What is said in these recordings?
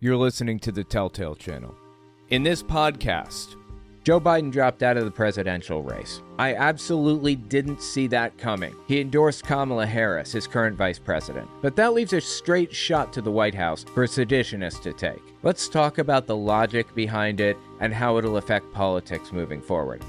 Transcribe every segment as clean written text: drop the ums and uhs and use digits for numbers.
You're listening to the Telltale Channel. In this podcast, Joe Biden dropped out of the presidential race. I absolutely didn't see that coming. He endorsed Kamala Harris, his current vice president. But that leaves a straight shot to the White House for seditionists to take. Let's talk about the logic behind it and how it'll affect politics moving forward.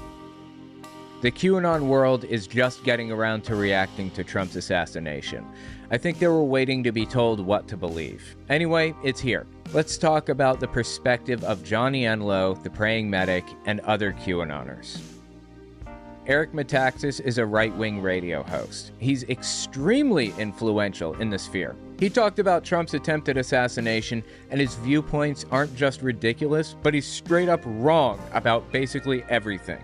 The QAnon world is just getting around to reacting to Trump's assassination. I think they were waiting to be told what to believe. Anyway, it's here. Let's talk about the perspective of Johnny Enlow, the praying medic, and other QAnoners. Eric Metaxas is a right-wing radio host. He's extremely influential in the sphere. He talked about Trump's attempted assassination, and his viewpoints aren't just ridiculous, but he's straight up wrong about basically everything.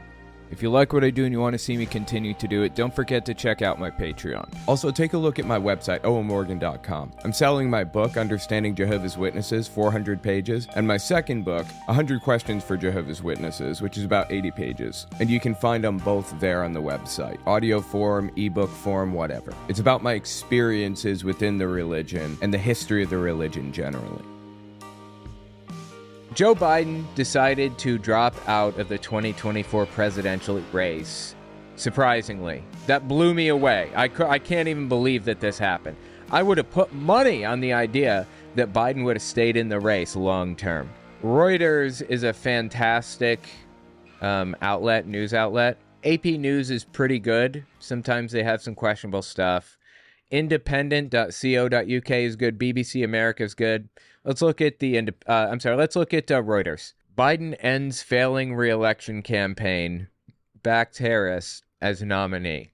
If you like what I do and you want to see me continue to do it, don't forget to check out my Patreon. Also, take a look at my website, owenmorgan.com. I'm selling my book, Understanding Jehovah's Witnesses, 400 pages, and my second book, 100 Questions for Jehovah's Witnesses, which is about 80 pages. And you can find them both there on the website. Audio form, ebook form, whatever. It's about my experiences within the religion and the history of the religion generally. Joe Biden decided to drop out of the 2024 presidential race. Surprisingly, that blew me away. I can't even believe that this happened. I would have put money on the idea that Biden would have stayed in the race long term. Reuters is a fantastic news outlet. AP News is pretty good. Sometimes they have some questionable stuff. Independent.co.uk is good. BBC America is good. Let's look at Reuters. Biden ends failing re-election campaign, backs Harris as nominee.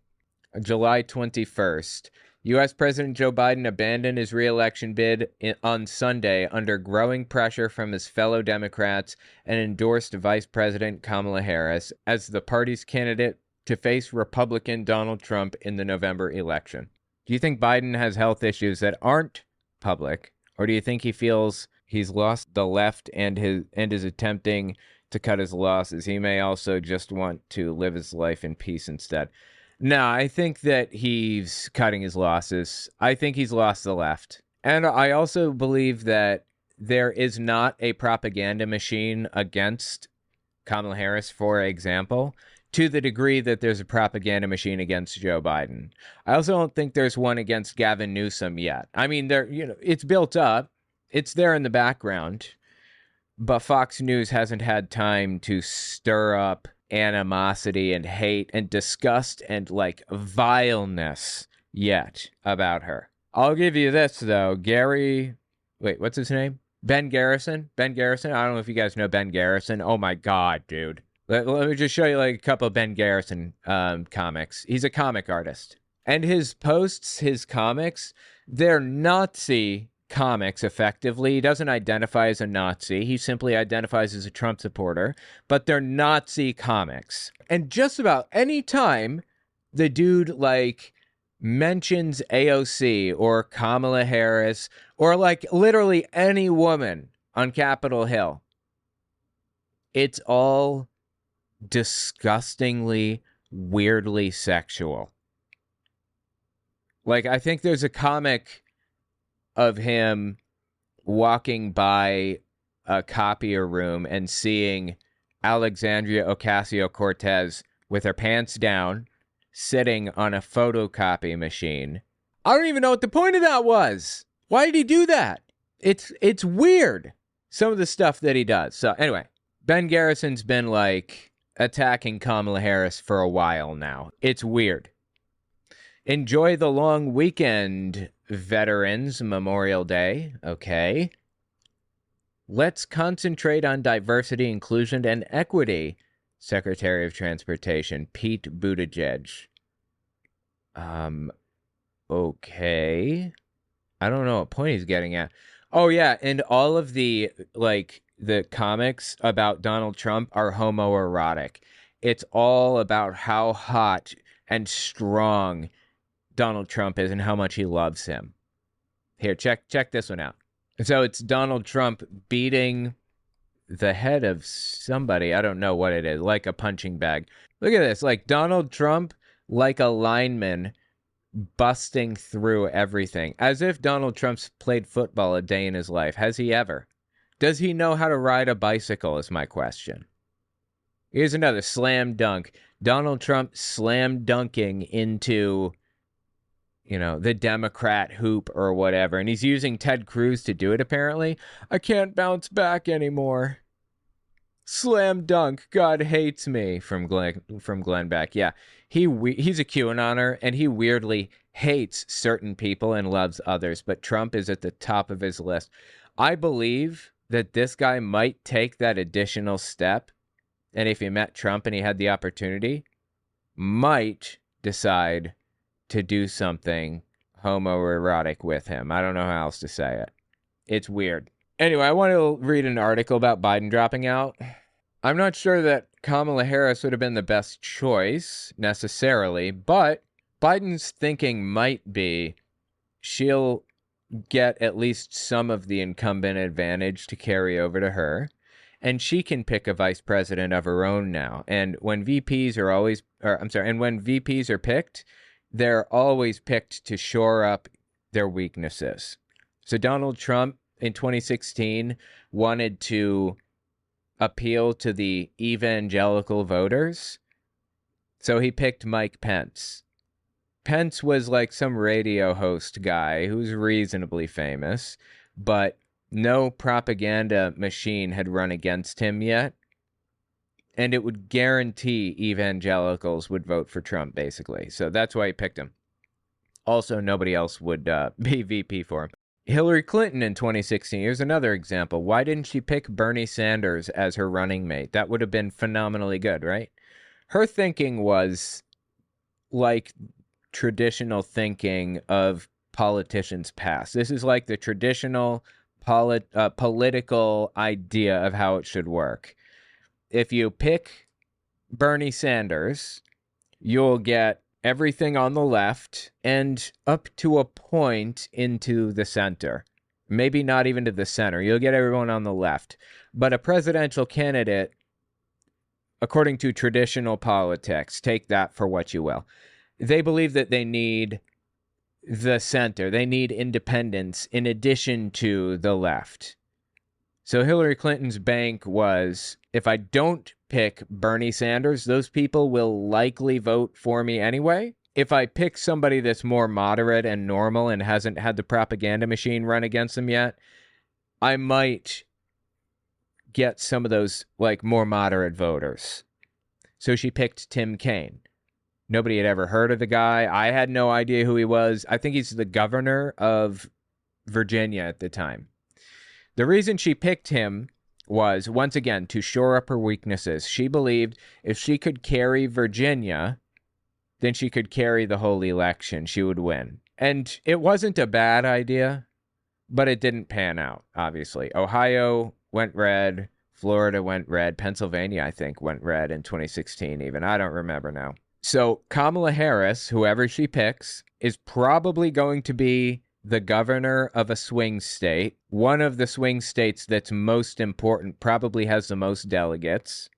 July 21st. U.S. President Joe Biden abandoned his re-election bid on Sunday under growing pressure from his fellow Democrats and endorsed Vice President Kamala Harris as the party's candidate to face Republican Donald Trump in the November election. Do you think Biden has health issues that aren't public? Or do you think he feels he's lost the left and is attempting to cut his losses? He may also just want to live his life in peace instead. No, I think that he's cutting his losses. I think he's lost the left. And I also believe that there is not a propaganda machine against Kamala Harris, for example, to the degree that there's a propaganda machine against Joe Biden. I also don't think there's one against Gavin Newsom yet. I mean, it's built up. It's there in the background. But Fox News hasn't had time to stir up animosity and hate and disgust and, vileness yet about her. I'll give you this, though. What's his name? Ben Garrison? I don't know if you guys know Ben Garrison. Oh, my God, dude. Let me just show you a couple of Ben Garrison comics. He's a comic artist. And his posts, his comics, they're Nazi comics, effectively. He doesn't identify as a Nazi. He simply identifies as a Trump supporter. But they're Nazi comics. And just about any time the dude, mentions AOC or Kamala Harris or, literally any woman on Capitol Hill, it's all disgustingly, weirdly sexual. I think there's a comic of him walking by a copier room and seeing Alexandria Ocasio-Cortez with her pants down, sitting on a photocopy machine. I don't even know what the point of that was. Why did he do that? It's weird, some of the stuff that he does. So anyway, Ben Garrison's been attacking Kamala Harris for a while now. It's weird. Enjoy the long weekend, Veterans Memorial Day. Okay. Let's concentrate on diversity, inclusion, and equity. Secretary of Transportation Pete Buttigieg. Okay. I don't know what point he's getting at. Oh, yeah, and all of the comics about Donald Trump are homoerotic. It's all about how hot and strong Donald Trump is and how much he loves him. Here, check this one out. So it's Donald Trump beating the head of somebody. I don't know what it is, like a punching bag. Look at this, Donald Trump, like a lineman, busting through everything. As if Donald Trump's played football a day in his life. Has he ever? Does he know how to ride a bicycle is my question. Here's another slam dunk. Donald Trump slam dunking into, the Democrat hoop or whatever. And he's using Ted Cruz to do it, apparently. I can't bounce back anymore. Slam dunk. God hates me. From Glenn Beck. Yeah, he's a QAnoner, and he weirdly hates certain people and loves others. But Trump is at the top of his list. I believe that this guy might take that additional step. And if he met Trump and he had the opportunity, might decide to do something homoerotic with him. I don't know how else to say it. It's weird. Anyway, I want to read an article about Biden dropping out. I'm not sure that Kamala Harris would have been the best choice, necessarily, but Biden's thinking might be she'll get at least some of the incumbent advantage to carry over to her. And she can pick a vice president of her own now. And when VPs are picked, they're always picked to shore up their weaknesses. So Donald Trump in 2016 wanted to appeal to the evangelical voters. So he picked Mike Pence. Pence was like some radio host guy who's reasonably famous, but no propaganda machine had run against him yet, and it would guarantee evangelicals would vote for Trump, basically. So that's why he picked him. Also, nobody else would be VP for him. Hillary Clinton in 2016, here's another example. Why didn't she pick Bernie Sanders as her running mate? That would have been phenomenally good, right? Her thinking was like traditional thinking of politicians past. This is like the traditional political idea of how it should work. If you pick Bernie Sanders, you'll get everything on the left and up to a point into the center. Maybe not even to the center. You'll get everyone on the left. But a presidential candidate, according to traditional politics, take that for what you will, they believe that they need the center. They need independence in addition to the left. So Hillary Clinton's bank was, if I don't pick Bernie Sanders, those people will likely vote for me anyway. If I pick somebody that's more moderate and normal and hasn't had the propaganda machine run against them yet, I might get some of those like more moderate voters. So she picked Tim Kaine. Nobody had ever heard of the guy. I had no idea who he was. I think he's the governor of Virginia at the time. The reason she picked him was, once again, to shore up her weaknesses. She believed if she could carry Virginia, then she could carry the whole election. She would win. And it wasn't a bad idea, but it didn't pan out, obviously. Ohio went red. Florida went red. Pennsylvania, I think, went red in 2016 even. I don't remember now. So Kamala Harris, whoever she picks, is probably going to be the governor of a swing state. One of the swing states that's most important, probably has the most delegates,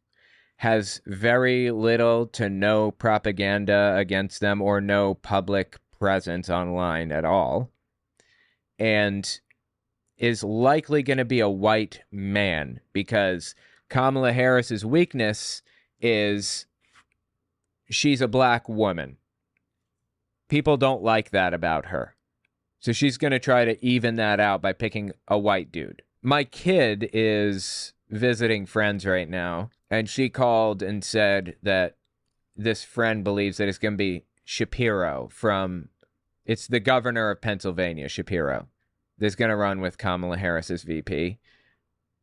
has very little to no propaganda against them or no public presence online at all, and is likely going to be a white man because Kamala Harris's weakness is she's a black woman. People don't like that about her. So she's going to try to even that out by picking a white dude. My kid is visiting friends right now, and she called and said that this friend believes that it's going to be Shapiro it's the governor of Pennsylvania, Shapiro, that's going to run with Kamala Harris as VP.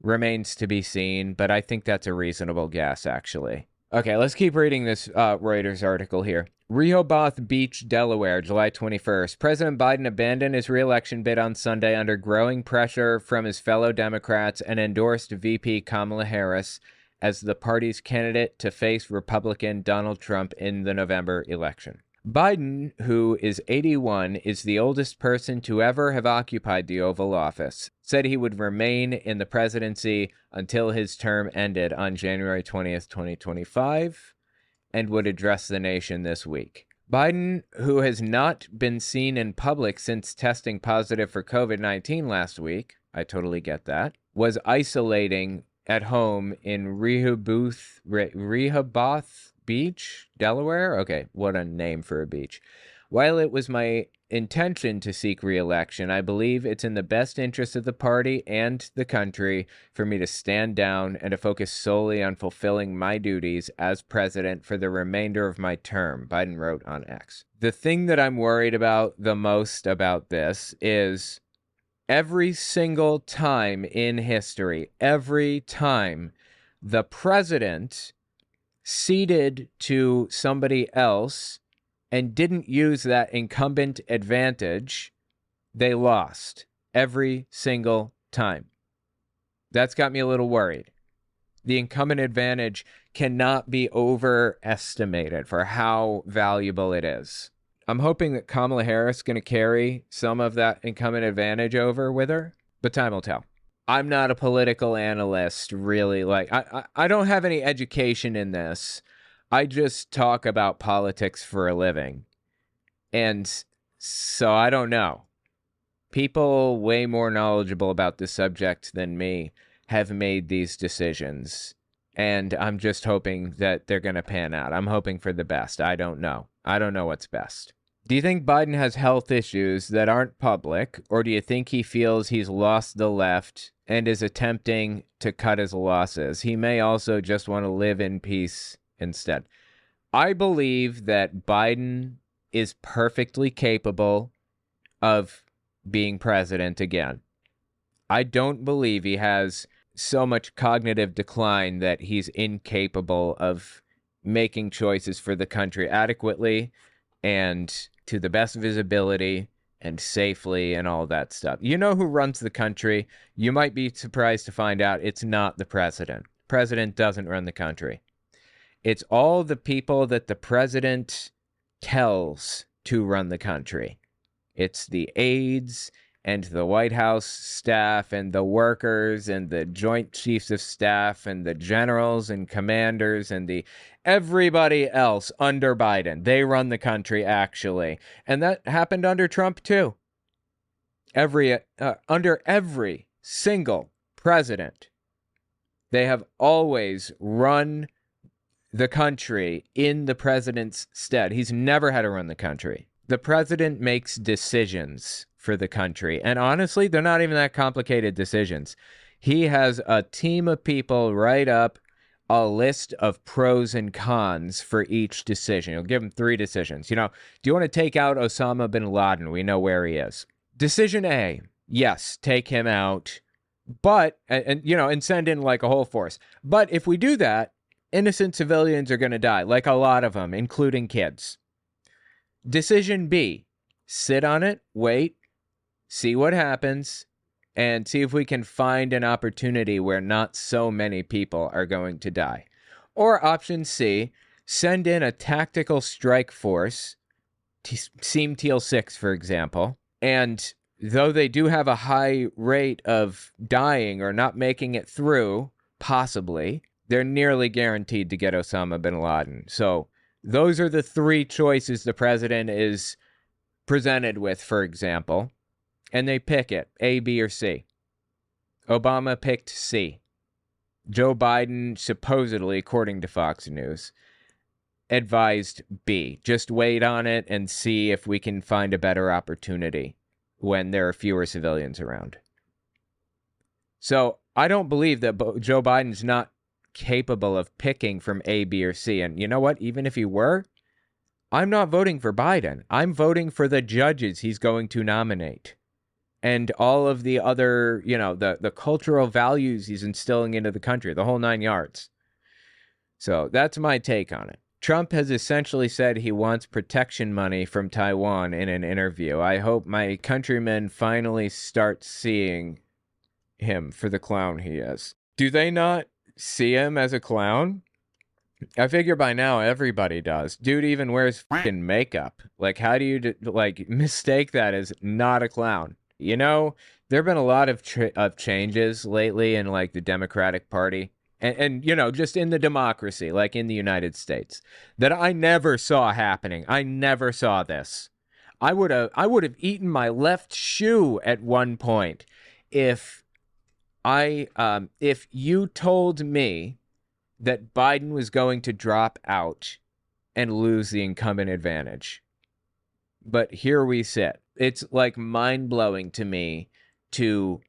Remains to be seen, but I think that's a reasonable guess, actually. Okay, let's keep reading this Reuters article here. Rehoboth Beach, Delaware, July 21st. President Biden abandoned his re-election bid on Sunday under growing pressure from his fellow Democrats and endorsed VP Kamala Harris as the party's candidate to face Republican Donald Trump in the November election. Biden, who is 81, is the oldest person to ever have occupied the Oval Office, said he would remain in the presidency until his term ended on January 20th, 2025, and would address the nation this week. Biden, who has not been seen in public since testing positive for COVID-19 last week, I totally get that, was isolating at home in Rehoboth Beach, Delaware. Okay, what a name for a beach. While it was my intention to seek re-election, I believe it's in the best interest of the party and the country for me to stand down and to focus solely on fulfilling my duties as president for the remainder of my term, Biden wrote on X. The thing that I'm worried about the most about this is every single time in history, every time the president ceded to somebody else and didn't use that incumbent advantage, they lost every single time. That's got me a little worried. The incumbent advantage cannot be overestimated for how valuable it is. I'm hoping that Kamala Harris is going to carry some of that incumbent advantage over with her, but time will tell. I'm not a political analyst, really. Like, I don't have any education in this. I just talk about politics for a living. And so I don't know. People way more knowledgeable about this subject than me have made these decisions. And I'm just hoping that they're going to pan out. I'm hoping for the best. I don't know. I don't know what's best. Do you think Biden has health issues that aren't public, or do you think he feels he's lost the left and is attempting to cut his losses? He may also just want to live in peace instead. I believe that Biden is perfectly capable of being president again. I don't believe he has so much cognitive decline that he's incapable of making choices for the country adequately and to the best visibility and safely and all that stuff. You know who runs the country? You might be surprised to find out it's not the president. The president doesn't run the country. It's all the people that the president tells to run the country. It's the aides and the White House staff and the workers and the Joint Chiefs of Staff and the generals and commanders and the everybody else under Biden. They run the country, actually. And that happened under Trump, too. Under every single president, they have always run the country in the president's stead. He's never had to run the country. The president makes decisions for the country. And honestly, they're not even that complicated decisions. He has a team of people write up a list of pros and cons for each decision. He'll give them 3 decisions. You know, do you want to take out Osama bin Laden? We know where he is. Decision A, yes, take him out. But, and send in like a whole force. But if we do that, innocent civilians are going to die, like a lot of them, including kids. Decision B, sit on it, wait, see what happens, and see if we can find an opportunity where not so many people are going to die. Or option C, send in a tactical strike force, Team Teal 6, for example, and though they do have a high rate of dying or not making it through, possibly, they're nearly guaranteed to get Osama bin Laden. So those are the 3 choices the president is presented with, for example, and they pick it, A, B, or C. Obama picked C. Joe Biden, supposedly, according to Fox News, advised B. Just wait on it and see if we can find a better opportunity when there are fewer civilians around. So I don't believe that Joe Biden's not capable of picking from A, B, or C. And you know what? Even if he were, I'm not voting for Biden. I'm voting for the judges he's going to nominate. And all of the other, the cultural values he's instilling into the country, the whole 9 yards. So that's my take on it. Trump has essentially said he wants protection money from Taiwan in an interview. I hope my countrymen finally start seeing him for the clown he is. Do they not see him as a clown? I figure by now everybody does. Dude even wears fucking makeup. Like, how do you mistake that as not a clown? You know, there have been a lot of changes lately in like the Democratic Party and just in the democracy, like in the United States, that I never saw happening. I never saw this. I would have eaten my left shoe at one point if If you told me that Biden was going to drop out and lose the incumbent advantage, but here we sit. It's like mind-blowing to me to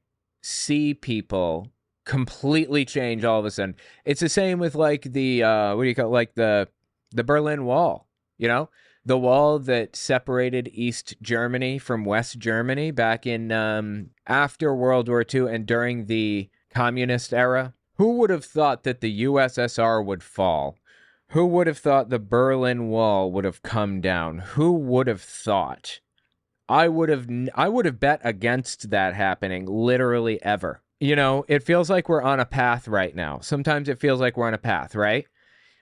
see people completely change all of a sudden. It's the same with like the the Berlin Wall, you know? The wall that separated East Germany from West Germany back in after World War II and during the communist era. Who would have thought that the USSR would fall? Who would have thought the Berlin Wall would have come down? Who would have thought? I would have bet against that happening literally ever. You know, it feels like we're on a path right now. Sometimes it feels like we're on a path, right?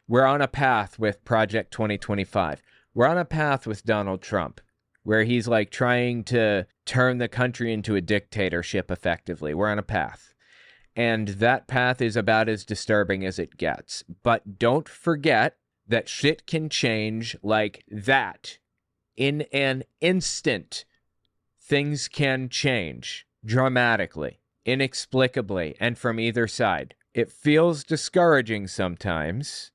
We're on a path with Project 2025. We're on a path with Donald Trump, where he's like trying to turn the country into a dictatorship effectively. We're on a path. And that path is about as disturbing as it gets. But don't forget that shit can change like that. In an instant, things can change dramatically, inexplicably, and from either side. It feels discouraging sometimes,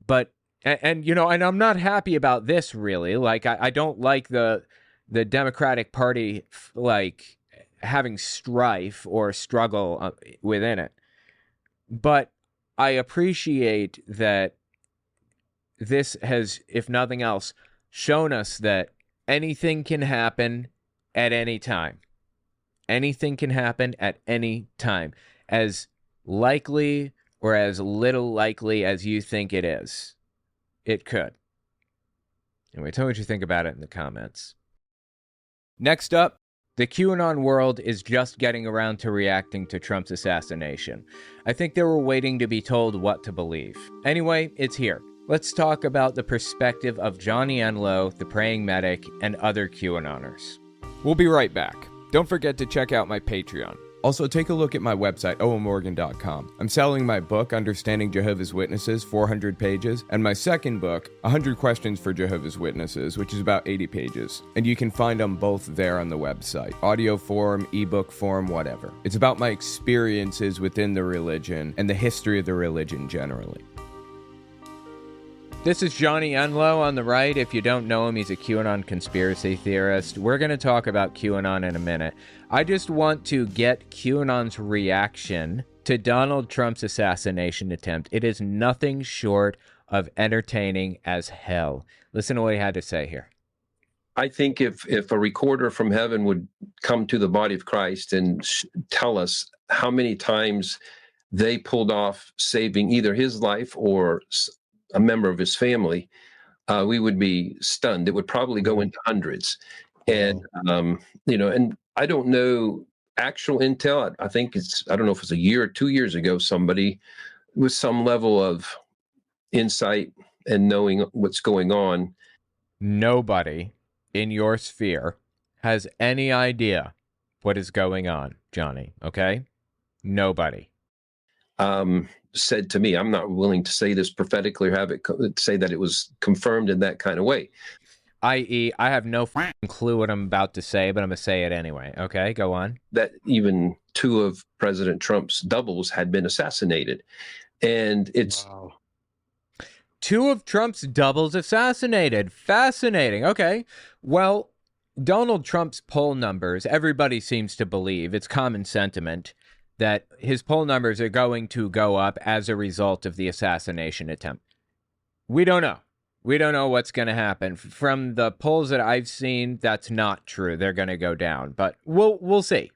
but and you know, and I'm not happy about this really. Like I don't like the Democratic Party like having strife or struggle within it. But I appreciate that this has, if nothing else, shown us that anything can happen at any time. Anything can happen at any time. As likely or as little likely as you think it is. It could. Anyway, tell me what you think about it in the comments. Next up, the QAnon world is just getting around to reacting to Trump's assassination. I think they were waiting to be told what to believe. Anyway, it's here. Let's talk about the perspective of Johnny Enlow, the praying medic, and other QAnoners. We'll be right back. Don't forget to check out my Patreon. Also, take a look at my website, owenmorgan.com. I'm selling my book, Understanding Jehovah's Witnesses, 400 pages, and my second book, 100 Questions for Jehovah's Witnesses, which is about 80 pages. And you can find them both there on the website. Audio form, ebook form, whatever. It's about my experiences within the religion and the history of the religion generally. This is Johnny Enlow on the right. If you don't know him, he's a QAnon conspiracy theorist. We're going to talk about QAnon in a minute. I just want to get QAnon's reaction to Donald Trump's assassination attempt. It is nothing short of entertaining as hell. Listen to what he had to say here. I think if a recorder from heaven would come to the body of Christ and tell us how many times they pulled off saving either his life or a member of his family, we would be stunned. It would probably go into hundreds. And, you know, and I don't know actual intel. I think I don't know if it's a year or 2 years ago, somebody with some level of insight and knowing what's going on. Nobody in your sphere has any idea what is going on, Johnny, okay? Nobody. Said to me, I'm not willing to say this prophetically or have it say that it was confirmed in that kind of way. I.e., I have no clue what I'm about to say, but I'm going to say it anyway. Okay, go on. That even 2 of President Trump's doubles had been assassinated. And it's... Wow. 2 of Trump's doubles assassinated. Fascinating. Okay. Well, Donald Trump's poll numbers, everybody seems to believe, it's common sentiment, that his poll numbers are going to go up as a result of the assassination attempt. We don't know. We don't know what's going to happen. From the polls that I've seen, that's not true. They're going to go down, but we'll see.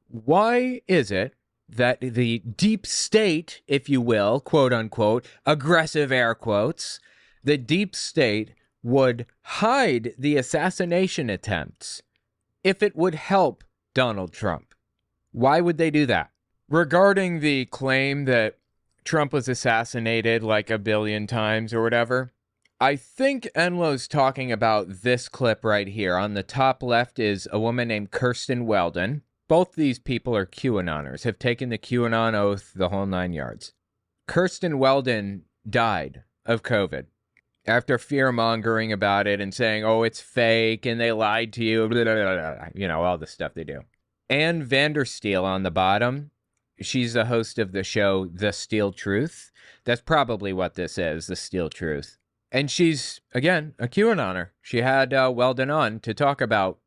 Why is it that the deep state, if you will, quote unquote, aggressive air quotes, the deep state would hide the assassination attempts if it would help Donald Trump? Why would they do that? Regarding the claim that Trump was assassinated like a billion times or whatever, I think Enlow's talking about this clip right here. On the top left is a woman named Kirsten Weldon. Both these people are QAnoners, have taken the QAnon oath, the whole 9 yards. Kirsten Weldon died of COVID after fear-mongering about it and saying, oh, it's fake and they lied to you, blah, blah, blah, blah, you know, all the stuff they do. Ann Vandersteel on the bottom She's the host of the show The Steel Truth. That's probably what this is, The Steel Truth. And she's, again, a QAnoner. She had Weldon on to talk about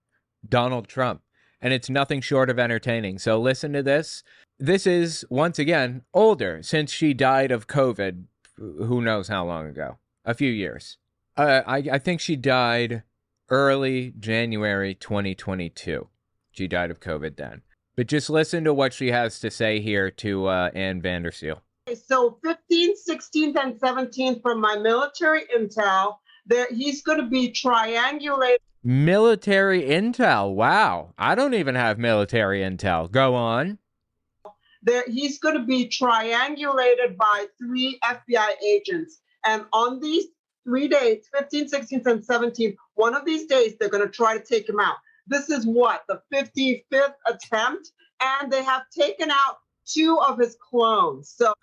Donald Trump. And it's nothing short of entertaining. So listen to this. This is, once again, older, since she died of COVID, who knows how long ago. A few years. I think she died early January 2022. She died of COVID then. But just listen to what she has to say here to Ann Vanderseel. So 15th, 16th, and 17th from my military intel, he's going to be triangulated. Military intel? Wow. I don't even have military intel. Go on. He's going to be triangulated by 3 FBI agents. And on these 3 days, 15th, 16th, and 17th, one of these days, they're going to try to take him out. This is what? The 55th attempt? And they have taken out 2 of his clones. So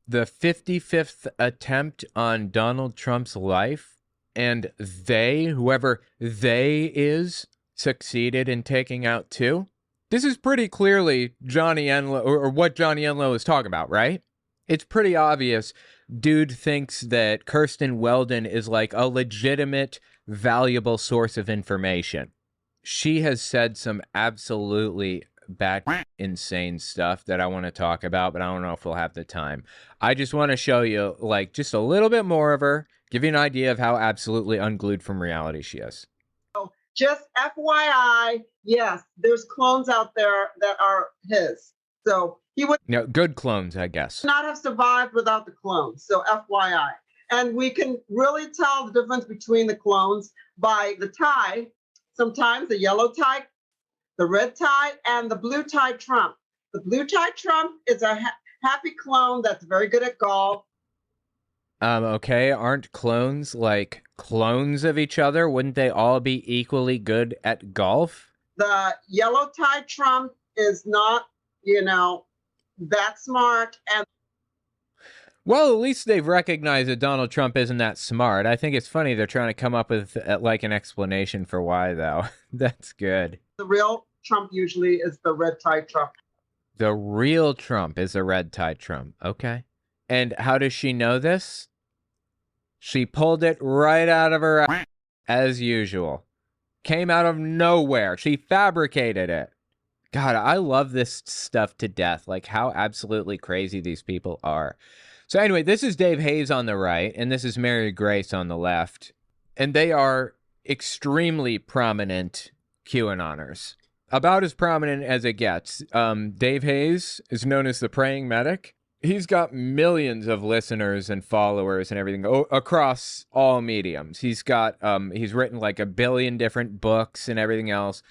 the 55th attempt on Donald Trump's life, and whoever they is, succeeded in taking out 2? This is pretty clearly Johnny Enlow, or what Johnny Enlow is talking about, right? It's pretty obvious. Dude thinks that Kirsten Weldon is like a legitimate, valuable source of information. She has said some absolutely insane stuff that I want to talk about, but I don't know if we'll have the time. I just want to show you, like, just a little bit more of her, give you an idea of how absolutely unglued from reality she is. Just FYI, yes, there's clones out there that are his. So he would good clones, I guess. Not have survived without the clones. So FYI. And we can really tell the difference between the clones by the tie. Sometimes the yellow tie, the red tie, and the blue tie Trump. The blue tie Trump is a happy clone that's very good at golf. Okay, aren't clones like clones of each other? Wouldn't they all be equally good at golf? The yellow tie Trump is not, that smart. And well, at least they've recognized that Donald Trump isn't that smart. I think it's funny they're trying to come up with like an explanation for why, though. That's good. The real Trump usually is the red tie Trump. The real Trump is a red tie Trump. Okay. And how does she know this? She pulled it right out of her ass, as usual. Came out of nowhere. She fabricated it. God, I love this stuff to death. Like how absolutely crazy these people are. So anyway, this is Dave Hayes on the right, and this is Mary Grace on the left. And they are extremely prominent QAnoners. About as prominent as it gets. Dave Hayes is known as the praying medic. He's got millions of listeners and followers and everything across all mediums. He's written like 1 billion different books and everything else.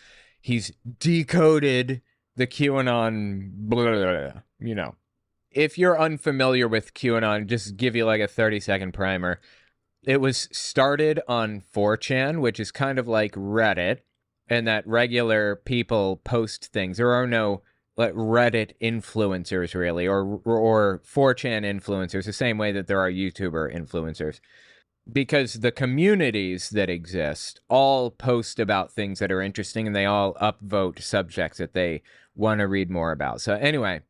He's decoded the QAnon, blah, you know. If you're unfamiliar with QAnon, just give you like a 30-second primer. It was started on 4chan, which is kind of like Reddit, and that regular people post things. There are no Reddit influencers really, or 4chan influencers, the same way that there are YouTuber influencers, because the communities that exist all post about things that are interesting, and they all upvote subjects that they want to read more about. So anyway,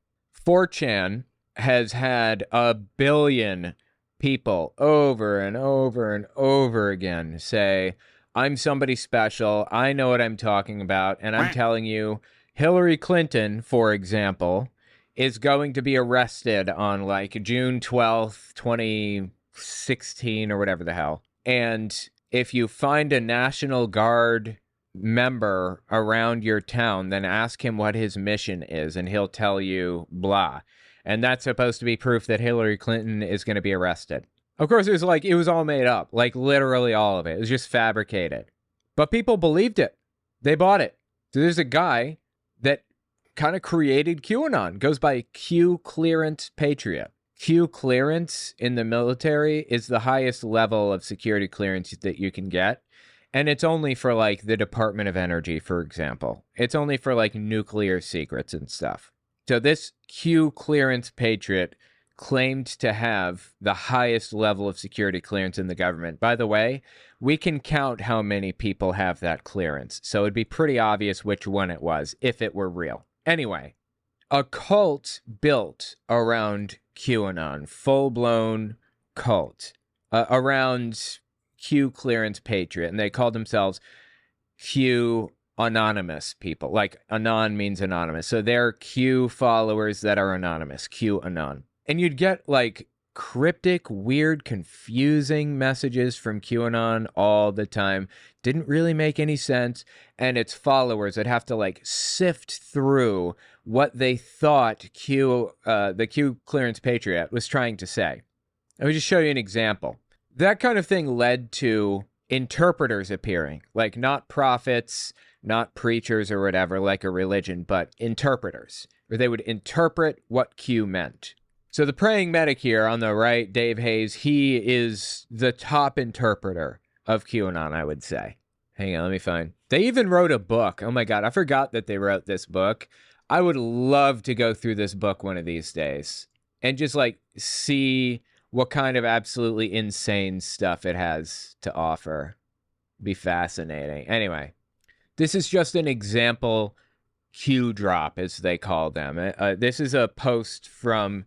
4chan has had 1 billion people over and over and over again say, I'm somebody special, I know what I'm talking about, and I'm telling you, Hillary Clinton, for example, is going to be arrested on like June 12th, 2016 or whatever the hell. And if you find a National Guard member around your town, then ask him what his mission is and he'll tell you blah. And that's supposed to be proof that Hillary Clinton is going to be arrested. Of course, it was all made up, like literally all of it. It was just fabricated. But people believed it. They bought it. So there's a guy that kind of created QAnon, goes by Q Clearance Patriot. Q clearance in the military is the highest level of security clearance that you can get. And it's only for like the Department of Energy, for example. It's only for like nuclear secrets and stuff. So this Q Clearance Patriot claimed to have the highest level of security clearance in the government. By the way, we can count how many people have that clearance. So it'd be pretty obvious which one it was if it were real. Anyway, a cult built around QAnon, full-blown cult around Q Clearance Patriot, and they called themselves Q Anonymous people. Like, Anon means anonymous. So they're Q followers that are anonymous, Q Anon. And you'd get, like, cryptic, weird, confusing messages from QAnon all the time. Didn't really make any sense. And its followers would have to, like, sift through what they thought the Q Clearance Patriot was trying to say. Let me just show you an example. That kind of thing led to interpreters appearing, like not prophets, not preachers or whatever, like a religion, but interpreters, where they would interpret what Q meant. So the praying medic here on the right, Dave Hayes, he is the top interpreter of QAnon, I would say. Hang on, let me find. They even wrote a book. Oh my God, I forgot that they wrote this book. I would love to go through this book one of these days and just like see what kind of absolutely insane stuff it has to offer. Be fascinating. Anyway, this is just an example Q drop, as they call them. This is a post from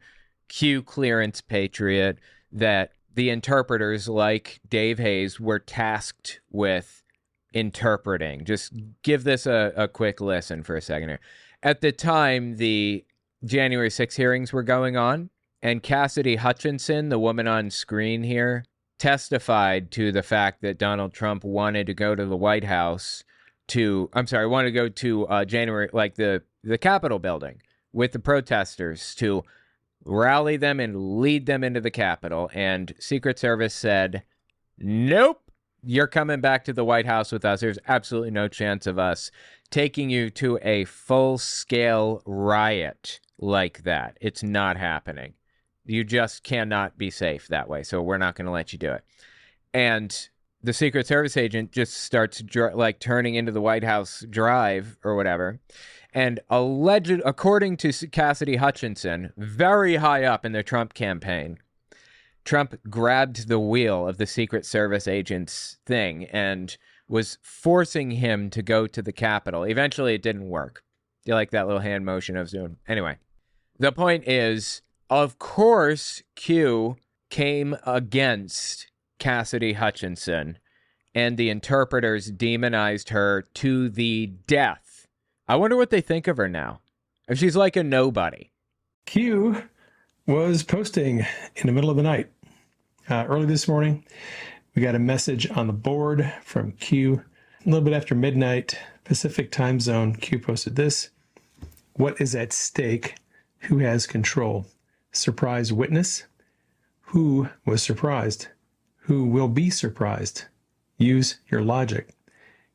Q Clearance Patriot that the interpreters like Dave Hayes were tasked with interpreting. Just give this a quick listen for a second here. At the time, the January 6 hearings were going on, and Cassidy Hutchinson, the woman on screen here, testified to the fact that Donald Trump wanted to go to the White House wanted to go to the Capitol building with the protesters to rally them and lead them into the Capitol. And Secret Service said, nope, you're coming back to the White House with us. There's absolutely no chance of us taking you to a full-scale riot like that. It's not happening. You just cannot be safe that way, so we're not going to let you do it. And the Secret Service agent just starts turning into the White House drive or whatever. And according to Cassidy Hutchinson, very high up in the Trump campaign, Trump grabbed the wheel of the Secret Service agent's thing and was forcing him to go to the Capitol. Eventually, it didn't work. Do you like that little hand motion of Zoom? Anyway, the point is, of course, Q came against Cassidy Hutchinson, and the interpreters demonized her to the death. I wonder what they think of her now. If she's like a nobody. Q was posting in the middle of the night. Early this morning, we got a message on the board from Q. A little bit after midnight, Pacific time zone, Q posted this. What is at stake? Who has control? Surprise witness? Who was surprised? Who will be surprised? Use your logic.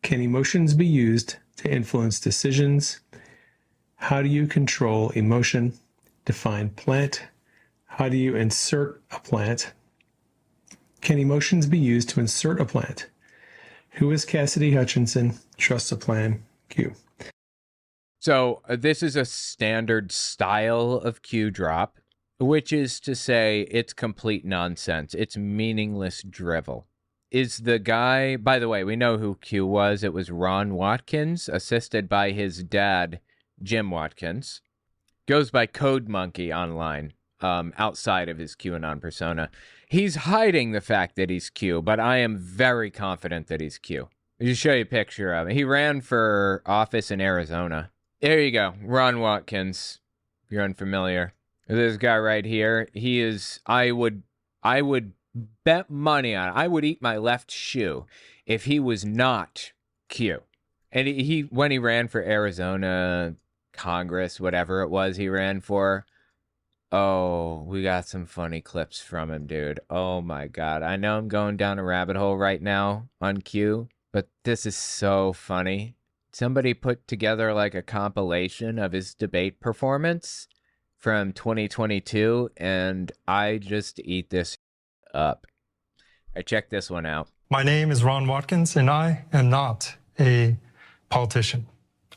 Can emotions be used to influence decisions? How do you control emotion? Define plant. How do you insert a plant? Can emotions be used to insert a plant? Who is Cassidy Hutchinson? Trust a plan. Q. So this is a standard style of Q drop, which is to say it's complete nonsense. It's meaningless drivel. Is the guy, by the way, we know who Q was. It was Ron Watkins, assisted by his dad, Jim Watkins. Goes by Code Monkey online, outside of his QAnon persona. He's hiding the fact that he's Q, but I am very confident that he's Q. I'll just show you a picture of him. He ran for office in Arizona. There you go, Ron Watkins, if you're unfamiliar. This guy right here, he is, I would bet money on it. I would eat my left shoe if he was not Q. And he when he ran for Arizona Congress, whatever it was he ran for, oh, we got some funny clips from him, dude. Oh my God. I know I'm going down a rabbit hole right now on Q, but this is so funny. Somebody put together like a compilation of his debate performance from 2022, and I just eat this up. I checked this one out. My name is Ron Watkins, and I am not a politician.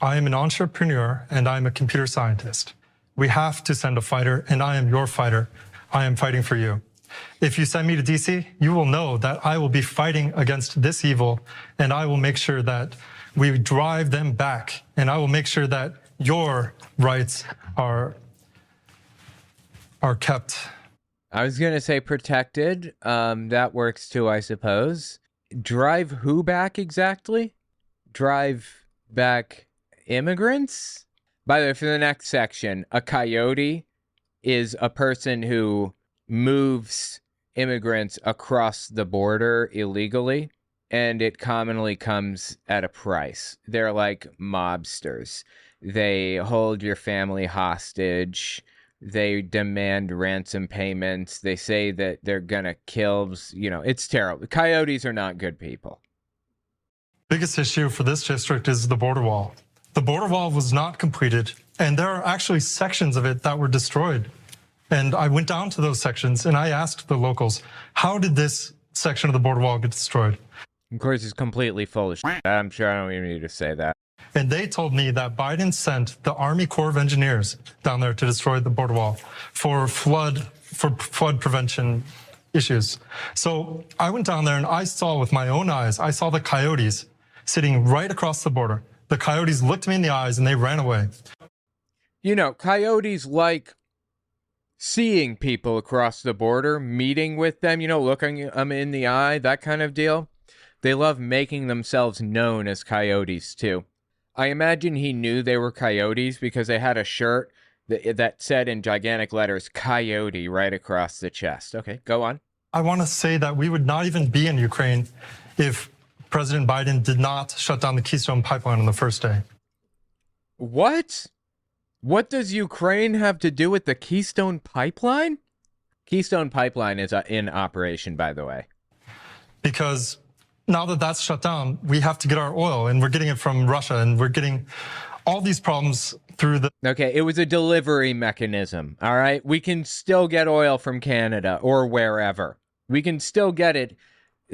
I am an entrepreneur, and I'm a computer scientist. We have to send a fighter, and I am your fighter. I am fighting for you. If you send me to DC, you will know that I will be fighting against this evil, and I will make sure that we drive them back, and I will make sure that your rights are kept. I was going to say protected. That works too, I suppose. Drive who back exactly? Drive back immigrants? By the way, for the next section, a coyote is a person who moves immigrants across the border illegally, and it commonly comes at a price. They're like mobsters. They hold your family hostage. They demand ransom payments. They say that they're gonna kill, it's terrible. Coyotes are not good people. Biggest issue for this district is the border wall. The border wall was not completed, and there are actually sections of it that were destroyed. And I went down to those sections and I asked the locals, how did this section of the border wall get destroyed? Of course, it's completely full of shit. I'm sure I don't even need to say that. And they told me that Biden sent the Army Corps of Engineers down there to destroy the border wall for flood prevention issues. So I went down there and I saw with my own eyes, I saw the coyotes sitting right across the border. The coyotes looked me in the eyes and they ran away. Coyotes like seeing people across the border, meeting with them, looking them in the eye, that kind of deal. They love making themselves known as coyotes, too. I imagine he knew they were coyotes because they had a shirt that said in gigantic letters, coyote, right across the chest. Okay, go on. I want to say that we would not even be in Ukraine if President Biden did not shut down the Keystone Pipeline on the first day. What? What does Ukraine have to do with the Keystone Pipeline? Keystone Pipeline is in operation, by the way. Because now that that's shut down, we have to get our oil, and we're getting it from Russia, and we're getting all these problems through the... Okay, it was a delivery mechanism, all right? We can still get oil from Canada or wherever. We can still get it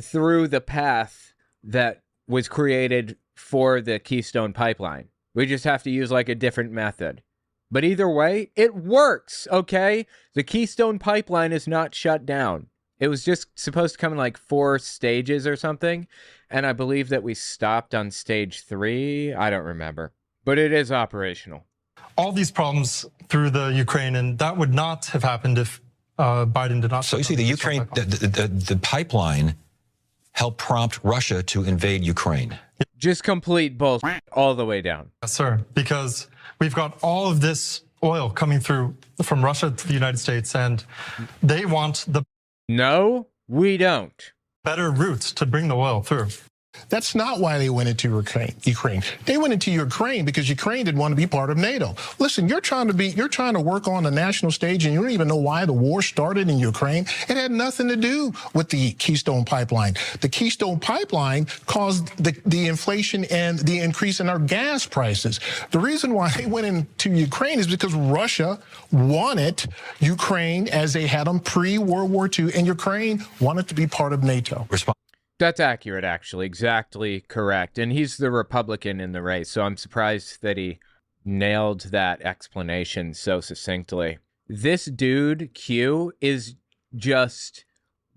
through the path that was created for the Keystone Pipeline. We just have to use like a different method. But either way, it works, okay? The Keystone Pipeline is not shut down. It was just supposed to come in like 4 stages or something. And I believe that we stopped on stage 3. I don't remember. But it is operational. All these problems through the Ukraine, and that would not have happened if Biden did not. So you see, the Ukraine, the pipeline helped prompt Russia to invade Ukraine. Just complete bullshit all the way down. Yes, sir, because we've got all of this oil coming through from Russia to the United States, and they want the... No, we don't. Better routes to bring the oil through. That's not why they went into Ukraine. They went into Ukraine because Ukraine didn't want to be part of NATO. Listen, you're trying to work on the national stage, and you don't even know why the war started in Ukraine. It had nothing to do with the Keystone Pipeline. The Keystone Pipeline caused the inflation and the increase in our gas prices. The reason why they went into Ukraine is because Russia wanted Ukraine, as they had them pre-World War II, and Ukraine wanted to be part of NATO. That's accurate, actually. Exactly correct. And he's the Republican in the race, so I'm surprised that he nailed that explanation so succinctly. This dude, Q, is just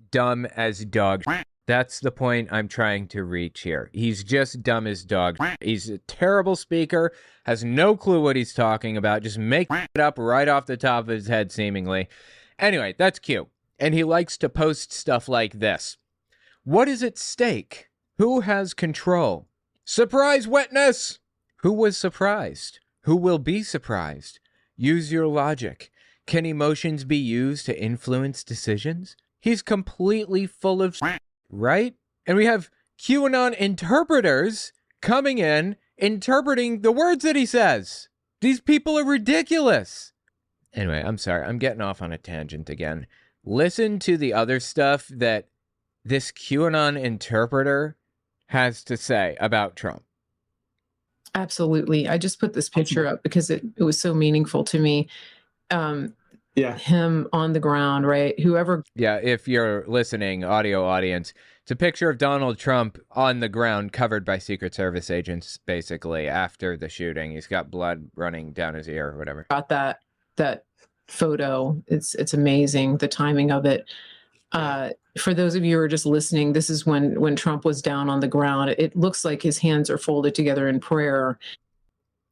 dumb as dog. That's the point I'm trying to reach here. He's just dumb as dog. He's a terrible speaker, has no clue what he's talking about, just makes it up right off the top of his head, seemingly. Anyway, that's Q. And he likes to post stuff like this. What is at stake? Who has control? Surprise witness! Who was surprised? Who will be surprised? Use your logic. Can emotions be used to influence decisions? He's completely full of shit, right? And we have QAnon interpreters coming in, interpreting the words that he says. These people are ridiculous. Anyway, I'm sorry. I'm getting off on a tangent again. Listen to the other stuff that this QAnon interpreter has to say about Trump. Absolutely. I just put this picture up because it was so meaningful to me. Him on the ground, right? Whoever. Yeah, if you're listening, audio audience, it's a picture of Donald Trump on the ground covered by Secret Service agents, basically, after the shooting. He's got blood running down his ear or whatever. Got that photo. It's amazing, the timing of it. For those of you who are just listening, this is when Trump was down on the ground. It looks like his hands are folded together in prayer.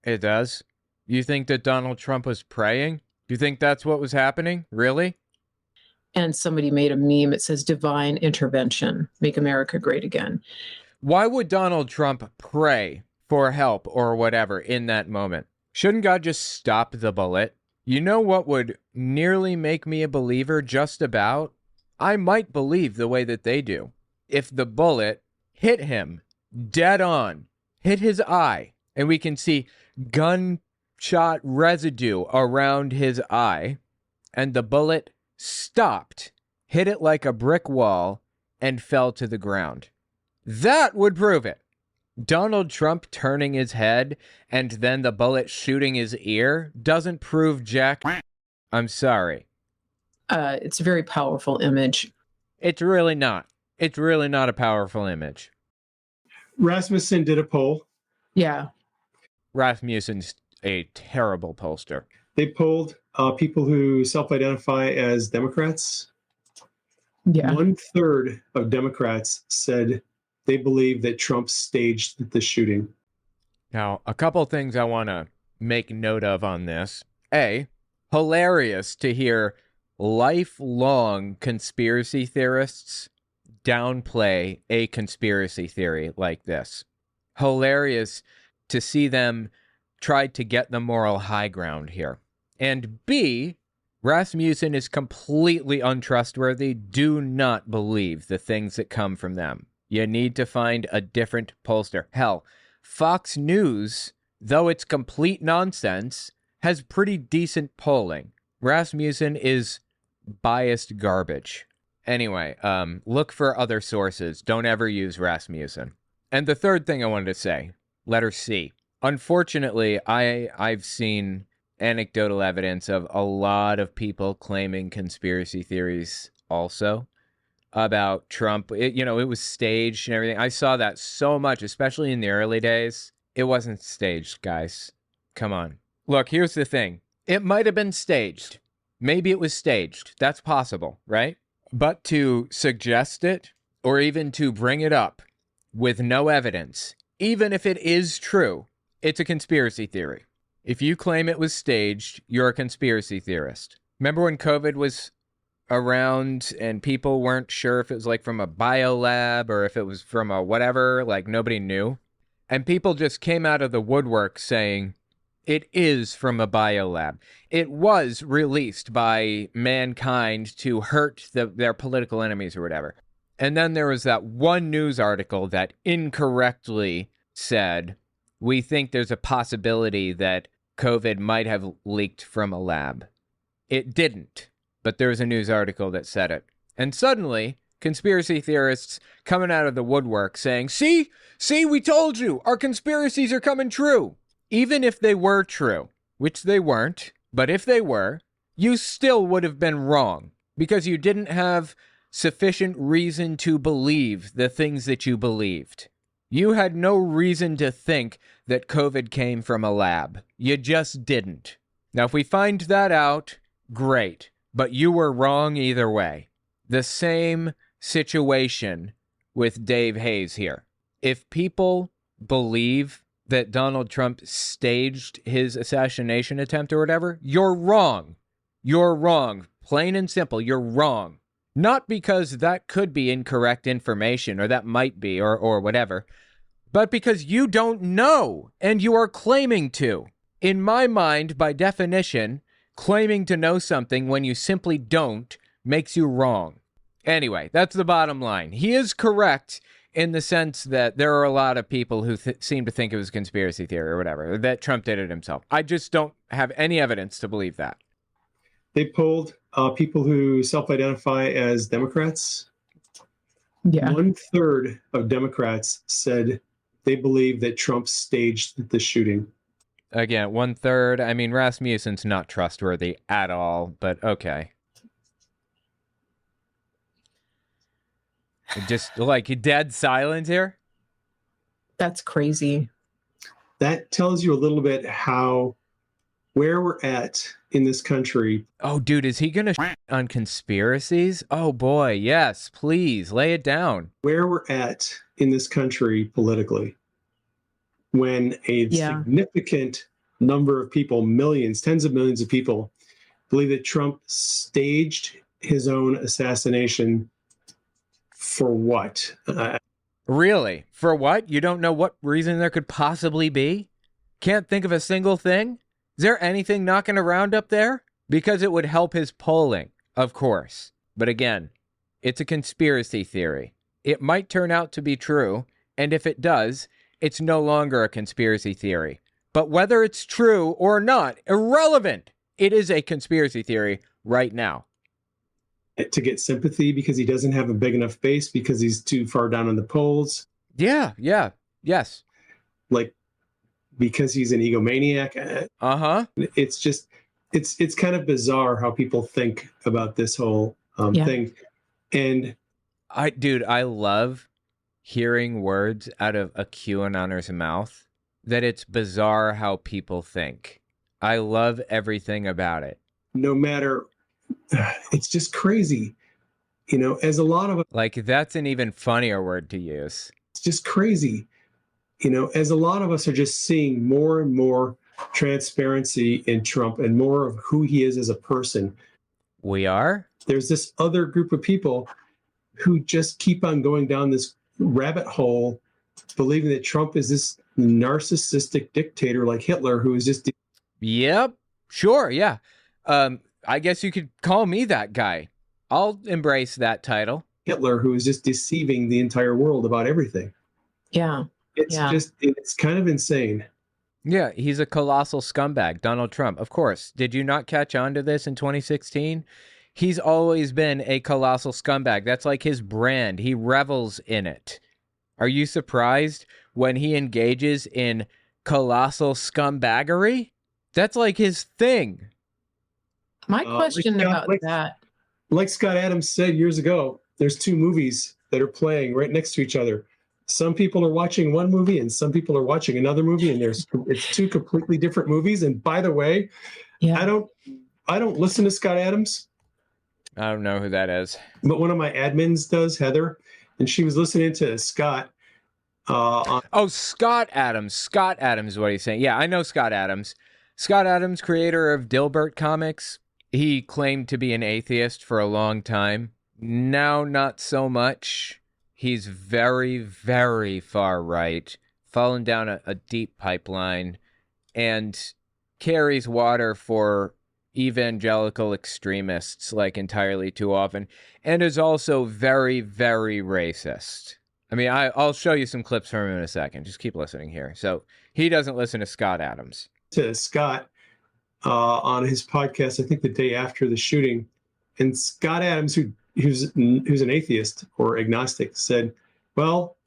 It does. You think that Donald Trump was praying? Do you think that's what was happening? Really? And somebody made a meme. It says divine intervention, make America great again. Why would Donald Trump pray for help or whatever in that moment? Shouldn't God just stop the bullet? You know what would nearly make me a believer just about? I might believe the way that they do. If the bullet hit him dead on, hit his eye, and we can see gunshot residue around his eye, and the bullet stopped, hit it like a brick wall, and fell to the ground. That would prove it. Donald Trump turning his head and then the bullet shooting his ear doesn't prove jack. I'm sorry. It's a very powerful image. It's really not. It's really not a powerful image. Rasmussen did a poll. Yeah. Rasmussen's a terrible pollster. They polled people who self-identify as Democrats. Yeah. 1/3 of Democrats said they believe that Trump staged the shooting. Now, a couple things I want to make note of on this. A, hilarious to hear lifelong conspiracy theorists downplay a conspiracy theory like this. Hilarious to see them try to get the moral high ground here. And B, Rasmussen is completely untrustworthy. Do not believe the things that come from them. You need to find a different pollster. Hell, Fox News, though it's complete nonsense, has pretty decent polling. Rasmussen is biased garbage. Anyway, look for other sources. Don't ever use Rasmussen. And the third thing I wanted to say, letter C. Unfortunately, I've seen anecdotal evidence of a lot of people claiming conspiracy theories also about Trump. It was staged and everything. I saw that so much, especially in the early days. It wasn't staged, guys. Come on. Look, here's the thing. It might have been staged. Maybe it was staged. That's possible, right? But to suggest it, or even to bring it up with no evidence, even if it is true, it's a conspiracy theory. If you claim it was staged, you're a conspiracy theorist. Remember when COVID was around and people weren't sure if it was like from a biolab or if it was from a whatever, like nobody knew? And people just came out of the woodwork saying, it is from a biolab. It was released by mankind to hurt their political enemies or whatever. And then there was that one news article that incorrectly said, we think there's a possibility that COVID might have leaked from a lab. It didn't, but there was a news article that said it. And suddenly, conspiracy theorists coming out of the woodwork saying, see, we told you, our conspiracies are coming true. Even if they were true, which they weren't, but if they were, you still would have been wrong because you didn't have sufficient reason to believe the things that you believed. You had no reason to think that COVID came from a lab. You just didn't. Now, if we find that out, great, but you were wrong either way. The same situation with Dave Hayes here. If people believe that Donald Trump staged his assassination attempt or whatever, you're wrong. You're wrong. Plain and simple, you're wrong. Not because that could be incorrect information or that might be or whatever, but because you don't know and you are claiming to. In my mind, by definition, claiming to know something when you simply don't makes you wrong. Anyway, that's the bottom line. He is correct in the sense that there are a lot of people who seem to think it was a conspiracy theory or whatever, that Trump did it himself. I just don't have any evidence to believe that. They polled people who self-identify as Democrats. Yeah. 1/3 of Democrats said they believe that Trump staged the shooting. Again, 1/3. I mean, Rasmussen's not trustworthy at all, but okay. Just like dead silent here. That's crazy. That tells you a little bit where we're at in this country. Oh, dude, is he going to on conspiracies? Oh, boy. Yes, please lay it down. Where we're at in this country politically when a significant number of people, millions, tens of millions of people, believe that Trump staged his own assassination for what? Really? For what? You don't know what reason there could possibly be? Can't think of a single thing? Is there anything knocking around up there? Because it would help his polling, of course. But again, it's a conspiracy theory. It might turn out to be true, and if it does, it's no longer a conspiracy theory. But whether it's true or not, irrelevant. It is a conspiracy theory right now. To get sympathy because he doesn't have a big enough base because he's too far down in the polls. Yeah, yes. Like, because he's an egomaniac. Uh-huh. It's just, it's kind of bizarre how people think about this whole thing. And I love hearing words out of a QAnoner's mouth that it's bizarre how people think. I love everything about it. No matter, it's just crazy. As a lot of us, like, that's an even funnier word to use. It's just crazy. As a lot of us are just seeing more and more transparency in Trump and more of who he is as a person. We are? There's this other group of people who just keep on going down this rabbit hole, believing that Trump is this narcissistic dictator like Hitler who is just... Yep. Sure. Yeah. I guess you could call me that guy. I'll embrace that title. Hitler who is just deceiving the entire world about everything. Yeah. It's kind of insane. Yeah, he's a colossal scumbag, Donald Trump. Of course. Did you not catch on to this in 2016? He's always been a colossal scumbag. That's like his brand. He revels in it. Are you surprised when he engages in colossal scumbaggery? That's like his thing. My question about that. Like Scott Adams said years ago, there's two movies that are playing right next to each other. Some people are watching one movie and some people are watching another movie, and it's two completely different movies. And by the way, I don't listen to Scott Adams. I don't know who that is. But one of my admins does, Heather, and she was listening to Scott. Scott Adams. Scott Adams is what he's saying. Yeah, I know Scott Adams. Scott Adams, creator of Dilbert Comics. He claimed to be an atheist for a long time. Now, not so much. He's very, very far right, fallen down a deep pipeline, and carries water for evangelical extremists like entirely too often, and is also very, very racist. I mean, I'll show you some clips from him in a second. Just keep listening here. So he doesn't listen to Scott Adams. To Scott on his podcast, I think the day after the shooting, and Scott Adams, who's an atheist or agnostic, said, well,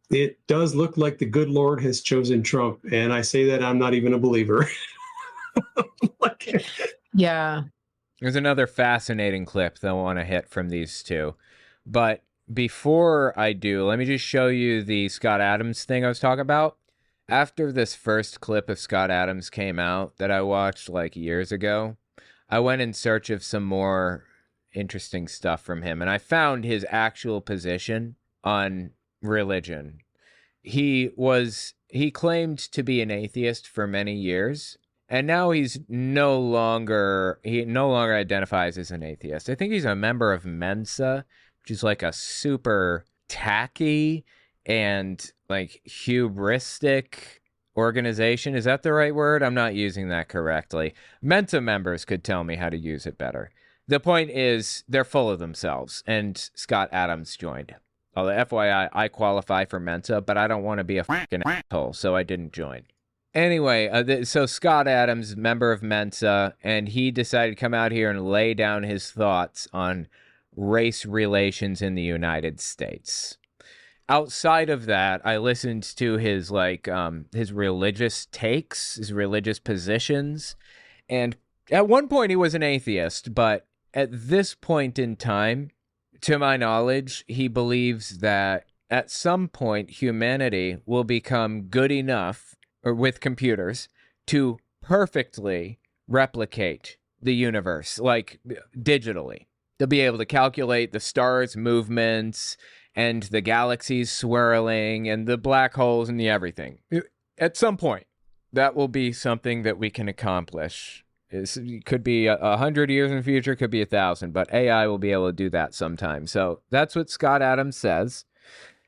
it does look like the good Lord has chosen Trump. And I say that I'm not even a believer. Yeah. There's another fascinating clip that I want to hit from these two. But before I do, let me just show you the Scott Adams thing I was talking about. After this first clip of Scott Adams came out that I watched like years ago, I went in search of some more interesting stuff from him, and I found his actual position on religion. He claimed to be an atheist for many years, and now he no longer identifies as an atheist. I think he's a member of Mensa, which is like a super tacky and like hubristic organization. Is that the right word? I'm not using that correctly. Mensa members could tell me how to use it better. The point is, they're full of themselves, and Scott Adams joined. Although, FYI, I qualify for Mensa, but I don't want to be a fucking asshole, so I didn't join. Anyway, so Scott Adams, member of Mensa, and he decided to come out here and lay down his thoughts on race relations in the United States. Outside of that, I listened to his religious takes, his religious positions, and at one point he was an atheist, but at this point in time, to my knowledge, he believes that at some point humanity will become good enough, or with computers, to perfectly replicate the universe, like digitally. They'll be able to calculate the stars' movements and the galaxies swirling and the black holes and the everything. At some point, That will be something that we can accomplish. It could be 100 years in the future, could be 1,000, but AI will be able to do that sometime. So that's what Scott Adams says.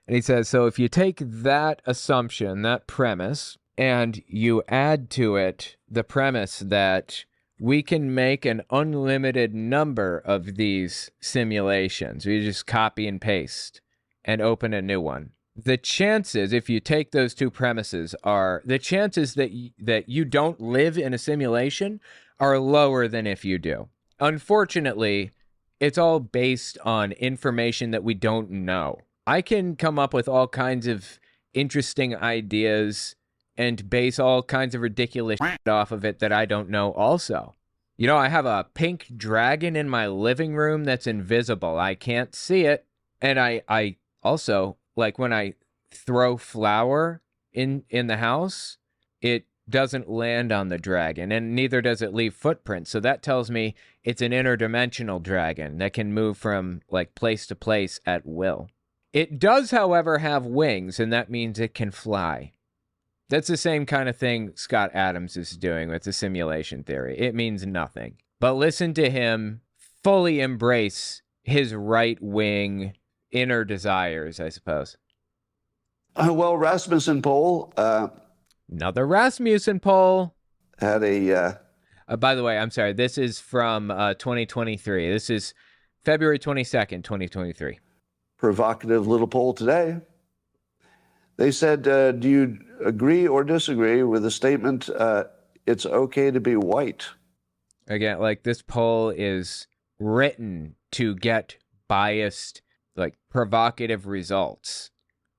And he says, so if you take that assumption, that premise, and you add to it the premise that we can make an unlimited number of these simulations, we just copy and paste and open a new one. The chances, if you take those two premises, are the chances that you don't live in a simulation are lower than if you do. Unfortunately, it's all based on information that we don't know. I can come up with all kinds of interesting ideas and base all kinds of ridiculous shit off of it that I don't know also. You know, I have a pink dragon in my living room that's invisible. I can't see it. And I also, like when I throw flour in the house, it doesn't land on the dragon, and neither does it leave footprints. So that tells me it's an interdimensional dragon that can move from like place to place at will. It does, however, have wings, and that means it can fly. That's the same kind of thing Scott Adams is doing with the simulation theory. It means nothing. But listen to him fully embrace his right-wing inner desires, I suppose. Well, Rasmussen poll. Another Rasmussen poll. Had a. By the way, I'm sorry. This is from 2023. This is February 22nd, 2023. Provocative little poll today. They said, do you agree or disagree with the statement, it's okay to be white? Again, like this poll is written to get biased, like provocative results.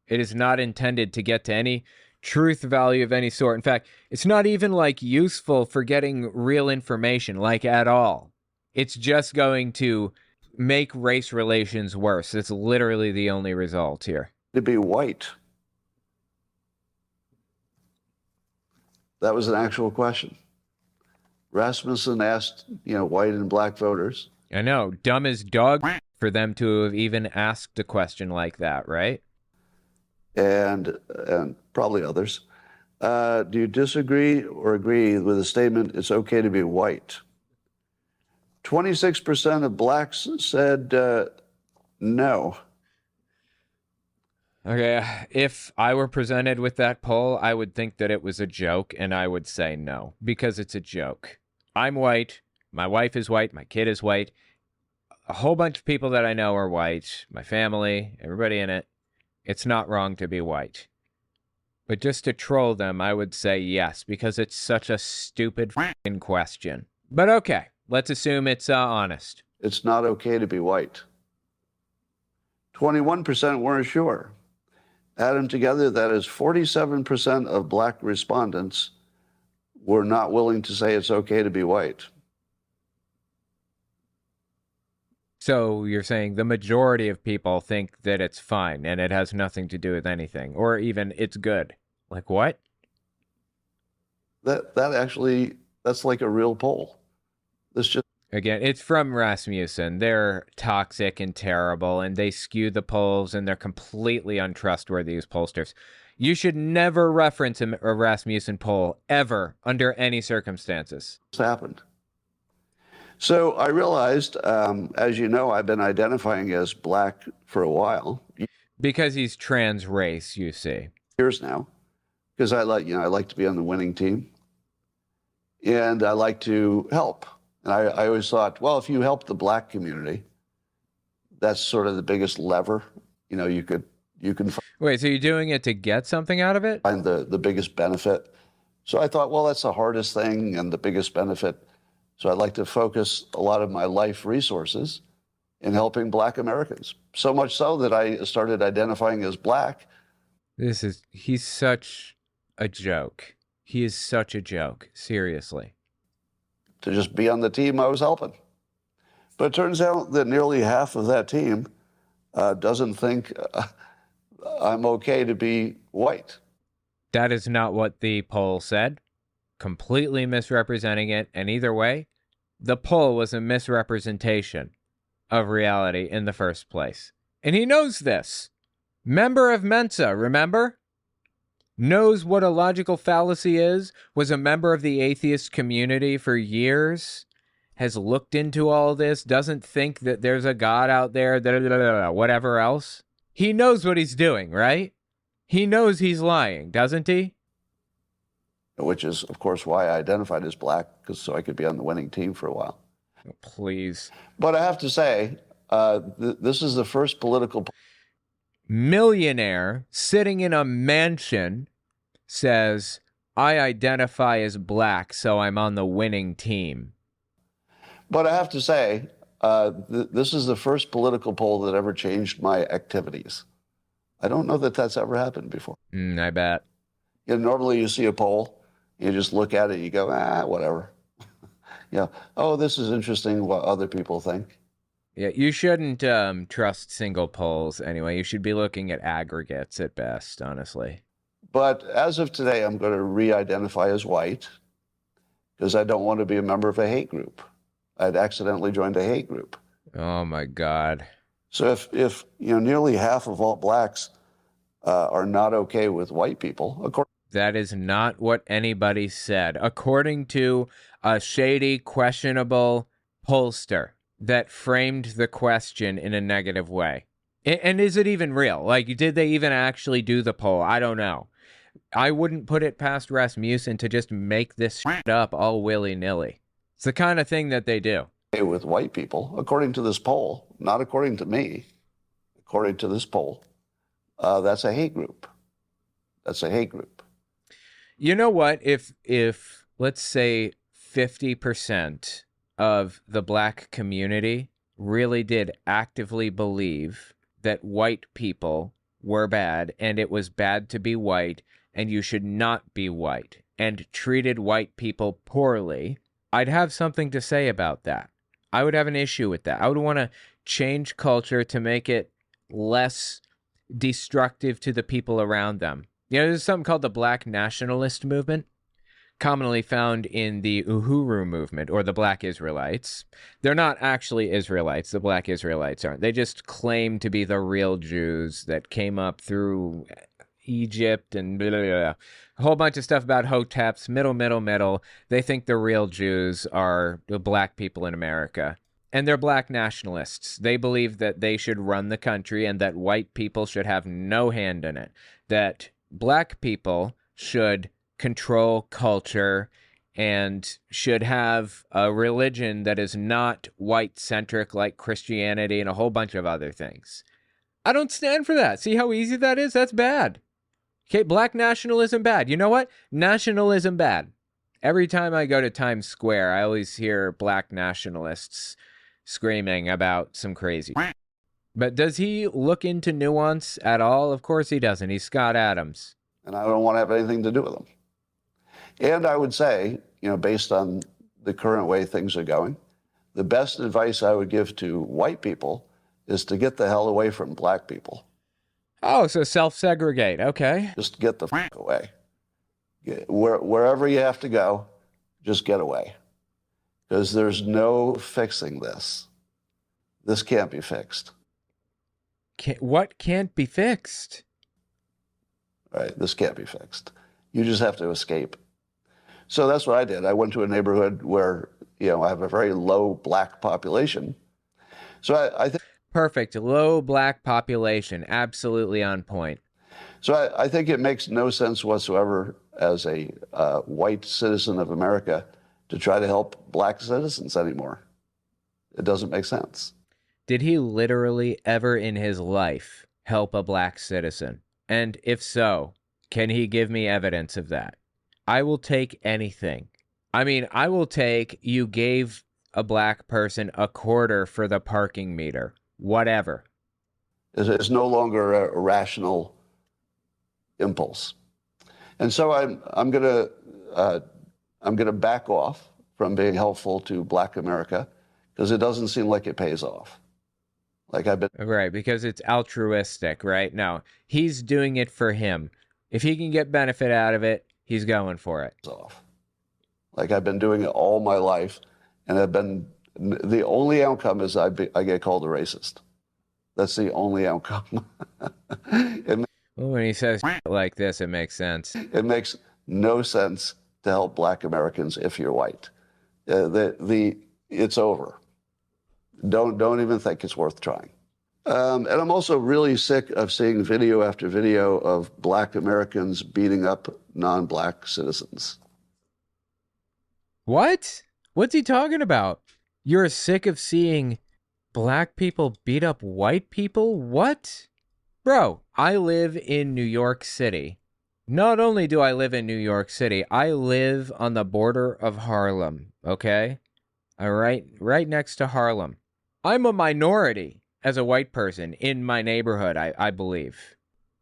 It is not intended to get to any truth value of any sort. In fact, it's not even like useful for getting real information, like at all. It's just going to make race relations worse. It's literally the only result here. To be white. That was an actual question. Rasmussen asked, white and black voters. I know, dumb as dog for them to have even asked a question like that, right? And probably others. Do you disagree or agree with the statement, it's okay to be white? 26% of blacks said no. Okay, if I were presented with that poll, I would think that it was a joke, and I would say no, because it's a joke. I'm white, my wife is white, my kid is white, a whole bunch of people that I know are white, my family, everybody in it. It's not wrong to be white. But just to troll them, I would say yes, because it's such a stupid f***ing question. But okay, let's assume it's honest. It's not okay to be white. 21% weren't sure. Add them together, that is 47% of black respondents were not willing to say it's okay to be white. So you're saying the majority of people think that it's fine and it has nothing to do with anything, or even it's good. Like what? That's like a real poll. Again, it's from Rasmussen. They're toxic and terrible, and they skew the polls, and they're completely untrustworthy as pollsters. You should never reference a Rasmussen poll, ever, under any circumstances. It's happened. So I realized, as you know, I've been identifying as black for a while. Because he's trans race, you see. Years now, because I like to be on the winning team, and I like to help. And I always thought, well, if you help the black community, that's sort of the biggest lever. You can. Wait, so you're doing it to get something out of it? Find the biggest benefit. So I thought, well, that's the hardest thing and the biggest benefit. So I'd like to focus a lot of my life resources in helping black Americans. So much so that I started identifying as black. He's such a joke. He is such a joke, seriously. To just be on the team I was helping. But it turns out that nearly half of that team doesn't think I'm okay to be white. That is not what the poll said. Completely misrepresenting it. And either way, the poll was a misrepresentation of reality in the first place. And he knows this. Member of Mensa, remember? knows what a logical fallacy is, was a member of the atheist community for years, has looked into all this, doesn't think that there's a God out there, whatever else. He knows what he's doing, right? He knows he's lying, doesn't he? Which is, of course, why I identified as black, because so I could be on the winning team for a while. Oh, please. But I have to say, this is the first political millionaire sitting in a mansion says, I identify as black, so I'm on the winning team. But I have to say, this is the first political poll that ever changed my activities. I don't know that that's ever happened before. I bet. You know, normally you see a poll, you just look at it, you go, whatever. Yeah. Oh, this is interesting what other people think. Yeah, you shouldn't trust single polls anyway. You should be looking at aggregates at best, honestly. But as of today, I'm going to re-identify as white because I don't want to be a member of a hate group. I'd accidentally joined a hate group. Oh my God. So if you know, nearly half of all blacks are not okay with white people, that is not what anybody said, according to a shady, questionable pollster that framed the question in a negative way. And is it even real? Like, did they even actually do the poll? I don't know. I wouldn't put it past Rasmussen to just make this shit up all willy-nilly. It's the kind of thing that they do. With white people, according to this poll, not according to me, according to this poll, that's a hate group. That's a hate group. You know what? If let's say 50% of the black community really did actively believe that white people were bad and it was bad to be white and you should not be white and treated white people poorly, I'd have something to say about that. I would have an issue with that. I would want to change culture to make it less destructive to the people around them. You know, there's something called the Black Nationalist Movement, commonly found in the Uhuru movement or the Black Israelites. They're not actually Israelites. The Black Israelites aren't. They just claim to be the real Jews that came up through Egypt and blah, blah, blah. A whole bunch of stuff about Hoteps, middle. They think the real Jews are the black people in America. And they're black nationalists. They believe that they should run the country and that white people should have no hand in it. That black people should control culture and should have a religion that is not white-centric like Christianity and a whole bunch of other things. I don't stand for that. See how easy that is? That's bad. Okay, black nationalism bad. You know what? Nationalism bad. Every time I go to Times Square, I always hear black nationalists screaming about some crazy. But does he look into nuance at all? Of course he doesn't. He's Scott Adams. And I don't want to have anything to do with them. And I would say, you know, based on the current way things are going, the best advice I would give to white people is to get the hell away from black people. Oh, so self-segregate. Okay. Just get the fuck away. Wherever you have to go, just get away. Because there's no fixing this. This can't be fixed. What can't be fixed? Right, this can't be fixed. You just have to escape. So that's what I did. I went to a neighborhood where, you know, I have a very low black population. So I think... Perfect. Low black population. Absolutely on point. So I think it makes no sense whatsoever as a white citizen of America to try to help black citizens anymore. It doesn't make sense. Did he literally ever in his life help a black citizen? And if so, can he give me evidence of that? I will take anything. I mean, I will take you gave a black person a quarter for the parking meter. Whatever. It's no longer a rational impulse. And so I'm going to back off from being helpful to black America because it doesn't seem like it pays off. Like I've been... Right, because it's altruistic, right? No, he's doing it for him. If he can get benefit out of it, he's going for it. Off. Like I've been doing it all my life, and the only outcome is I get called a racist. That's the only outcome. Well, when he says like this, it makes sense. It makes no sense to help Black Americans if you're white. It's over. Don't even think it's worth trying. And I'm also really sick of seeing video after video of Black Americans beating up non-Black citizens. What? What's he talking about? You're sick of seeing Black people beat up white people? What? Bro, I live in New York City. Not only do I live in New York City, I live on the border of Harlem, okay? Right next to Harlem. I'm a minority as a white person in my neighborhood, I believe.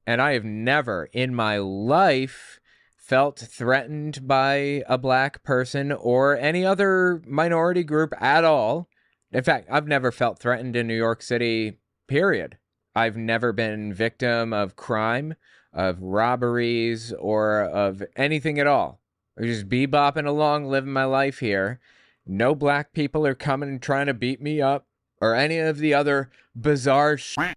And I have never in my life felt threatened by a Black person or any other minority group at all. In fact, I've never felt threatened in New York City, period. I've never been victim of crime, of robberies, or of anything at all. I'm just bebopping along, living my life here. No Black people are coming and trying to beat me up or any of the other bizarre shit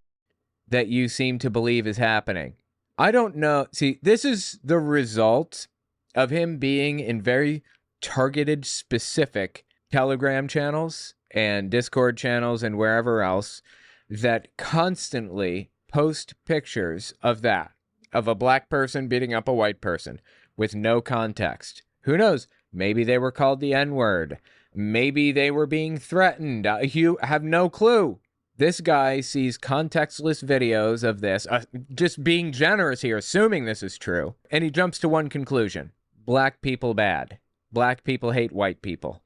that you seem to believe is happening. I don't know. See, this is the result of him being in very targeted, specific Telegram channels and Discord channels and wherever else that constantly post pictures of that, of a Black person beating up a white person with no context. Who knows? Maybe they were called the N-word. Maybe they were being threatened. You have no clue. This guy sees contextless videos of this, just being generous here, assuming this is true, and he jumps to one conclusion. Black people bad. Black people hate white people.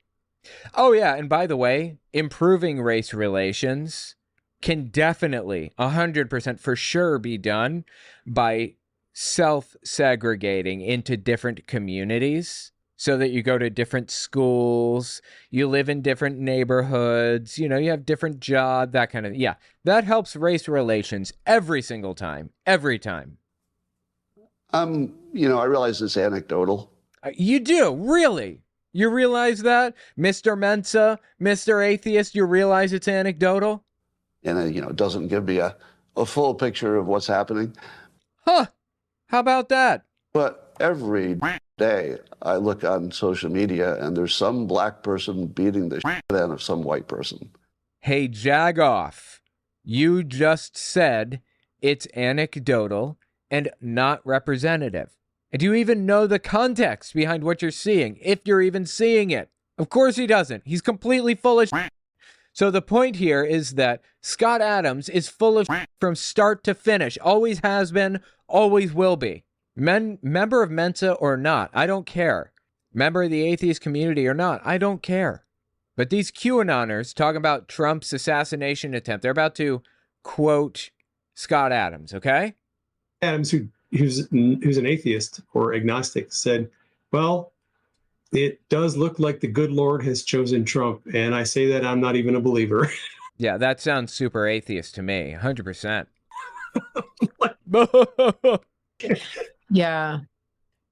Oh yeah, and by the way, improving race relations can definitely, 100% for sure be done by self-segregating into different communities so that you go to different schools, you live in different neighborhoods, you know, you have different jobs, that kind of, yeah. That helps race relations every single time, every time. You know, I realize it's anecdotal. You do, really? You realize that? Mr. Mensa, Mr. Atheist, you realize it's anecdotal? And it doesn't give me a full picture of what's happening. Huh. How about that? But every day I look on social media and there's some Black person beating the shit out of some white person. Hey, Jagoff, you just said it's anecdotal and not representative. And do you even know the context behind what you're seeing, if you're even seeing it? Of course he doesn't. He's completely full of shit. So the point here is that Scott Adams is full of shit from start to finish. Always has been, always will be. Member of Mensa or not, I don't care. Member of the atheist community or not, I don't care. But these QAnoners talking about Trump's assassination attempt, they're about to quote Scott Adams, okay? Adams, who's an atheist or agnostic, said, well, it does look like the good Lord has chosen Trump, and I say that I'm not even a believer. Yeah, that sounds super atheist to me, 100%. Yeah.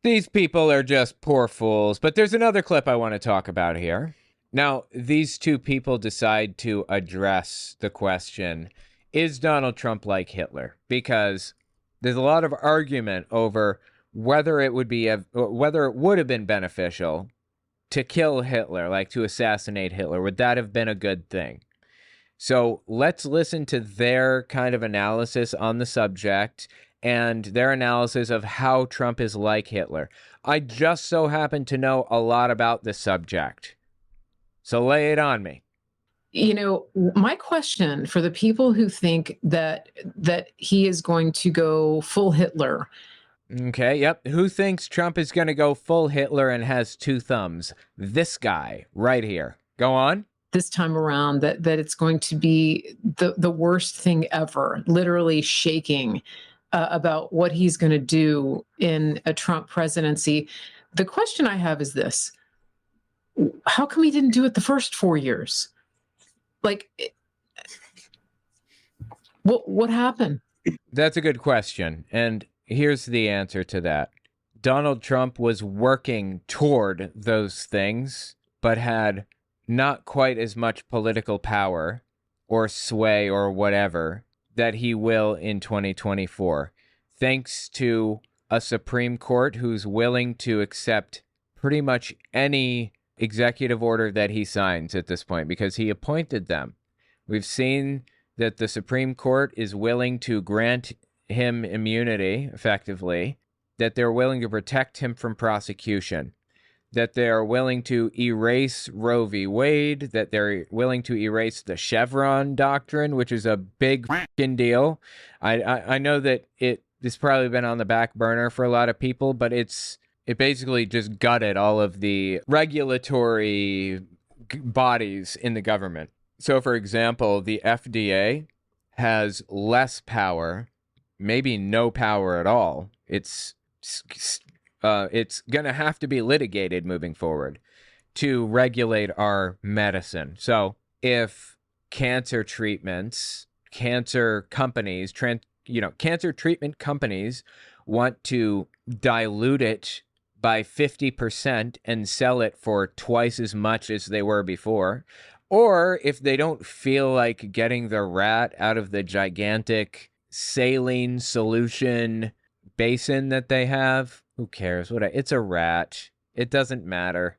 These people are just poor fools, but there's another clip I want to talk about here. Now, these two people decide to address the question, is Donald Trump like Hitler? Because there's a lot of argument over whether it would have been beneficial to kill Hitler, like to assassinate Hitler. Would that have been a good thing? So let's listen to their kind of analysis on the subject and their analysis of how Trump is like Hitler. I just so happen to know a lot about the subject. So lay it on me. You know, my question for the people who think that he is going to go full Hitler. Okay, yep. Who thinks Trump is going to go full Hitler and has two thumbs? This guy right here. Go on. This time around, that it's going to be the worst thing ever, literally shaking about what he's going to do in a Trump presidency. The question I have is this: how come he didn't do it the first 4 years? Like, what happened? That's a good question. And here's the answer to that. Donald Trump was working toward those things, but had not quite as much political power or sway or whatever that he will in 2024. thanks to a Supreme Court who's willing to accept pretty much any executive order that he signs at this point because he appointed them. We've seen that the Supreme Court is willing to grant him immunity, effectively, that they're willing to protect him from prosecution, that they are willing to erase Roe v. Wade, that they're willing to erase the Chevron doctrine, which is a big f***ing deal. I know that it's probably been on the back burner for a lot of people, but it basically just gutted all of the regulatory bodies in the government. So, for example, the FDA has less power, maybe no power at all. It's going to have to be litigated moving forward to regulate our medicine. So if cancer treatments, cancer companies, cancer treatment companies want to dilute it by 50% and sell it for twice as much as they were before, or if they don't feel like getting the rat out of the gigantic saline solution basin that they have, who cares? It's a rat. It doesn't matter.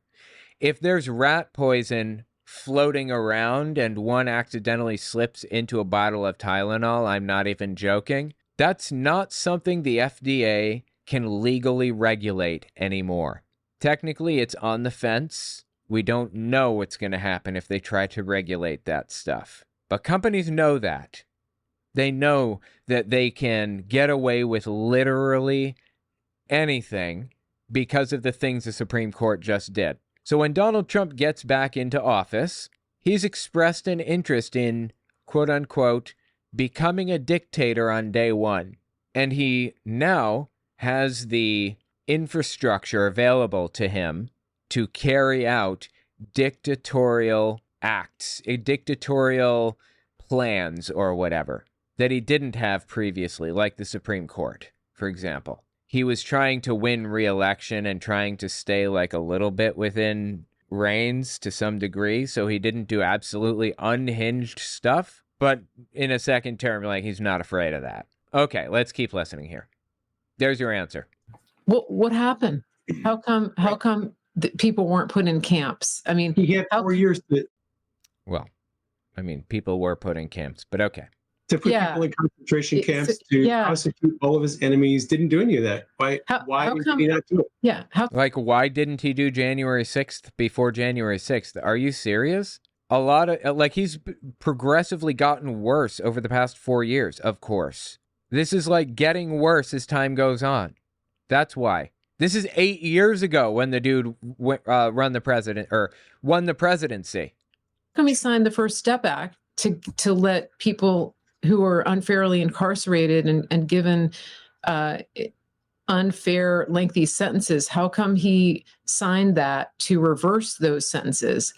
If there's rat poison floating around and one accidentally slips into a bottle of Tylenol, I'm not even joking, that's not something the FDA can legally regulate anymore. Technically, it's on the fence. We don't know what's going to happen if they try to regulate that stuff. But companies know that. They know that they can get away with literally anything because of the things the Supreme Court just did. So when Donald Trump gets back into office, he's expressed an interest in, quote unquote, becoming a dictator on day one. And he now has the infrastructure available to him to carry out dictatorial acts, dictatorial plans or whatever that he didn't have previously, like the Supreme Court, for example. He was trying to win re-election and trying to stay like a little bit within reins to some degree, so he didn't do absolutely unhinged stuff. But in a second term, like, he's not afraid of that. Okay, let's keep listening here. There's your answer. What happened? How come people weren't put in camps? I mean, he had 4 years Well, I mean, people were put in camps, but okay. To put people in concentration camps, to prosecute all of his enemies, didn't do any of that. Why did he not do it? Yeah. Why didn't he do January 6th before January 6th? Are you serious? A lot of, he's progressively gotten worse over the past 4 years, of course. This is getting worse as time goes on. That's why. This is 8 years ago when the dude won the presidency. How come he signed the First Step Act to let people who are unfairly incarcerated and given unfair, lengthy sentences? How come he signed that to reverse those sentences?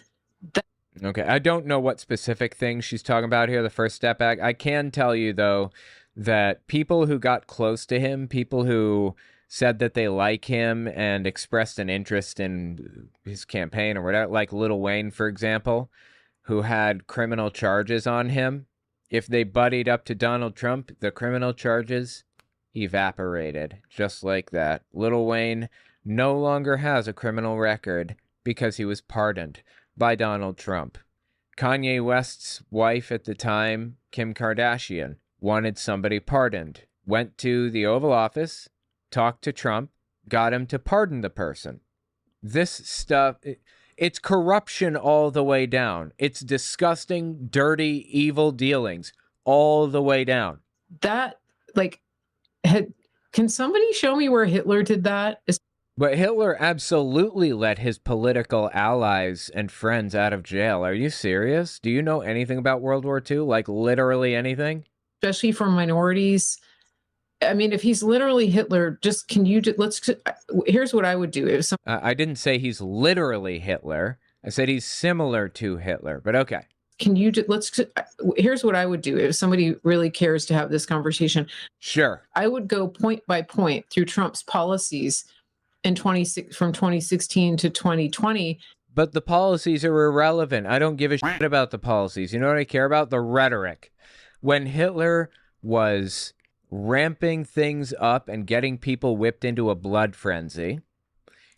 Okay, I don't know what specific things she's talking about here, the First Step Act. I can tell you, though, that people who got close to him, people who said that they like him and expressed an interest in his campaign or whatever, like Lil Wayne, for example, who had criminal charges on him, if they buddied up to Donald Trump, the criminal charges evaporated just like that. Lil Wayne no longer has a criminal record because he was pardoned by Donald Trump. Kanye West's wife at the time, Kim Kardashian, wanted somebody pardoned, went to the Oval Office, talked to Trump, got him to pardon the person. This stuff, it's corruption all the way down. It's disgusting, dirty, evil dealings all the way down. That, can somebody show me where Hitler did that? But Hitler absolutely let his political allies and friends out of jail. Are you serious? Do you know anything about World War II? Literally anything? Especially for minorities. I mean, if he's literally Hitler, here's what I would do. I didn't say he's literally Hitler. I said he's similar to Hitler, but okay. Here's what I would do if somebody really cares to have this conversation. Sure. I would go point by point through Trump's policies from 2016 to 2020. But the policies are irrelevant. I don't give a shit about the policies. You know what I care about? The rhetoric. When Hitler was ramping things up and getting people whipped into a blood frenzy.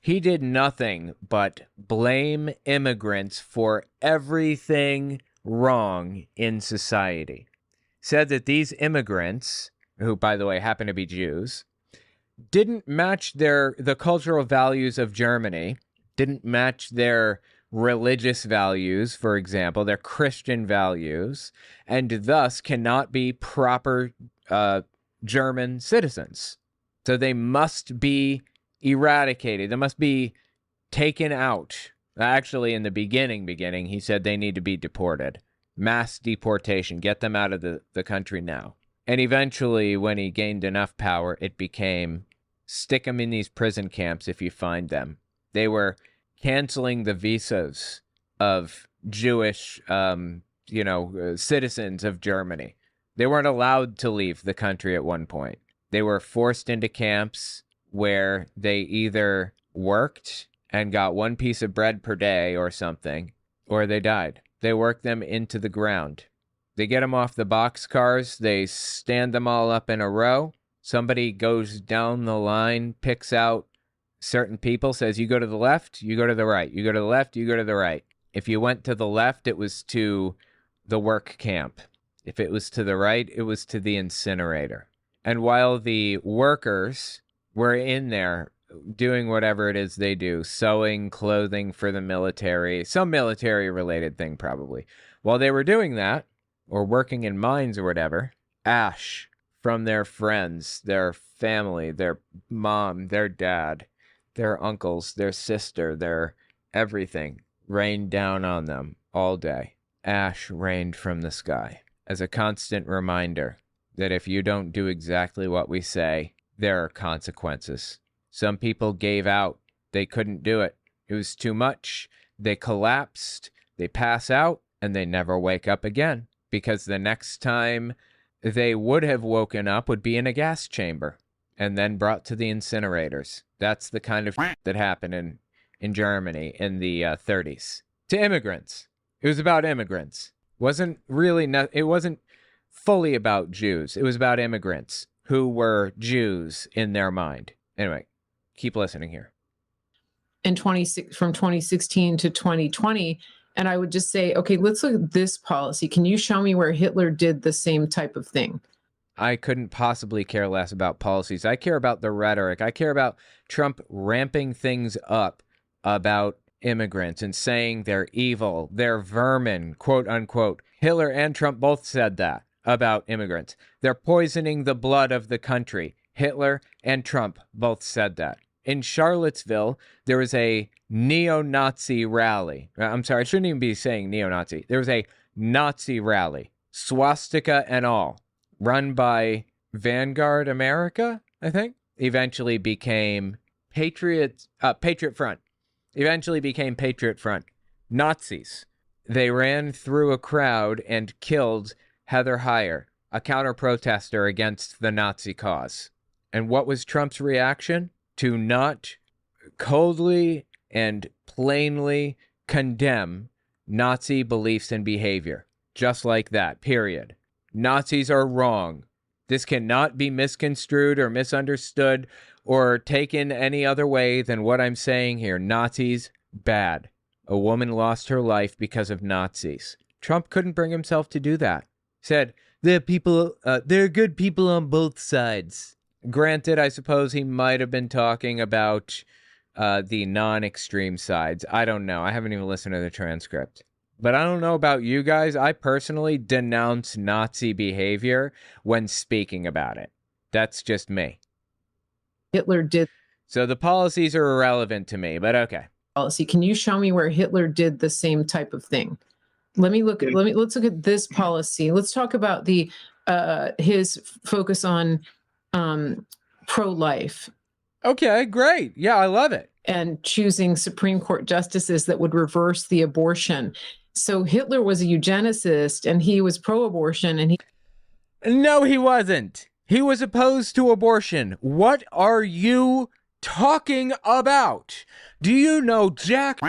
He did nothing but blame immigrants for everything wrong in society. Said that these immigrants, who, by the way, happen to be Jews, didn't match the cultural values of Germany, didn't match their religious values, for example, their Christian values, and thus cannot be proper German citizens. So they must be eradicated. They must be taken out. Actually, in the beginning, he said they need to be deported. Mass deportation. Get them out of the country now. And eventually, when he gained enough power, it became stick them in these prison camps if you find them. They were canceling the visas of Jewish, citizens of Germany. They weren't allowed to leave the country at one point. They were forced into camps where they either worked and got one piece of bread per day or something, or they died. They worked them into the ground. They get them off the boxcars. They stand them all up in a row. Somebody goes down the line, picks out certain people, says, you go to the left, you go to the right. You go to the left, you go to the right. If you went to the left, it was to the work camp. If it was to the right, it was to the incinerator. And while the workers were in there doing whatever it is they do, sewing clothing for the military, some military-related thing probably. While they were doing that, or working in mines or whatever, ash from their friends, their family, their mom, their dad, their uncles, their sister, their everything rained down on them all day. Ash rained from the sky as a constant reminder that if you don't do exactly what we say, there are consequences. Some people gave out. They couldn't do it. It was too much. They collapsed. They pass out, and they never wake up again, because the next time they would have woken up would be in a gas chamber and then brought to the incinerators. That's the kind of that happened in Germany in the 30s. To immigrants. It was about immigrants. It wasn't fully about Jews. It was about immigrants who were Jews in their mind. Anyway, keep listening here. From 2016 to 2020, and I would just say, okay, let's look at this policy. Can you show me where Hitler did the same type of thing? I couldn't possibly care less about policies. I care about the rhetoric. I care about Trump ramping things up about immigrants and saying they're evil, they're vermin, quote unquote. Hitler and Trump both said that about immigrants. They're poisoning the blood of the country. Hitler and Trump both said that. In Charlottesville, there was a neo-Nazi rally. I'm sorry, I shouldn't even be saying neo-Nazi. There was a Nazi rally, swastika and all, run by Vanguard America, I think. Eventually became Patriot Front. Eventually became Patriot Front. Nazis. They ran through a crowd and killed Heather Heyer, a counter-protester against the Nazi cause. And what was Trump's reaction? To not coldly and plainly condemn Nazi beliefs and behavior. Just like that, period. Nazis are wrong. This cannot be misconstrued or misunderstood or taken any other way than what I'm saying here. Nazis, bad. A woman lost her life because of Nazis. Trump couldn't bring himself to do that. Said, there are good people on both sides. Granted, I suppose he might have been talking about the non-extreme sides. I don't know. I haven't even listened to the transcript. But I don't know about you guys. I personally denounce Nazi behavior when speaking about it. That's just me. Hitler did. So the policies are irrelevant to me, but okay. Policy. Can you show me where Hitler did the same type of thing? Let's look at this policy. Let's talk about the his focus on pro-life. Okay, great. Yeah, I love it. And choosing Supreme Court justices that would reverse the abortion. So Hitler was a eugenicist and he was pro-abortion and he... No, he wasn't. He was opposed to abortion. What are you talking about? Do you know jack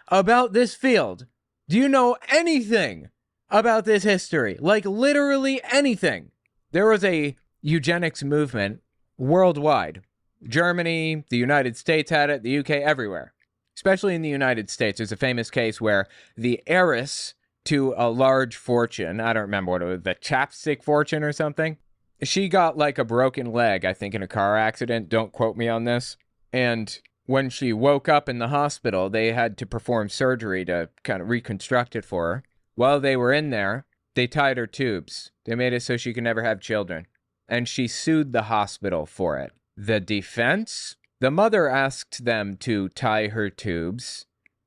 about this field? Do you know anything about this history? Like literally anything. There was a eugenics movement worldwide. Germany, the United States had it, the UK, everywhere. Especially in the United States, there's a famous case where the heiress to a large fortune, I don't remember what it was, the chapstick fortune or something, she got like a broken leg, I think, in a car accident. Don't quote me on this. And when she woke up in the hospital, they had to perform surgery to kind of reconstruct it for her. While they were in there, they tied her tubes. They made it so she could never have children. And she sued the hospital for it. The defense? The mother asked them to tie her tubes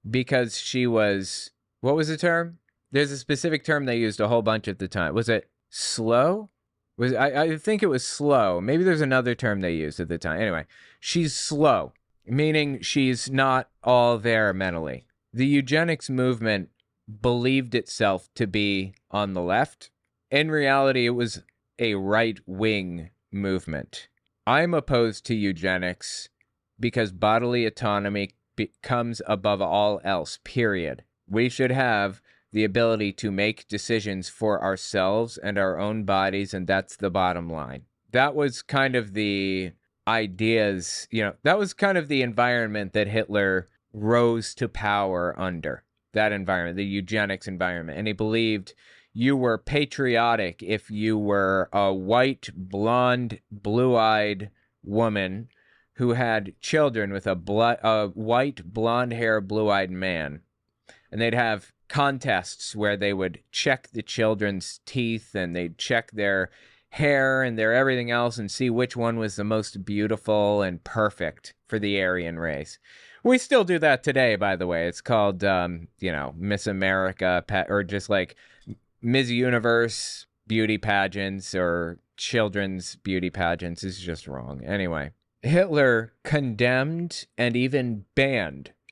because she was, what was the term? There's a specific term they used a whole bunch at the time. Was it slow? I think it was slow. Maybe there's another term they used at the time. Anyway, she's slow, meaning she's not all there mentally. The eugenics movement believed itself to be on the left. In reality, it was a right-wing movement. I'm opposed to eugenics because bodily autonomy comes above all else, period. We should have the ability to make decisions for ourselves and our own bodies, and that's the bottom line. That was kind of the ideas, that was kind of the environment that Hitler rose to power under, that environment, the eugenics environment. And he believed you were patriotic if you were a white, blonde, blue-eyed woman who had children with a white, blonde-haired, blue-eyed man. And they'd have contests where they would check the children's teeth and they'd check their hair and their everything else and see which one was the most beautiful and perfect for the Aryan race. We still do that today, by the way. It's called, Miss America, or just like Miss Universe beauty pageants or children's beauty pageants. Is just wrong. Anyway, Hitler condemned and even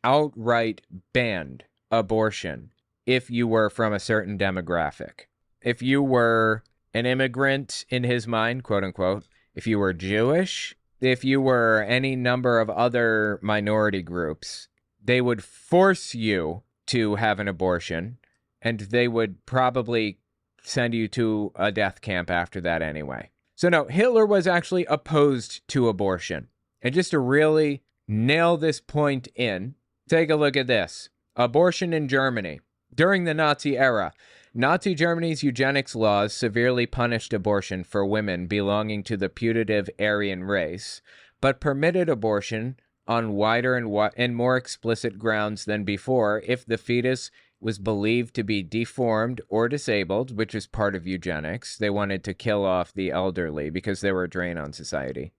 outright banned abortion if you were from a certain demographic. If you were an immigrant in his mind, quote unquote, if you were Jewish, if you were any number of other minority groups, they would force you to have an abortion, and they would probably send you to a death camp after that anyway. So no, Hitler was actually opposed to abortion. And just to really nail this point in, take a look at this. Abortion in Germany. During the Nazi era, Nazi Germany's eugenics laws severely punished abortion for women belonging to the putative Aryan race, but permitted abortion on wider and more explicit grounds than before if the fetus was believed to be deformed or disabled, which is part of eugenics. They wanted to kill off the elderly because they were a drain on society.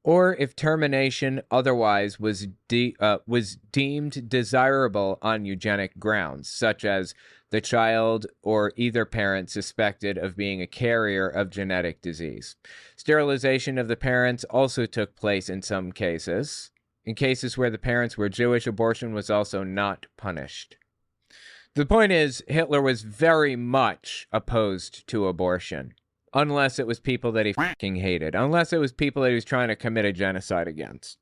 Or if termination otherwise was deemed desirable on eugenic grounds, such as the child or either parent suspected of being a carrier of genetic disease. Sterilization of the parents also took place in some cases. In cases where the parents were Jewish, abortion was also not punished. The point is, Hitler was very much opposed to abortion. Unless it was people that he fucking hated. Unless it was people that he was trying to commit a genocide against.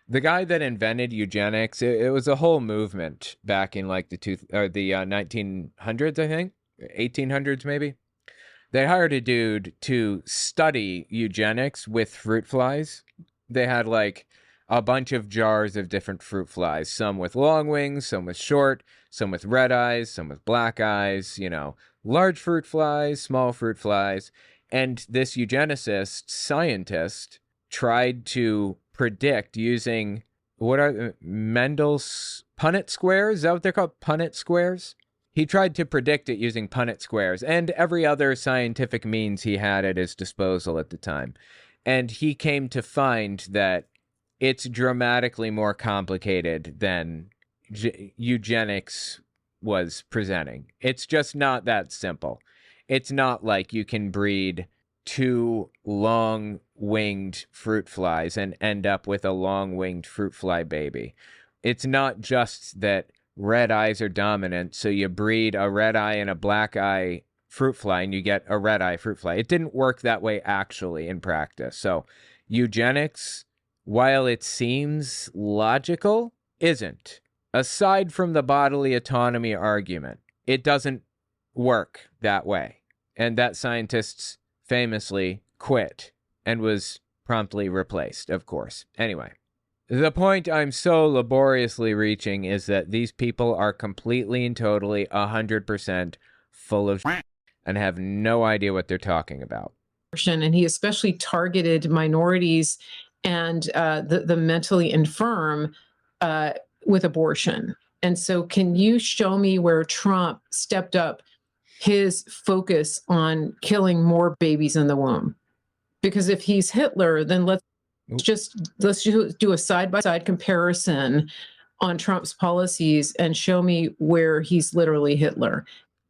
The guy that invented eugenics, it was a whole movement back in like the 1900s, I think. 1800s, maybe. They hired a dude to study eugenics with fruit flies. They had like a bunch of jars of different fruit flies. Some with long wings, some with short, some with red eyes, some with black eyes, large fruit flies, small fruit flies. And this eugenicist scientist tried to predict using, what are Mendel's Punnett squares? Is that what they're called? Punnett squares? He tried to predict it using Punnett squares and every other scientific means he had at his disposal at the time. And he came to find that it's dramatically more complicated than eugenics was presenting. It's just not that simple. It's not like you can breed two long-winged fruit flies and end up with a long-winged fruit fly baby. It's not just that red eyes are dominant, so you breed a red eye and a black eye fruit fly and you get a red eye fruit fly. It didn't work that way actually in practice. So eugenics, while it seems logical, isn't. Aside from the bodily autonomy argument, it doesn't work that way. And that scientists famously quit and was promptly replaced, of course. Anyway, the point I'm so laboriously reaching is that these people are completely and totally 100% full of shit and have no idea what they're talking about. And he especially targeted minorities and the mentally infirm with abortion. And so can you show me where Trump stepped up his focus on killing more babies in the womb? Because if he's Hitler, then let's do a side-by-side comparison on Trump's policies and show me where he's literally Hitler.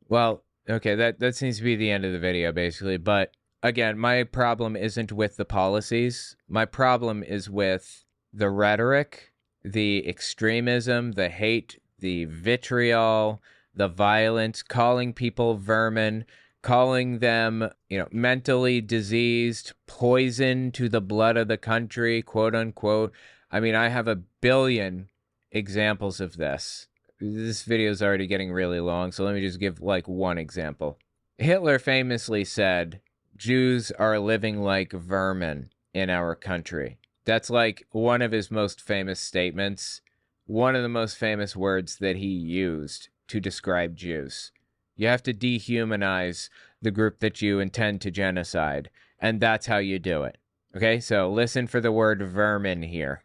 Well, okay, that seems to be the end of the video, basically. But again, my problem isn't with the policies. My problem is with the rhetoric, the extremism, the hate, the vitriol, the violence, calling people vermin, calling them, mentally diseased, poison to the blood of the country, quote unquote. I mean, I have a billion examples of this. This video is already getting really long, so let me just give like one example. Hitler famously said, Jews are living like vermin in our country. That's like one of his most famous statements, one of the most famous words that he used to describe Jews. You have to dehumanize the group that you intend to genocide, and that's how you do it. Okay, so listen for the word vermin here.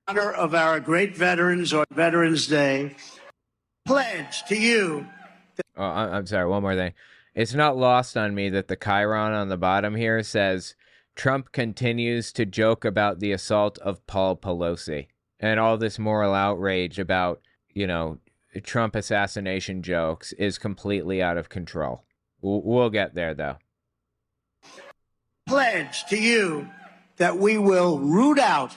In honor of our great veterans on Veterans Day, pledge to you. Oh, I'm sorry, one more thing. It's not lost on me that the Chiron on the bottom here says, Trump continues to joke about the assault of Paul Pelosi, and all this moral outrage about, Trump assassination jokes is completely out of control. We'll get there, though. Pledge to you that we will root out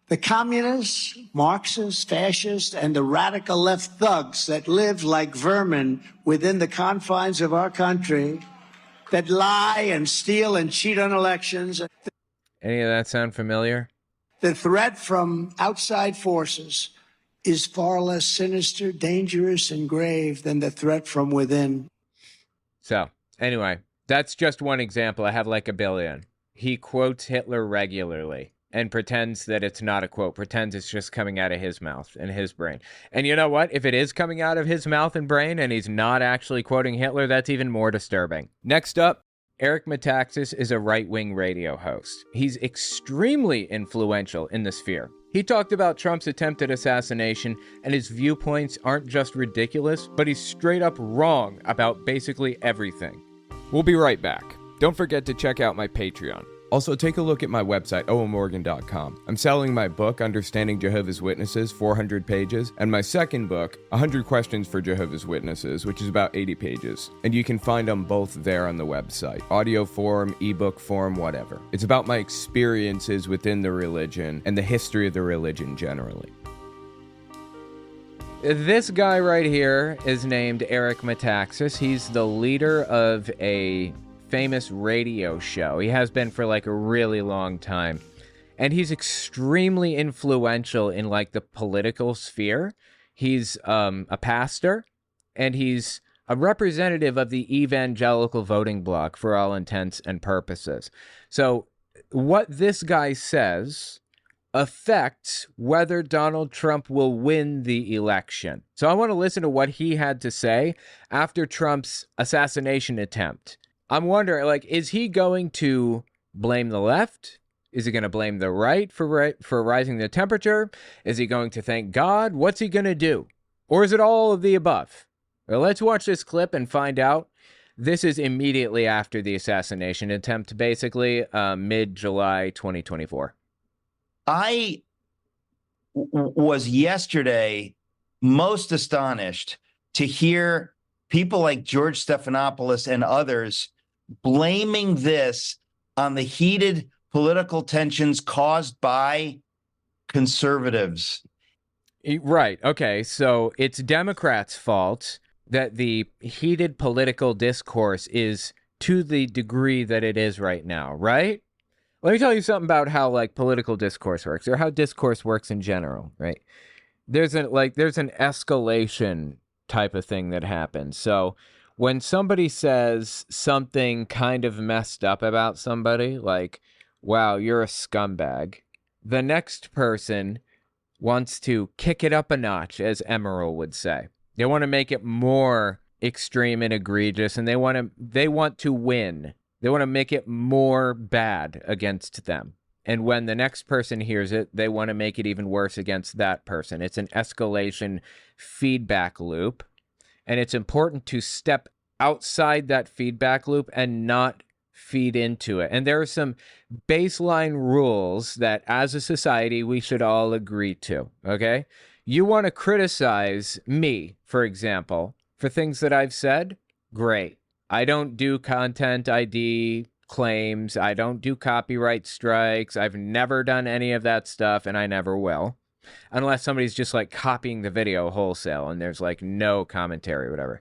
the communists, Marxists, fascists, and the radical left thugs that live like vermin within the confines of our country, that lie and steal and cheat on elections. Any of that sound familiar? The threat from outside forces is far less sinister, dangerous, and grave than the threat from within. So, anyway, that's just one example. I have like a billion. He quotes Hitler regularly and pretends that it's not a quote, pretends it's just coming out of his mouth and his brain. And you know what? If it is coming out of his mouth and brain and he's not actually quoting Hitler, that's even more disturbing. Next up, Eric Metaxas is a right-wing radio host. He's extremely influential in the sphere. He talked about Trump's attempted assassination, and his viewpoints aren't just ridiculous, but he's straight up wrong about basically everything. We'll be right back. Don't forget to check out my Patreon. Also, take a look at my website, owenmorgan.com. I'm selling my book, Understanding Jehovah's Witnesses, 400 pages, and my second book, 100 Questions for Jehovah's Witnesses, which is about 80 pages. And you can find them both there on the website. Audio form, ebook form, whatever. It's about my experiences within the religion and the history of the religion generally. This guy right here is named Eric Metaxas. He's the leader of a famous radio show. He has been for like a really long time. And he's extremely influential in like the political sphere. He's a pastor, and he's a representative of the evangelical voting bloc for all intents and purposes. So what this guy says affects whether Donald Trump will win the election. So I want to listen to what he had to say after Trump's assassination attempt. I'm wondering, like, is he going to blame the left? Is he going to blame the right for rising the temperature? Is he going to thank God? What's he going to do? Or is it all of the above? Well, let's watch this clip and find out. This is immediately after the assassination attempt, basically mid-July 2024. I was yesterday most astonished to hear people like George Stephanopoulos and others blaming this on the heated political tensions caused by conservatives. Right. Okay. So it's Democrats' fault that the heated political discourse is to the degree that it is right now, right? Let me tell you something about how like political discourse works, or how discourse works in general, right? There's an escalation type of thing that happens. So when somebody says something kind of messed up about somebody, like, wow, you're a scumbag, the next person wants to kick it up a notch, as Emerald would say. They want to make it more extreme and egregious, and they want to win. They want to make it more bad against them. And when the next person hears it, they want to make it even worse against that person. It's an escalation feedback loop. And it's important to step outside that feedback loop and not feed into it. And there are some baseline rules that as a society we should all agree to, okay? You want to criticize me, for example, for things that I've said? Great. I don't do content ID claims. I don't do copyright strikes. I've never done any of that stuff, and I never will. Unless somebody's just like copying the video wholesale and there's like no commentary or whatever.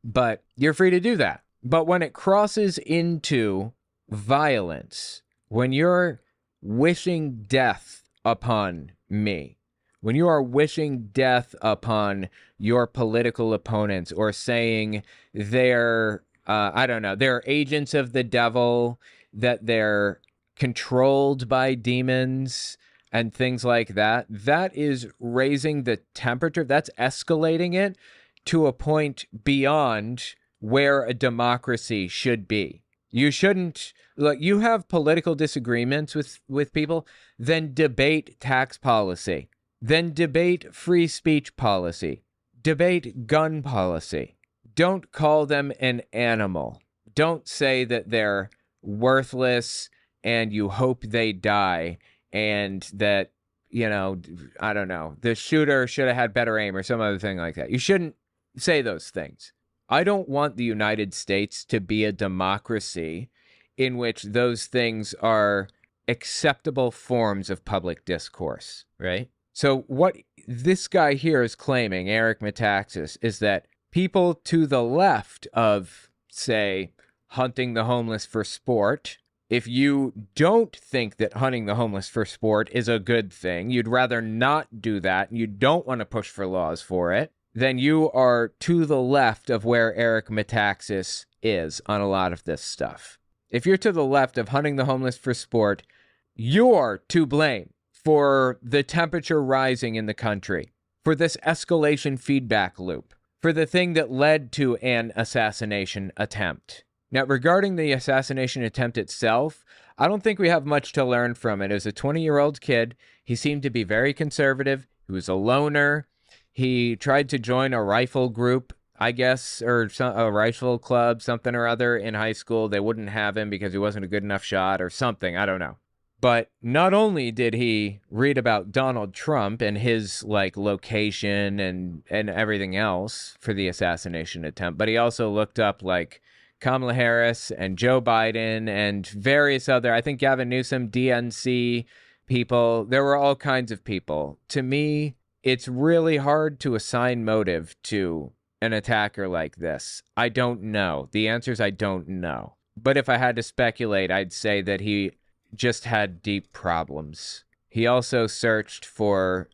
But you're free to do that. But when it crosses into violence, when you're wishing death upon me, when you are wishing death upon your political opponents or saying they're, they're agents of the devil, that they're controlled by demons and things like that, that is raising the temperature. That's escalating it to a point beyond where a democracy should be. You shouldn't, look, you have political disagreements with people, then debate tax policy, then debate free speech policy, debate gun policy. Don't call them an animal. Don't say that they're worthless and you hope they die and that, the shooter should have had better aim or some other thing like that. You shouldn't say those things. I don't want the United States to be a democracy in which those things are acceptable forms of public discourse, right? So what this guy here is claiming, Eric Metaxas, is that people to the left of, say, hunting the homeless for sport, if you don't think that hunting the homeless for sport is a good thing, you'd rather not do that, and you don't want to push for laws for it, then you are to the left of where Eric Metaxas is on a lot of this stuff. If you're to the left of hunting the homeless for sport, you're to blame for the temperature rising in the country, for this escalation feedback loop, for the thing that led to an assassination attempt. Now, regarding the assassination attempt itself, I don't think we have much to learn from it. As a 20-year-old kid, he seemed to be very conservative. He was a loner. He tried to join a rifle group, I guess, or a rifle club, something or other in high school. They wouldn't have him because he wasn't a good enough shot or something. I don't know. But not only did he read about Donald Trump and his location and everything else for the assassination attempt, but he also looked up Kamala Harris and Joe Biden and various other, I think Gavin Newsom, DNC people. There were all kinds of people. To me, it's really hard to assign motive to an attacker like this. I don't know. The answer is I don't know. But if I had to speculate, I'd say that he just had deep problems. He also searched for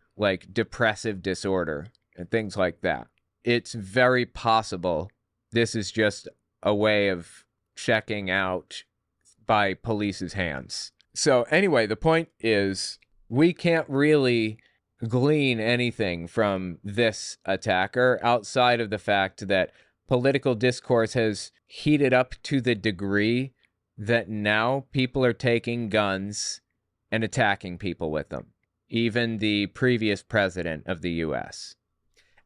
depressive disorder and things like that. It's very possible this is just a way of checking out by police's hands. So anyway, the point is we can't really glean anything from this attacker outside of the fact that political discourse has heated up to the degree that now people are taking guns and attacking people with them. Even the previous president of the U.S.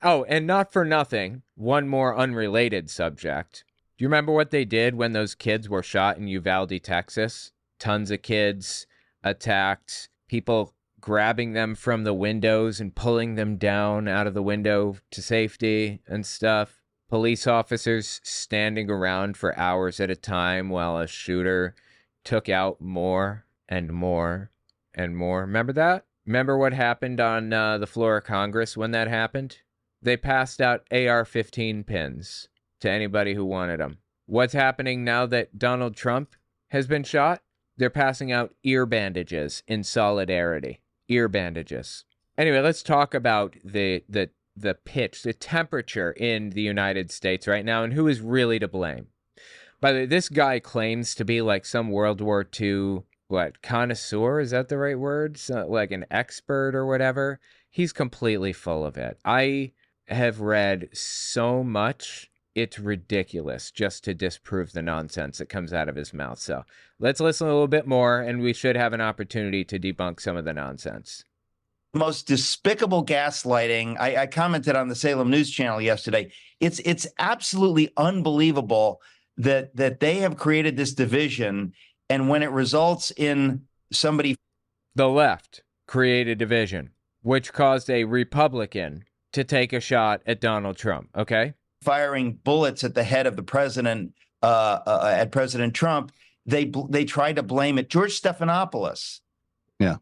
Oh, and not for nothing, one more unrelated subject. Do you remember what they did when those kids were shot in Uvalde, Texas? Tons of kids attacked, people grabbing them from the windows and pulling them down out of the window to safety and stuff. Police officers standing around for hours at a time while a shooter took out more and more and more. Remember that? Remember what happened on the floor of Congress when that happened? They passed out AR-15 pins to anybody who wanted them. What's happening now that Donald Trump has been shot? They're passing out ear bandages in solidarity. Ear bandages. Anyway, let's talk about the the pitch, the temperature in the United States right now, and who is really to blame. By the way, this guy claims to be like some World War II, connoisseur? Is that the right word? So, like an expert or whatever. He's completely full of it. I have read so much, it's ridiculous just to disprove the nonsense that comes out of his mouth. So let's listen a little bit more, and we should have an opportunity to debunk some of the nonsense. Most despicable gaslighting. I commented on the Salem News Channel yesterday. It's absolutely unbelievable that they have created this division, and when it results in somebody, the left created division, which caused a Republican to take a shot at Donald Trump. Okay, firing bullets at the head of the president, at President Trump, they tried to blame it. George Stephanopoulos,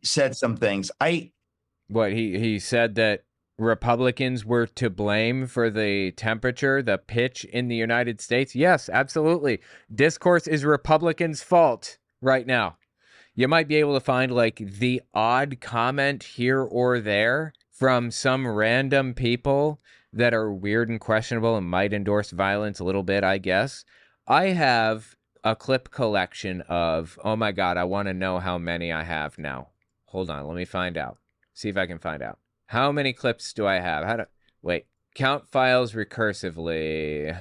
said some things. He said that Republicans were to blame for the temperature, the pitch in the United States? Yes, absolutely. Discourse is Republicans' fault right now. You might be able to find like the odd comment here or there from some random people that are weird and questionable and might endorse violence a little bit, I guess. I have a clip collection of, oh my God, I want to know how many I have now. Hold on, let me find out. See if I can find out. How many clips do I have? Count files recursively.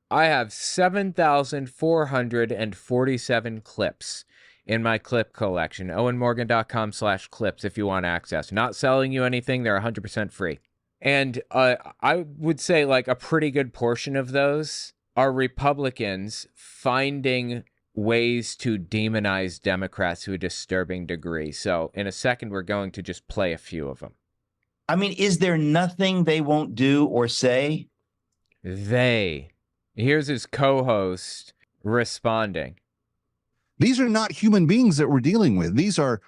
I have 7,447 clips in my clip collection. owenmorgan.com/clips if you want access. Not selling you anything. They're 100% free. And I would say like a pretty good portion of those are Republicans finding ways to demonize Democrats to a disturbing degree. So in a second, we're going to just play a few of them. I mean, is there nothing they won't do or say? Here's his co-host responding. These are not human beings that we're dealing with. These are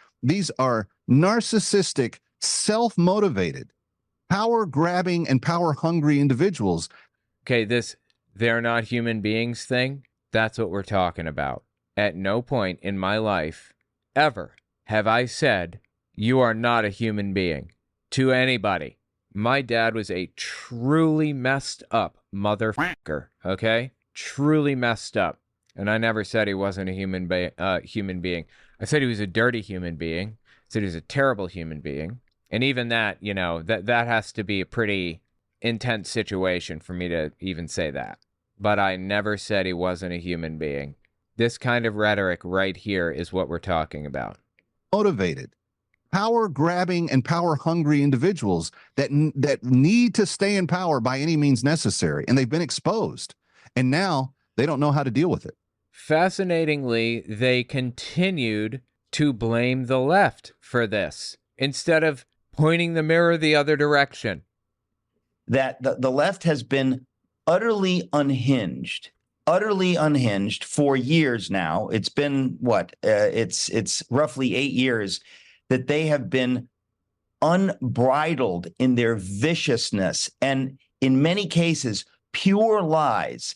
narcissistic, self-motivated, power-grabbing and power-hungry individuals. Okay, this "they're not human beings" thing, that's what we're talking about. At no point in my life ever have I said, "You are not a human being," to anybody. My dad was a truly messed up motherfucker, okay? Truly messed up. And I never said he wasn't a human being. I said he was a dirty human being. I said he was a terrible human being. And even that, that has to be a pretty intense situation for me to even say that. But I never said he wasn't a human being. This kind of rhetoric right here is what we're talking about. Motivated, power-grabbing and power-hungry individuals that need to stay in power by any means necessary. And they've been exposed. And now they don't know how to deal with it. Fascinatingly, they continued to blame the left for this instead of pointing the mirror the other direction. That the left has been utterly unhinged for years now. It's been it's roughly 8 years that they have been unbridled in their viciousness and in many cases pure lies.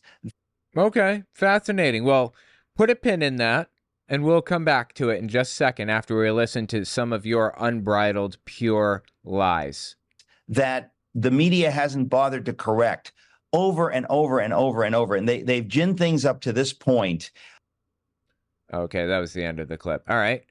Okay, fascinating. Well, put a pin in that, and we'll come back to it in just a second after we listen to some of your unbridled, pure lies that the media hasn't bothered to correct over and over and over and over. And they've ginned things up to this point. Okay, that was the end of the clip. All right.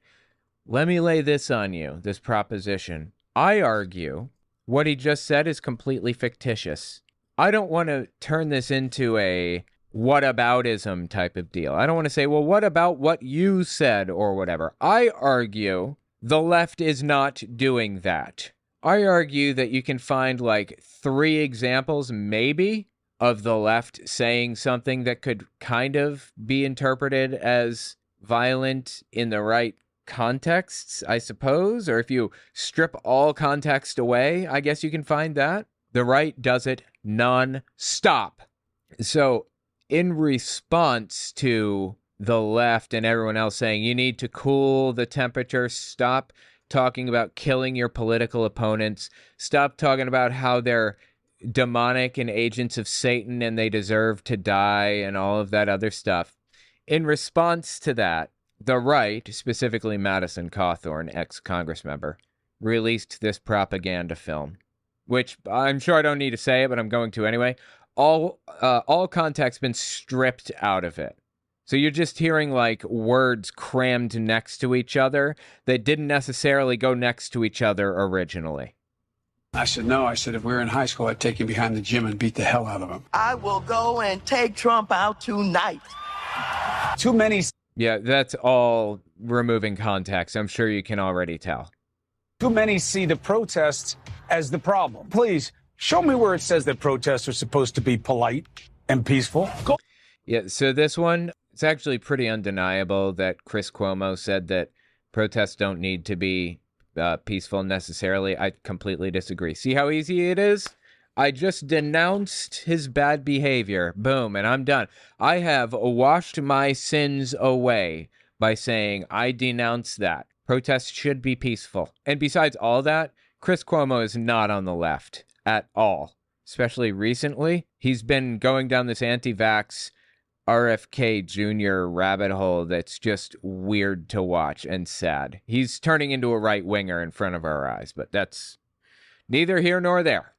Let me lay this on you, this proposition. I argue what he just said is completely fictitious. I don't want to turn this into a whataboutism type of deal. I don't want to say, well, what about what you said or whatever. I argue the left is not doing that. I argue that you can find like 3 examples maybe of the left saying something that could kind of be interpreted as violent in the right contexts, I suppose. Or if you strip all context away, I guess you can find that. The right does it non-stop. So in response to the left and everyone else saying you need to cool the temperature, stop talking about killing your political opponents, stop talking about how they're demonic and agents of Satan and they deserve to die and all of that other stuff. In response to that, the right, specifically Madison Cawthorn, ex-Congress member, released this propaganda film. which I'm sure I don't need to say it, but I'm going to anyway. All context been stripped out of it. So you're just hearing like words crammed next to each other that didn't necessarily go next to each other originally. I said, no. I said, if we were in high school, I'd take him behind the gym and beat the hell out of him. I will go and take Trump out tonight. Too many. Yeah, that's all removing context. I'm sure you can already tell. Too many see the protests as the problem. Please, show me where it says that protests are supposed to be polite and peaceful. Go. Yeah, so this one, it's actually pretty undeniable that Chris Cuomo said that protests don't need to be peaceful necessarily. I completely disagree. See how easy it is? I just denounced his bad behavior. Boom, and I'm done. I have washed my sins away by saying I denounce that. Protests should be peaceful. And besides all that, Chris Cuomo is not on the left at all. Especially recently. He's been going down this anti-vax RFK Jr. rabbit hole that's just weird to watch and sad. He's turning into a right-winger in front of our eyes, but that's neither here nor there.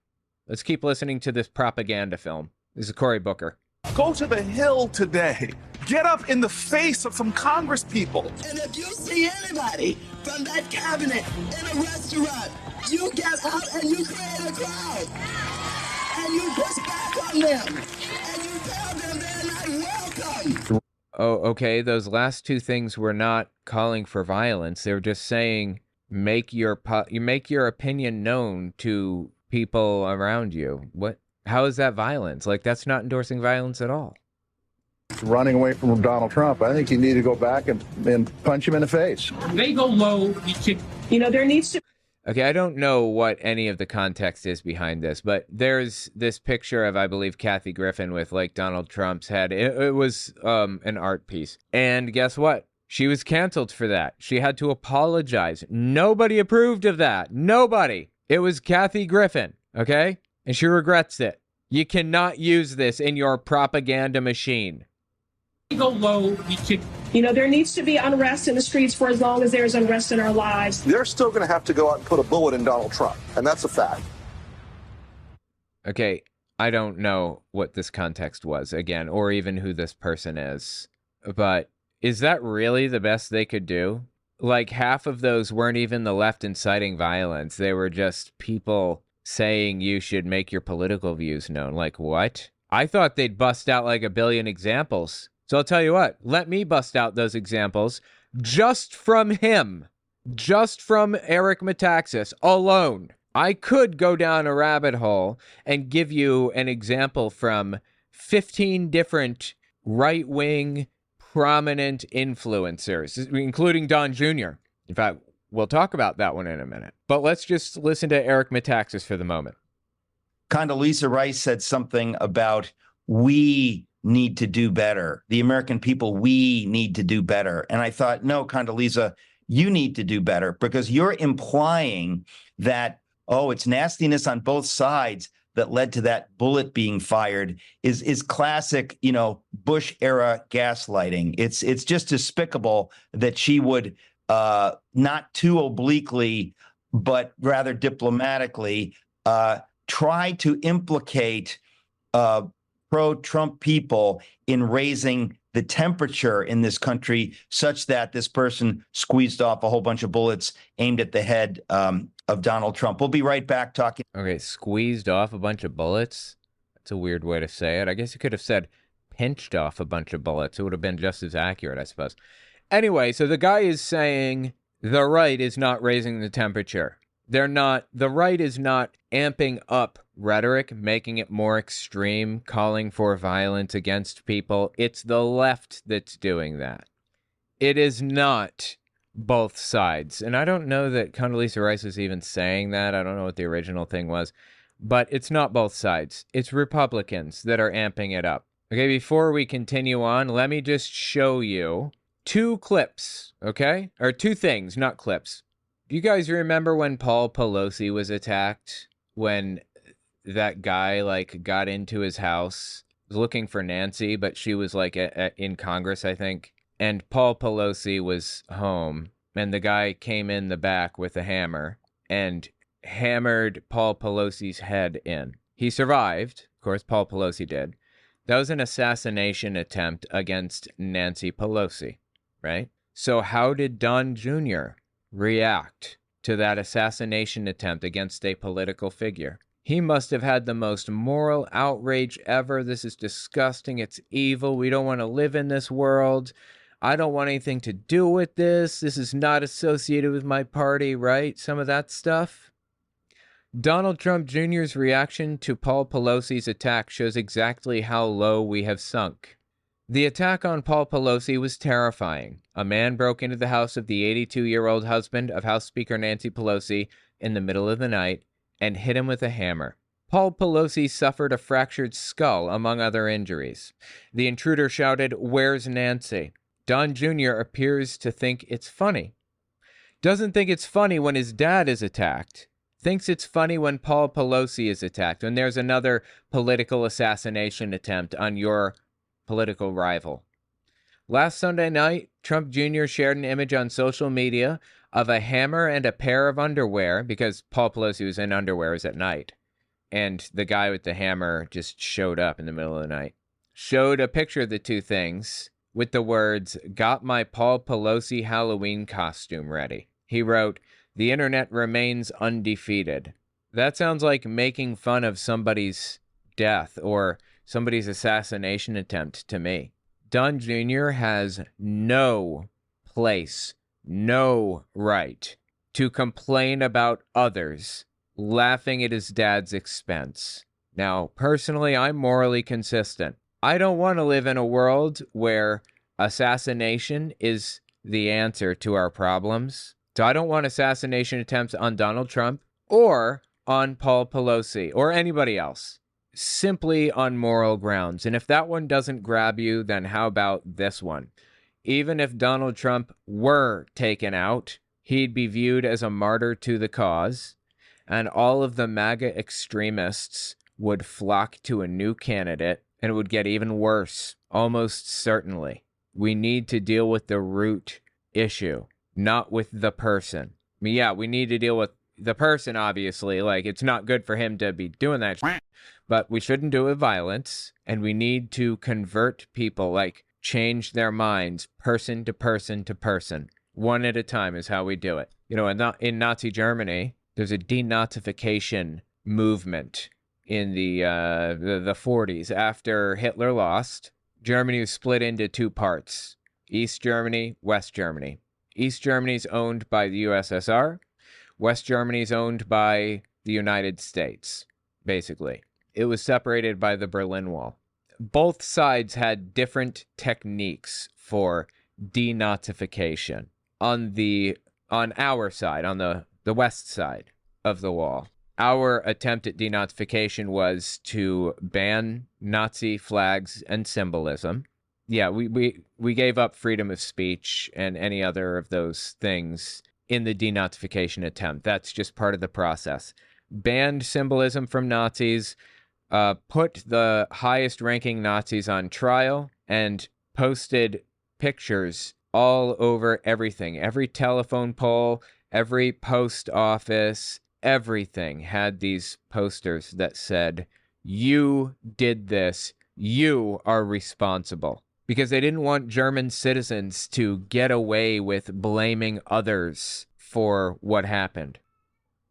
Let's keep listening to this propaganda film. This is Cory Booker. Go to the Hill today. Get up in the face of some Congress people. And if you see anybody from that cabinet in a restaurant, you get out and you create a crowd. And you push back on them. And you tell them they're not welcome. Oh, okay. Those last two things were not calling for violence. They were just saying make your opinion known to people around you. What? How is that violence? Like, that's not endorsing violence at all. Running away from Donald Trump, I think you need to go back and punch him in the face. They go low. There needs to. Okay, I don't know what any of the context is behind this, but there's this picture of, I believe, Kathy Griffin with, like, Donald Trump's head. It was an art piece. And guess what? She was canceled for that. She had to apologize. Nobody approved of that. Nobody. It was Kathy Griffin, okay? And she regrets it. You cannot use this in your propaganda machine. Go low. There needs to be unrest in the streets for as long as there's unrest in our lives. They're still going to have to go out and put a bullet in Donald Trump, and that's a fact. Okay, I don't know what this context was, again, or even who this person is. But is that really the best they could do? Like, half of those weren't even the left inciting violence. They were just people saying you should make your political views known. Like, what? I thought they'd bust out like a billion examples. So I'll tell you what, let me bust out those examples just from him, just from Eric Metaxas alone. I could go down a rabbit hole and give you an example from 15 different right-wing prominent influencers, including Don Jr. In fact, we'll talk about that one in a minute. But let's just listen to Eric Metaxas for the moment. Condoleezza Rice said something about we need to do better. The American people, we need to do better. And I thought, no, Condoleezza, you need to do better because you're implying that, oh, it's nastiness on both sides that led to that bullet being fired is classic, Bush era gaslighting. It's just despicable that she would not too obliquely, but rather diplomatically try to implicate pro-Trump people in raising the temperature in this country such that this person squeezed off a whole bunch of bullets aimed at the head of Donald Trump. We'll be right back talking. Okay, squeezed off a bunch of bullets? That's a weird way to say it. I guess you could have said pinched off a bunch of bullets. It would have been just as accurate, I suppose. Anyway, so the guy is saying the right is not raising the temperature. The right is not amping up rhetoric, making it more extreme, calling for violence against people. It's the left that's doing that. It is not both sides. And I don't know that Condoleezza Rice is even saying that. I don't know what the original thing was. But it's not both sides. It's Republicans that are amping it up. Okay, before we continue on, let me just show you two clips, okay? Or two things, not clips. Do you guys remember when Paul Pelosi was attacked? When that guy, got into his house, was looking for Nancy, but she was, in Congress, I think. And Paul Pelosi was home, and the guy came in the back with a hammer and hammered Paul Pelosi's head in. He survived. Of course, Paul Pelosi did. That was an assassination attempt against Nancy Pelosi, right? So how did Don Jr. react to that assassination attempt against a political figure? He must have had the most moral outrage ever. This is disgusting. It's evil. We don't want to live in this world. I don't want anything to do with this. This is not associated with my party, right? Some of that stuff. Donald Trump Jr.'s reaction to Paul Pelosi's attack shows exactly how low we have sunk. The attack on Paul Pelosi was terrifying. A man broke into the house of the 82-year-old husband of House Speaker Nancy Pelosi in the middle of the night and hit him with a hammer. Paul Pelosi suffered a fractured skull, among other injuries. The intruder shouted, "Where's Nancy?" Don Jr. appears to think it's funny. Doesn't think it's funny when his dad is attacked. Thinks it's funny when Paul Pelosi is attacked, when there's another political assassination attempt on your political rival. Last Sunday night, Trump Jr. shared an image on social media of a hammer and a pair of underwear, because Paul Pelosi was in underwears at night, and the guy with the hammer just showed up in the middle of the night. Showed a picture of the two things with the words, "Got my Paul Pelosi Halloween costume ready." He wrote, "The internet remains undefeated." That sounds like making fun of somebody's death or somebody's assassination attempt to me. Don Jr. has no place, no right to complain about others laughing at his dad's expense. Now, personally, I'm morally consistent. I don't want to live in a world where assassination is the answer to our problems. So I don't want assassination attempts on Donald Trump or on Paul Pelosi or anybody else, simply on moral grounds. And if that one doesn't grab you, then how about this one? Even if Donald Trump were taken out, he'd be viewed as a martyr to the cause, and all of the MAGA extremists would flock to a new candidate, and it would get even worse, almost certainly. We need to deal with the root issue, not with the person. I mean, yeah, we need to deal with the person, obviously. Like, it's not good for him to be doing that shit, but we shouldn't do it with violence, and we need to convert people, like, change their minds person to person to person. One at a time is how we do it. You know, in Nazi Germany, there's a denazification movement in the 40s. After Hitler lost, Germany was split into two parts: East Germany, West Germany. East Germany is owned by the USSR. West Germany is owned by the United States, basically. It was separated by the Berlin Wall. Both sides had different techniques for denazification. On our side, on the west side of the wall, our attempt at denazification was to ban Nazi flags and symbolism. Yeah, we gave up freedom of speech and any other of those things in the denazification attempt. That's just part of the process. Banned symbolism from Nazis, put the highest ranking Nazis on trial, and posted pictures all over everything. Every telephone pole, every post office, everything had these posters that said, "You did this. You are responsible." Because they didn't want German citizens to get away with blaming others for what happened.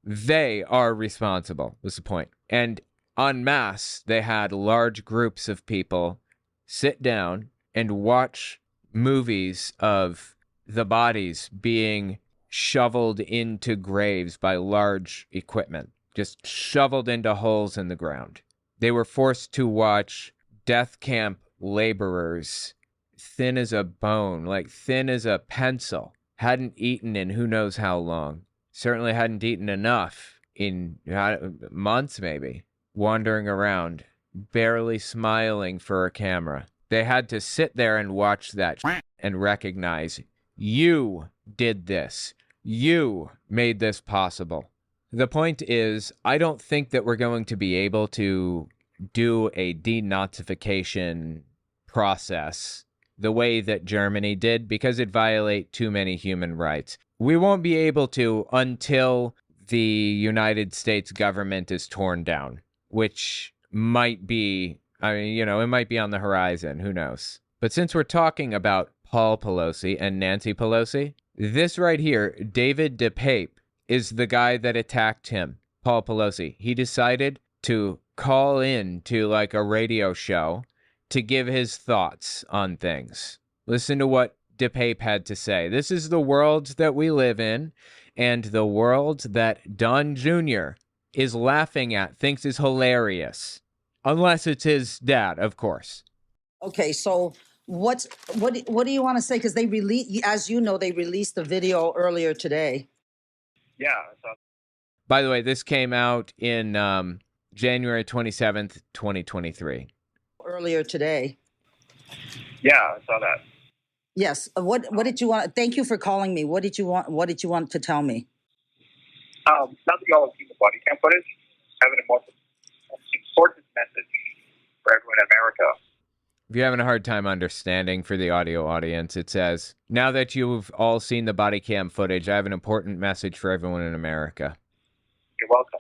They are responsible, was the point. And en masse, they had large groups of people sit down and watch movies of the bodies being shoveled into graves by large equipment, just shoveled into holes in the ground. They were forced to watch death camp laborers, thin as a bone, like thin as a pencil, hadn't eaten in who knows how long, certainly hadn't eaten enough in months maybe, wandering around, barely smiling for a camera. They had to sit there and watch that and recognize, you did this. You made this possible. The point is, I don't think that we're going to be able to do a denazification process the way that Germany did, because it violates too many human rights. We won't be able to until the United States government is torn down, which might be, I mean, it might be on the horizon. Who knows? But since we're talking about Paul Pelosi and Nancy Pelosi, this right here, David DePape, is the guy that attacked him, Paul Pelosi. He decided to call in to like a radio show to give his thoughts on things. Listen to what DePape had to say. This is the world that we live in, and the world that Don Jr. is laughing at, thinks is hilarious. Unless it's his dad, of course. Okay, so what do you want to say? Because they released, as you know, they released the video earlier today. Yeah. By the way, this came out in January 27th, 2023. Earlier today. Yeah, I saw that. Yes. What did you want? Thank you for calling me. What did you want? What did you want to tell me? Now that y'all have seen the body cam footage, I have an important message for everyone in America. If you're having a hard time understanding for the audio audience, it says, now that you've all seen the body cam footage, I have an important message for everyone in America. You're welcome.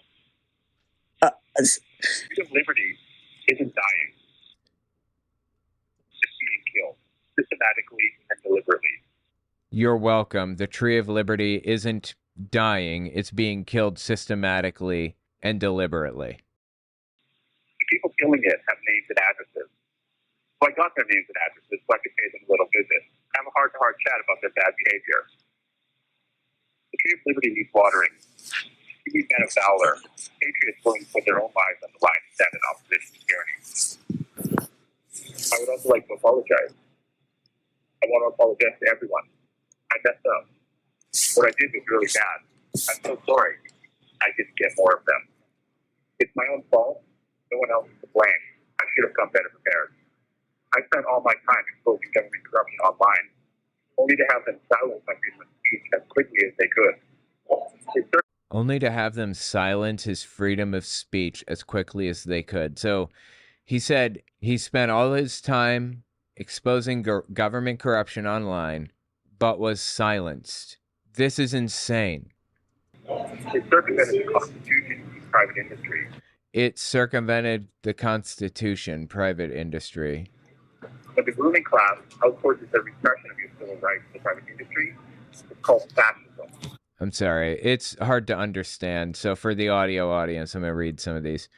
Freedom of liberty isn't dying. It's being killed systematically and deliberately. You're welcome. The Tree of Liberty isn't dying. It's being killed systematically and deliberately. The people killing it have names and addresses. So I got their names and addresses so I could pay them a little visit. Have a heart-to-heart chat about their bad behavior. The Tree of Liberty needs watering. We need men of valor, patriots willing to put their own lives on the line and stand in opposition to tyranny. I would also like to apologize. I want to apologize to everyone. I messed up. What I did was really bad. I'm so sorry I didn't get more of them. It's my own fault. No one else is to blame. I should have come better prepared. I spent all my time exposing government corruption online, only to have them silence my freedom of speech as quickly as they could. Only to have them silence his freedom of speech as quickly as they could. So he said he spent all his time exposing government corruption online, but was silenced. This is insane. It circumvented the Constitution and private industry. It circumvented the Constitution, private industry. When the ruling class outsources their repression of your civil rights to the private industry, it's called fascism. I'm sorry, it's hard to understand. So for the audio audience, I'm going to read some of these.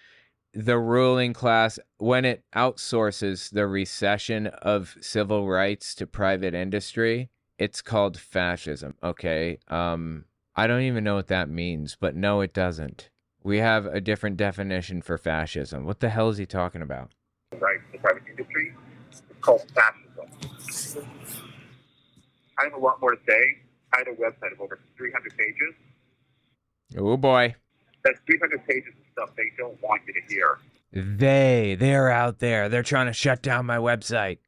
The ruling class, when it outsources the recession of civil rights to private industry, it's called fascism. Okay, I don't even know what that means, but no, it doesn't. We have a different definition for fascism. What the hell is he talking about? Rights to the private industry, it's called fascism. I have a lot more to say. I had a website of over 300 pages. Oh boy. That's 300 pages of stuff they don't want you to hear. They're out there. They're trying to shut down my website.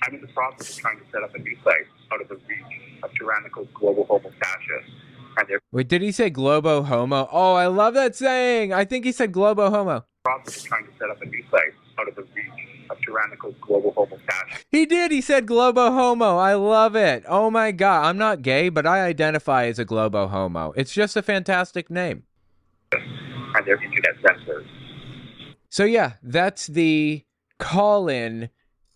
I'm in the process of trying to set up a new site out of the reach of tyrannical global homo fascists. Wait, did he say globo homo? Oh, I love that saying. I think he said globo homo. Process of trying to set up a new site out of the reach of tyrannical global homo fascists. He did. He said globo homo. I love it. Oh my God. I'm not gay, but I identify as a globo homo. It's just a fantastic name. And their internet censors. So yeah, that's the call-in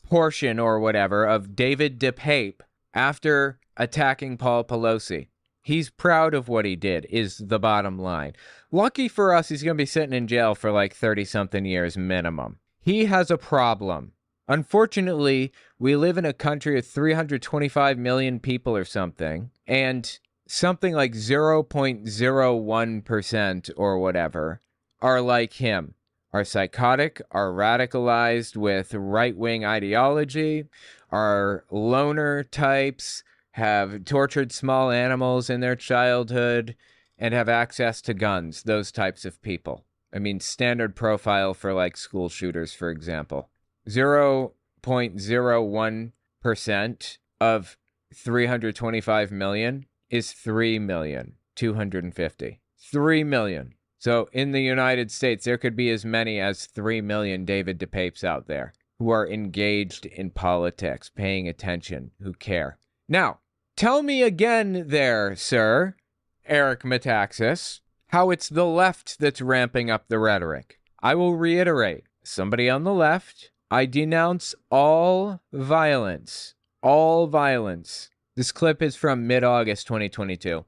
portion or whatever of David DePape after attacking Paul Pelosi. He's proud of what he did, is the bottom line. Lucky for us, he's going to be sitting in jail for like 30-something years minimum. He has a problem. Unfortunately, we live in a country of 325 million people or something, and something like 0.01% or whatever are like him. Are psychotic, are radicalized with right-wing ideology, are loner types, have tortured small animals in their childhood, and have access to guns, those types of people. I mean, standard profile for like school shooters, for example. 0.01% of 325 million is 3,250,000. 3 million. So in the United States, there could be as many as 3 million David DePapes out there who are engaged in politics, paying attention, who care. Now, tell me again there, sir, Eric Metaxas, how it's the left that's ramping up the rhetoric. I will reiterate, somebody on the left, I denounce all violence. All violence. This clip is from mid-August 2022.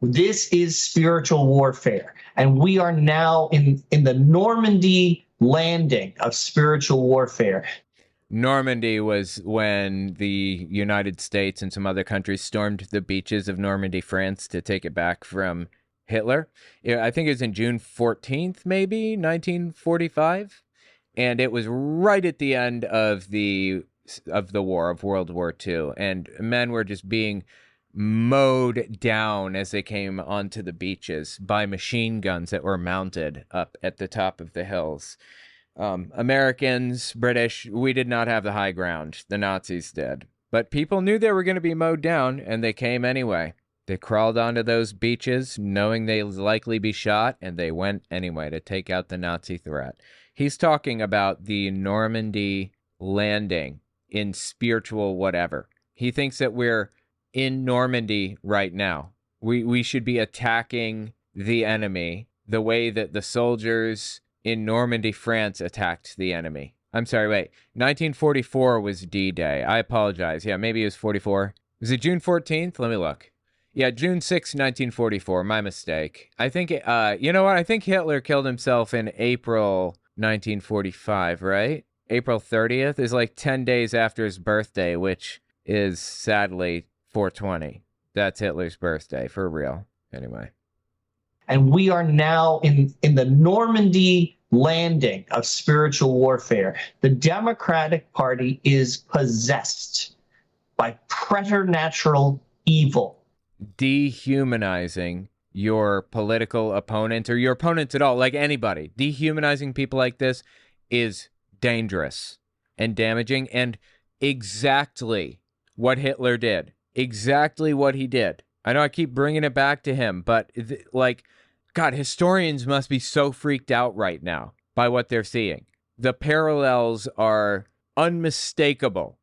This is spiritual warfare, and we are now in the Normandy landing of spiritual warfare. Normandy was when the United States and some other countries stormed the beaches of Normandy, France, to take it back from Hitler. I think it was in June 14th, maybe, 1945. And it was right at the end of the war, of World War II. And men were just being mowed down as they came onto the beaches by machine guns that were mounted up at the top of the hills. Americans, British, we did not have the high ground. The Nazis did. But people knew they were going to be mowed down, and they came anyway. They crawled onto those beaches knowing they'd likely be shot, and they went anyway to take out the Nazi threat. He's talking about the Normandy landing in spiritual whatever. He thinks that we're in Normandy right now. We should be attacking the enemy the way that the soldiers in Normandy, France attacked the enemy. I'm sorry, wait. 1944 was D-Day. I apologize. Yeah, maybe it was 44. Was it June 14th? Let me look. Yeah, June 6, 1944. My mistake. I think, you know what? I think Hitler killed himself in April 1945, right? April 30th is like 10 days after his birthday, which is sadly 420. That's Hitler's birthday, for real. Anyway. And we are now in the Normandy landing of spiritual warfare. The Democratic Party is possessed by preternatural evil. Dehumanizing your political opponent or your opponents at all, like anybody. Dehumanizing people like this is dangerous and damaging, and exactly what Hitler did. Exactly what he did. I know I keep bringing it back to him, but like, God, historians must be so freaked out right now by what they're seeing. The parallels are unmistakable.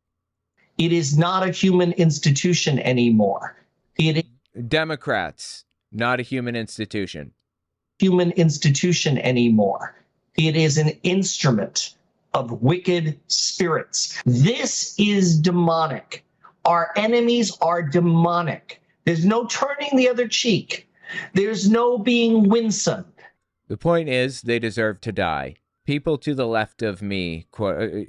It is not a human institution anymore. It is Democrats, not a human institution. Human institution anymore. It is an instrument of wicked spirits. This is demonic. Our enemies are demonic. There's no turning the other cheek. There's no being winsome. The point is, they deserve to die. People to the left of me,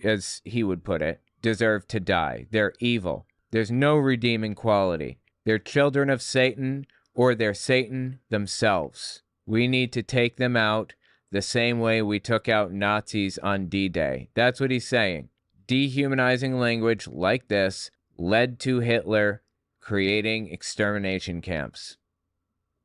as he would put it, deserve to die. They're evil. There's no redeeming quality. They're children of Satan, or they're Satan themselves. We need to take them out the same way we took out Nazis on D-Day. That's what he's saying. Dehumanizing language like this led to Hitler creating extermination camps.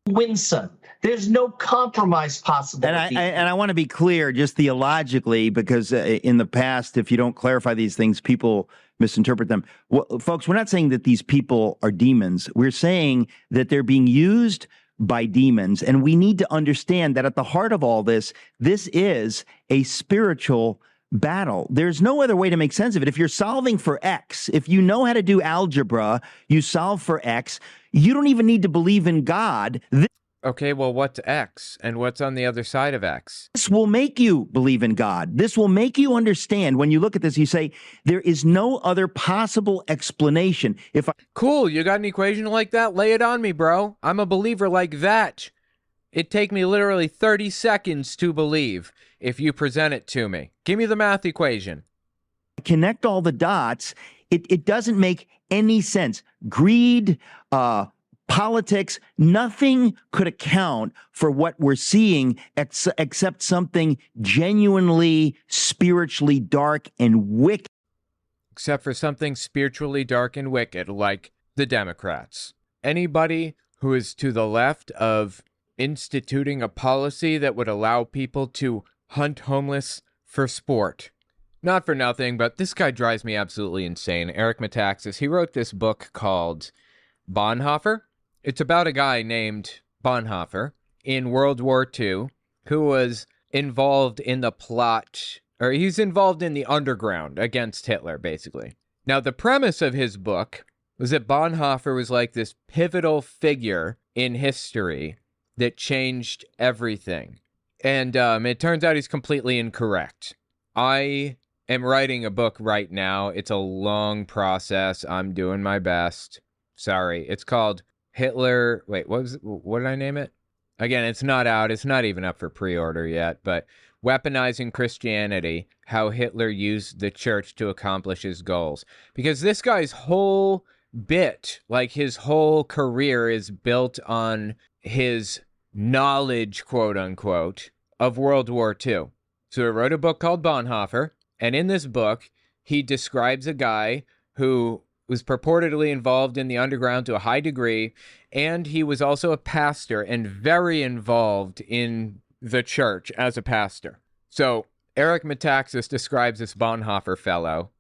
Winsome. There's no compromise possible. And I want to be clear, just theologically, because in the past, if you don't clarify these things, people misinterpret them. Well, folks, we're not saying that these people are demons. We're saying that they're being used by demons, and we need to understand that at the heart of all this, this is a spiritual battle. There's no other way to make sense of it. If you're solving for X, if you know how to do algebra, you solve for X, you don't even need to believe in God. Okay, well, what's X? And what's on the other side of X? This will make you believe in God. This will make you understand. When you look at this, you say, there is no other possible explanation. Cool, you got an equation like that? Lay it on me, bro. I'm a believer like that. It'd take me literally 30 seconds to believe if you present it to me. Give me the math equation. Connect all the dots. It doesn't make any sense. Greed, politics, nothing could account for what we're seeing except something genuinely spiritually dark and wicked. Except for something spiritually dark and wicked, like the Democrats. Anybody who is to the left of instituting a policy that would allow people to hunt homeless for sport. Not for nothing, but this guy drives me absolutely insane. Eric Metaxas, he wrote this book called Bonhoeffer. It's about a guy named Bonhoeffer in World War II who was involved in the plot, or he's involved in the underground against Hitler, basically. Now, the premise of his book was that Bonhoeffer was like this pivotal figure in history that changed everything. And it turns out he's completely incorrect. I am writing a book right now. It's a long process. I'm doing my best. Sorry. It's called Hitler. Wait, what did I name it? Again, it's not out. It's not even up for pre-order yet, but Weaponizing Christianity, How Hitler Used the Church to Accomplish His Goals. Because this guy's whole bit, like his whole career, is built on his knowledge, quote unquote, of World War II. So he wrote a book called Bonhoeffer, and in this book, he describes a guy who was purportedly involved in the underground to a high degree, and he was also a pastor and very involved in the church as a pastor. So Eric Metaxas describes this Bonhoeffer fellow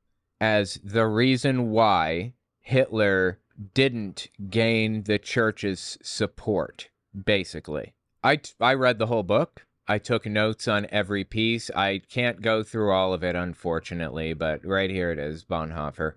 as the reason why Hitler didn't gain the church's support, basically. I read the whole book. I took notes on every piece. I can't go through all of it, unfortunately, but right here it is, Bonhoeffer.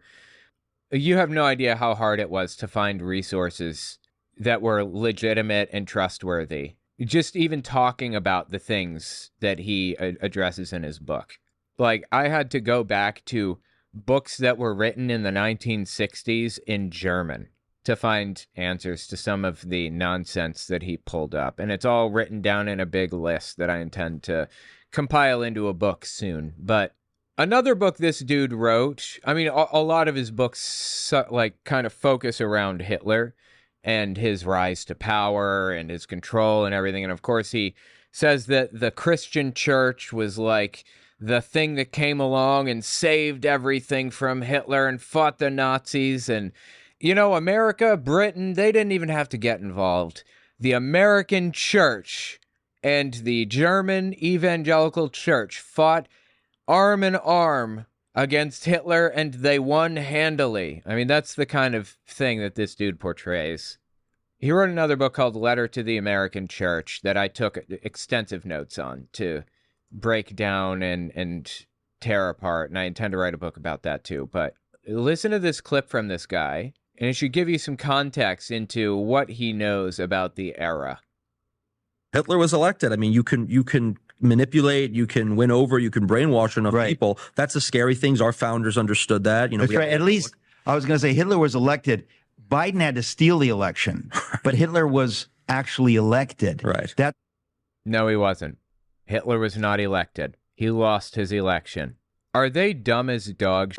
You have no idea how hard it was to find resources that were legitimate and trustworthy. Just even talking about the things that he addresses in his book. Like, I had to go back to books that were written in the 1960s in German to find answers to some of the nonsense that he pulled up. And it's all written down in a big list that I intend to compile into a book soon. But another book this dude wrote, I mean, a lot of his books like kind of focus around Hitler and his rise to power and his control and everything. And of course, he says that the Christian church was like the thing that came along and saved everything from Hitler and fought the Nazis. And, you know, America, Britain, they didn't even have to get involved. The American church and the German evangelical church fought arm in arm against Hitler, and they won handily. I mean, that's the kind of thing that this dude portrays. He wrote another book called Letter to the American Church that I took extensive notes on to break down and tear apart, and I intend to write a book about that too. But listen to this clip from this guy, and it should give you some context into what he knows about the era. Hitler was elected. I mean, you can manipulate, you can win over, you can brainwash enough people. That's the scary things. Our founders understood that. You know, that's right. At least I was going to say Hitler was elected. Biden had to steal the election, but Hitler was actually elected. Right. No, he wasn't. Hitler was not elected. He lost his election. Are they dumb as dogs,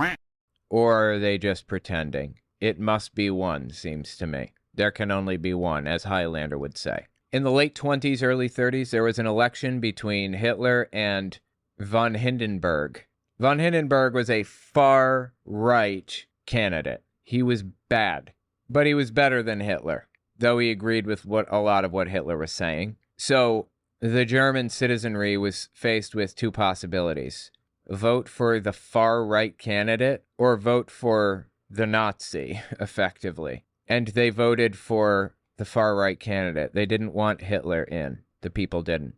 or are they just pretending? It must be one, seems to me. There can only be one, as Highlander would say. In the late 20s, early 30s, there was an election between Hitler and von Hindenburg. Von Hindenburg was a far-right candidate. He was bad, but he was better than Hitler, though he agreed with a lot of what Hitler was saying. So the German citizenry was faced with two possibilities: vote for the far-right candidate or vote for the Nazi, effectively. And they voted for the far-right candidate. They didn't want Hitler in. The people didn't.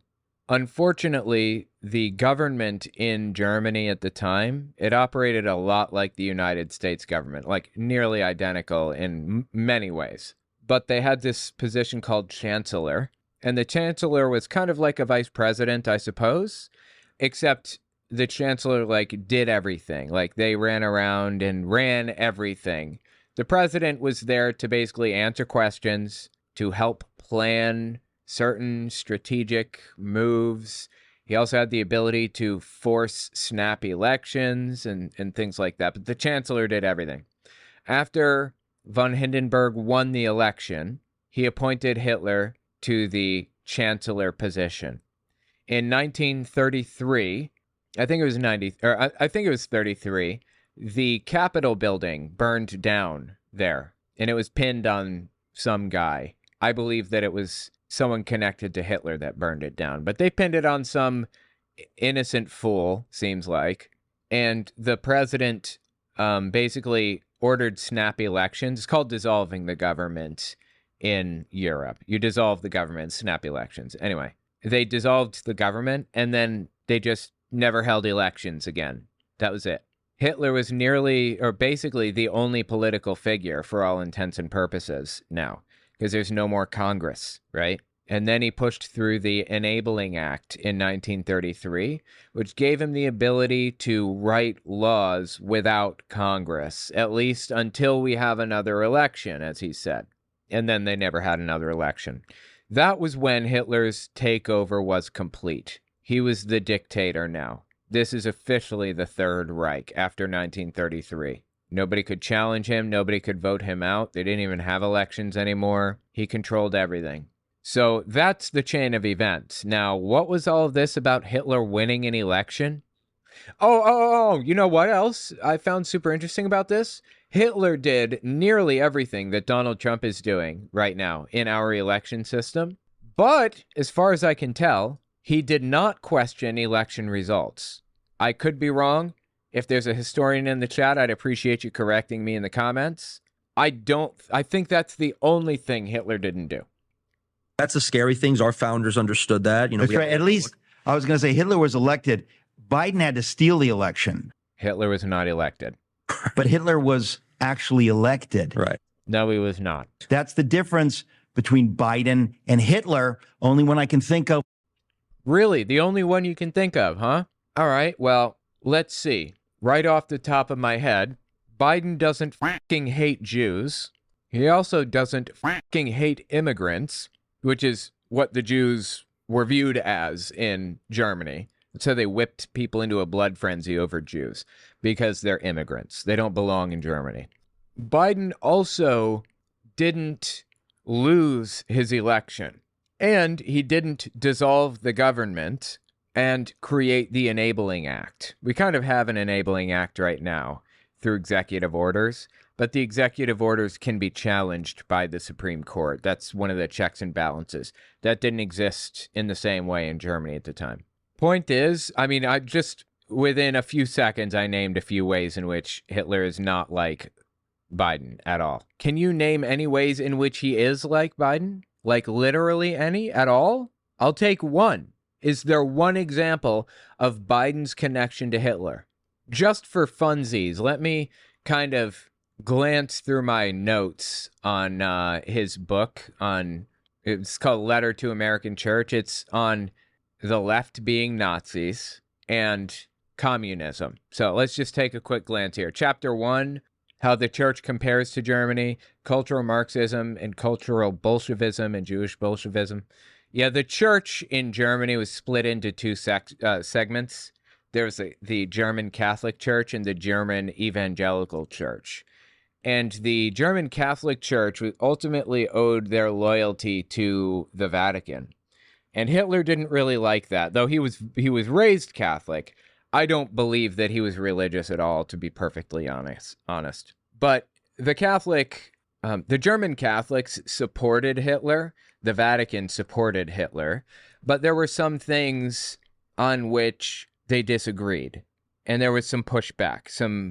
Unfortunately, the government in Germany at the time, it operated a lot like the United States government, like nearly identical in many ways. But they had this position called chancellor, and the chancellor was kind of like a vice president, I suppose, except the chancellor, like, did everything. Like, they ran around and ran everything. The president was there to basically answer questions, to help plan certain strategic moves. He also had the ability to force snap elections and things like that. But the chancellor did everything. After von Hindenburg won the election, he appointed Hitler to the chancellor position. In 1933, I think it was 33, the Capitol building burned down there, and it was pinned on some guy. I believe that it was someone connected to Hitler that burned it down, but they pinned it on some innocent fool, seems like. And the president basically ordered snap elections. It's called dissolving the government in Europe. You dissolve the government, snap elections. Anyway, they dissolved the government, and then they just never held elections again. That was it. Hitler was nearly, or basically, the only political figure for all intents and purposes now, because there's no more Congress, right? And then he pushed through the Enabling Act in 1933, which gave him the ability to write laws without Congress, at least until we have another election, as he said. And then they never had another election. That was when Hitler's takeover was complete. He was the dictator now. This is officially the Third Reich after 1933. Nobody could challenge him. Nobody could vote him out. They didn't even have elections anymore. He controlled everything. So that's the chain of events. Now, what was all of this about Hitler winning an election? Oh, you know what else I found super interesting about this? Hitler did nearly everything that Donald Trump is doing right now in our election system. But as far as I can tell, he did not question election results. I could be wrong. If there's a historian in the chat, I'd appreciate you correcting me in the comments. I think that's the only thing Hitler didn't do. That's the scary things. Our founders understood that. That's right. At least I was going to say Hitler was elected. Biden had to steal the election. Hitler was not elected. But Hitler was actually elected. Right. No, he was not. That's the difference between Biden and Hitler. Only one I can think of. Really? The only one you can think of, huh? All right. Well, let's see. Right off the top of my head, Biden doesn't fucking hate Jews. He also doesn't fucking hate immigrants, which is what the Jews were viewed as in Germany. So they whipped people into a blood frenzy over Jews because they're immigrants. They don't belong in Germany. Biden also didn't lose his election, and he didn't dissolve the government and create the Enabling Act. We kind of have an Enabling Act right now through executive orders, but the executive orders can be challenged by the Supreme Court. That's one of the checks and balances. That didn't exist in the same way in Germany at the time. Point is, I mean, I just, within a few seconds, I named a few ways in which Hitler is not like Biden at all. Can you name any ways in which he is like Biden? Like literally any at all? I'll take one. Is there one example of Biden's connection to Hitler? Just for funsies, let me kind of glance through my notes on his book it's called Letter to American Church. It's on the left being Nazis and communism. So let's just take a quick glance here. Chapter 1, how the church compares to Germany, cultural Marxism and cultural Bolshevism and Jewish Bolshevism. Yeah, the church in Germany was split into two segments. There was the German Catholic Church and the German Evangelical Church. And the German Catholic Church ultimately owed their loyalty to the Vatican. And Hitler didn't really like that, though he was raised Catholic. I don't believe that he was religious at all, to be perfectly honest. But the German Catholics supported Hitler. The Vatican supported Hitler. But there were some things on which they disagreed. And there was some pushback,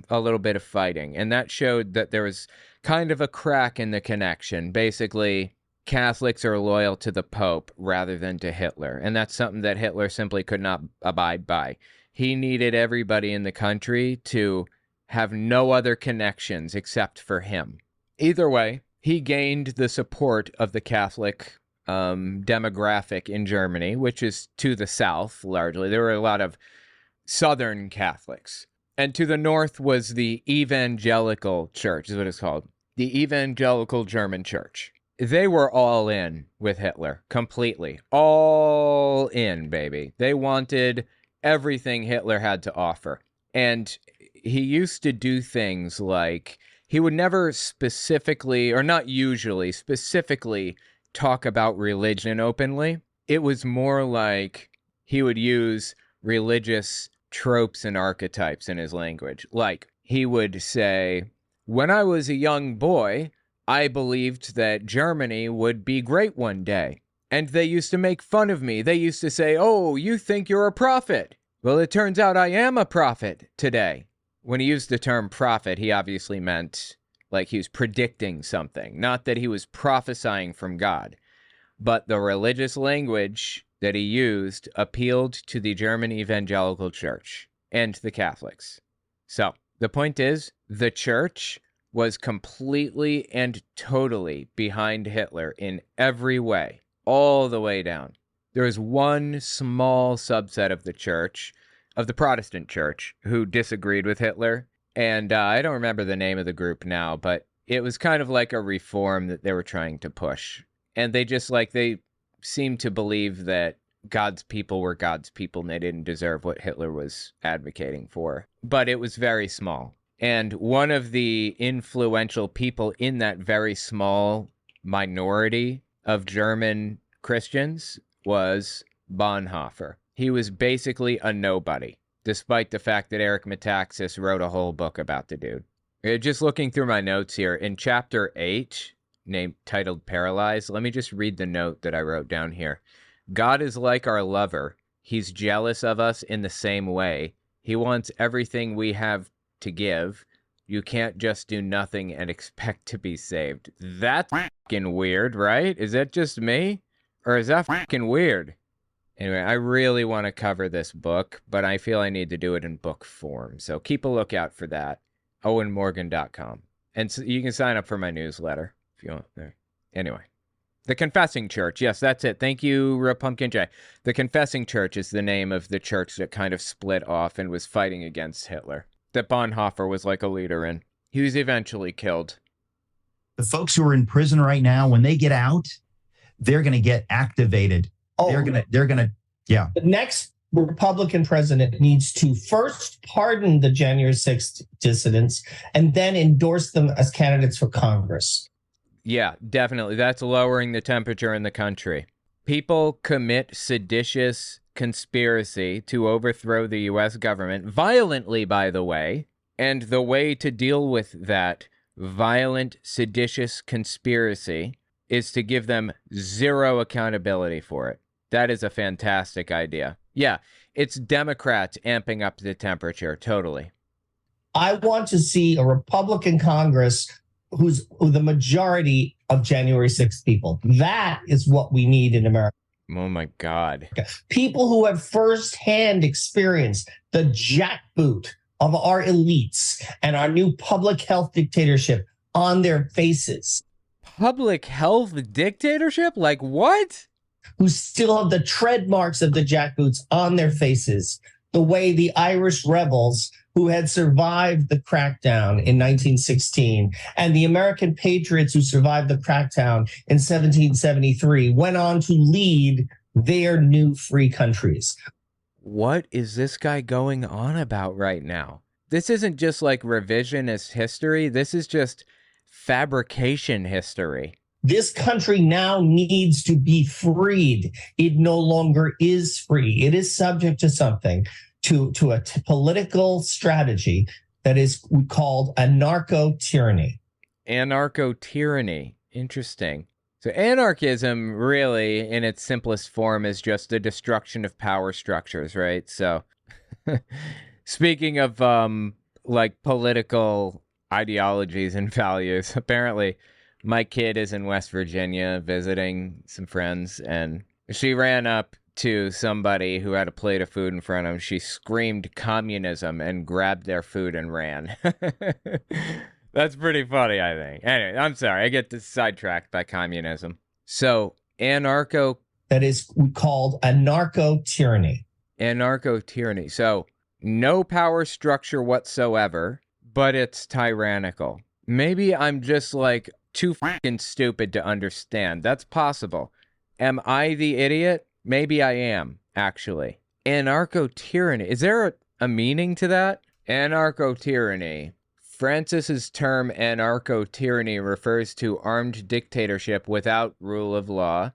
a little bit of fighting. And that showed that there was kind of a crack in the connection. Basically, Catholics are loyal to the Pope rather than to Hitler. And that's something that Hitler simply could not abide by. He needed everybody in the country to have no other connections except for him. Either way, he gained the support of the Catholic demographic in Germany, which is to the south largely. There were a lot of Southern Catholics. And to the north was the Evangelical Church, is what it's called. The Evangelical German Church. They were all in with Hitler, completely. All in, baby. They wanted everything Hitler had to offer. And he used to do things like, he would never specifically, or not usually, specifically talk about religion openly. It was more like he would use religious tropes and archetypes in his language. Like, he would say, when I was a young boy, I believed that Germany would be great one day. And they used to make fun of me. They used to say, oh, you think you're a prophet. Well, it turns out I am a prophet today. When he used the term prophet, he obviously meant like he was predicting something, not that he was prophesying from God. But the religious language that he used appealed to the German Evangelical Church and the Catholics. So the point is, the church was completely and totally behind Hitler in every way. all the way down. There was one small subset of the church, of the Protestant church, who disagreed with Hitler. And I don't remember the name of the group now, but it was kind of like a reform that they were trying to push. And they just they seemed to believe that God's people were God's people and they didn't deserve what Hitler was advocating for. But it was very small. And one of the influential people in that very small minority of German Christians was Bonhoeffer. He was basically a nobody, despite the fact that Eric Metaxas wrote a whole book about the dude. Just looking through my notes here, in chapter 8, titled Paralyzed, let me just read the note that I wrote down here. God is like our lover. He's jealous of us in the same way. He wants everything we have to give. You can't just do nothing and expect to be saved. That's fucking weird, right? Is that just me? Or is that fucking weird? Anyway, I really want to cover this book, but I feel I need to do it in book form. So keep a lookout for that. OwenMorgan.com. And so you can sign up for my newsletter if you want there. Anyway. The Confessing Church. Yes, that's it. Thank you, Pumpkin J. The Confessing Church is the name of the church that kind of split off and was fighting against Hitler, that Bonhoeffer was like a leader in. He was eventually killed. The folks who are in prison right now, when they get out, they're going to get activated. Oh, they're going to, yeah. The next Republican president needs to first pardon the January 6th dissidents and then endorse them as candidates for Congress. Yeah, definitely. That's lowering the temperature in the country. People commit seditious conspiracy to overthrow the U.S. government, violently, by the way. And the way to deal with that violent, seditious conspiracy is to give them zero accountability for it. That is a fantastic idea. Yeah, it's Democrats amping up the temperature, totally. I want to see a Republican Congress who's the majority of January 6th people. That is what we need in America. Oh, my God. People who have firsthand experienced the jackboot of our elites and our new public health dictatorship on their faces. Public health dictatorship? Like what? Who still have the tread marks of the jackboots on their faces, the way the Irish rebels who had survived the crackdown in 1916 and the American patriots who survived the crackdown in 1773 went on to lead their new free countries. What is this guy going on about right now? This isn't just like revisionist history. This is just fabrication history. This country now needs to be freed. It no longer is free. It is subject to something, to a political strategy that is called anarcho-tyranny. Anarcho-tyranny. Interesting. So anarchism really, in its simplest form, is just the destruction of power structures, right? So speaking of like political ideologies and values, apparently my kid is in West Virginia visiting some friends, and she ran up to somebody who had a plate of food in front of him. She screamed communism and grabbed their food and ran. That's pretty funny, I think. Anyway, I'm sorry. I get sidetracked by communism. So anarcho... That is called anarcho-tyranny. Anarcho-tyranny. So no power structure whatsoever, but it's tyrannical. Maybe I'm just like too fucking stupid to understand. That's possible. Am I the idiot? Maybe I am, actually. Anarcho-tyranny. Is there a meaning to that? Anarcho-tyranny. Francis's term anarcho-tyranny refers to armed dictatorship without rule of law,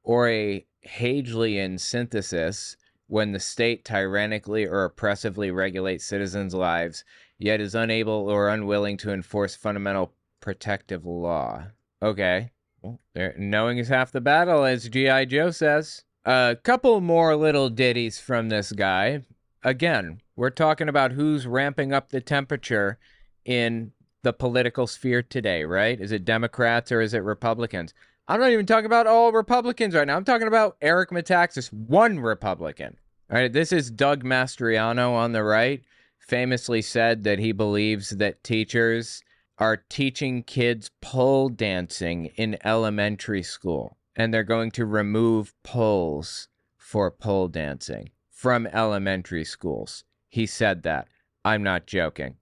or a Hegelian synthesis when the state tyrannically or oppressively regulates citizens' lives, yet is unable or unwilling to enforce fundamental protective law. Okay. Well, knowing is half the battle, as G.I. Joe says. A couple more little ditties from this guy. Again, we're talking about who's ramping up the temperature in the political sphere today, right? Is it Democrats or is it Republicans? I'm not even talking about all Republicans right now. I'm talking about Eric Metaxas, one Republican. All right, this is Doug Mastriano on the right, famously said that he believes that teachers are teaching kids pole dancing in elementary school. and they're going to remove poles for pole dancing from elementary schools. He said that. I'm not joking.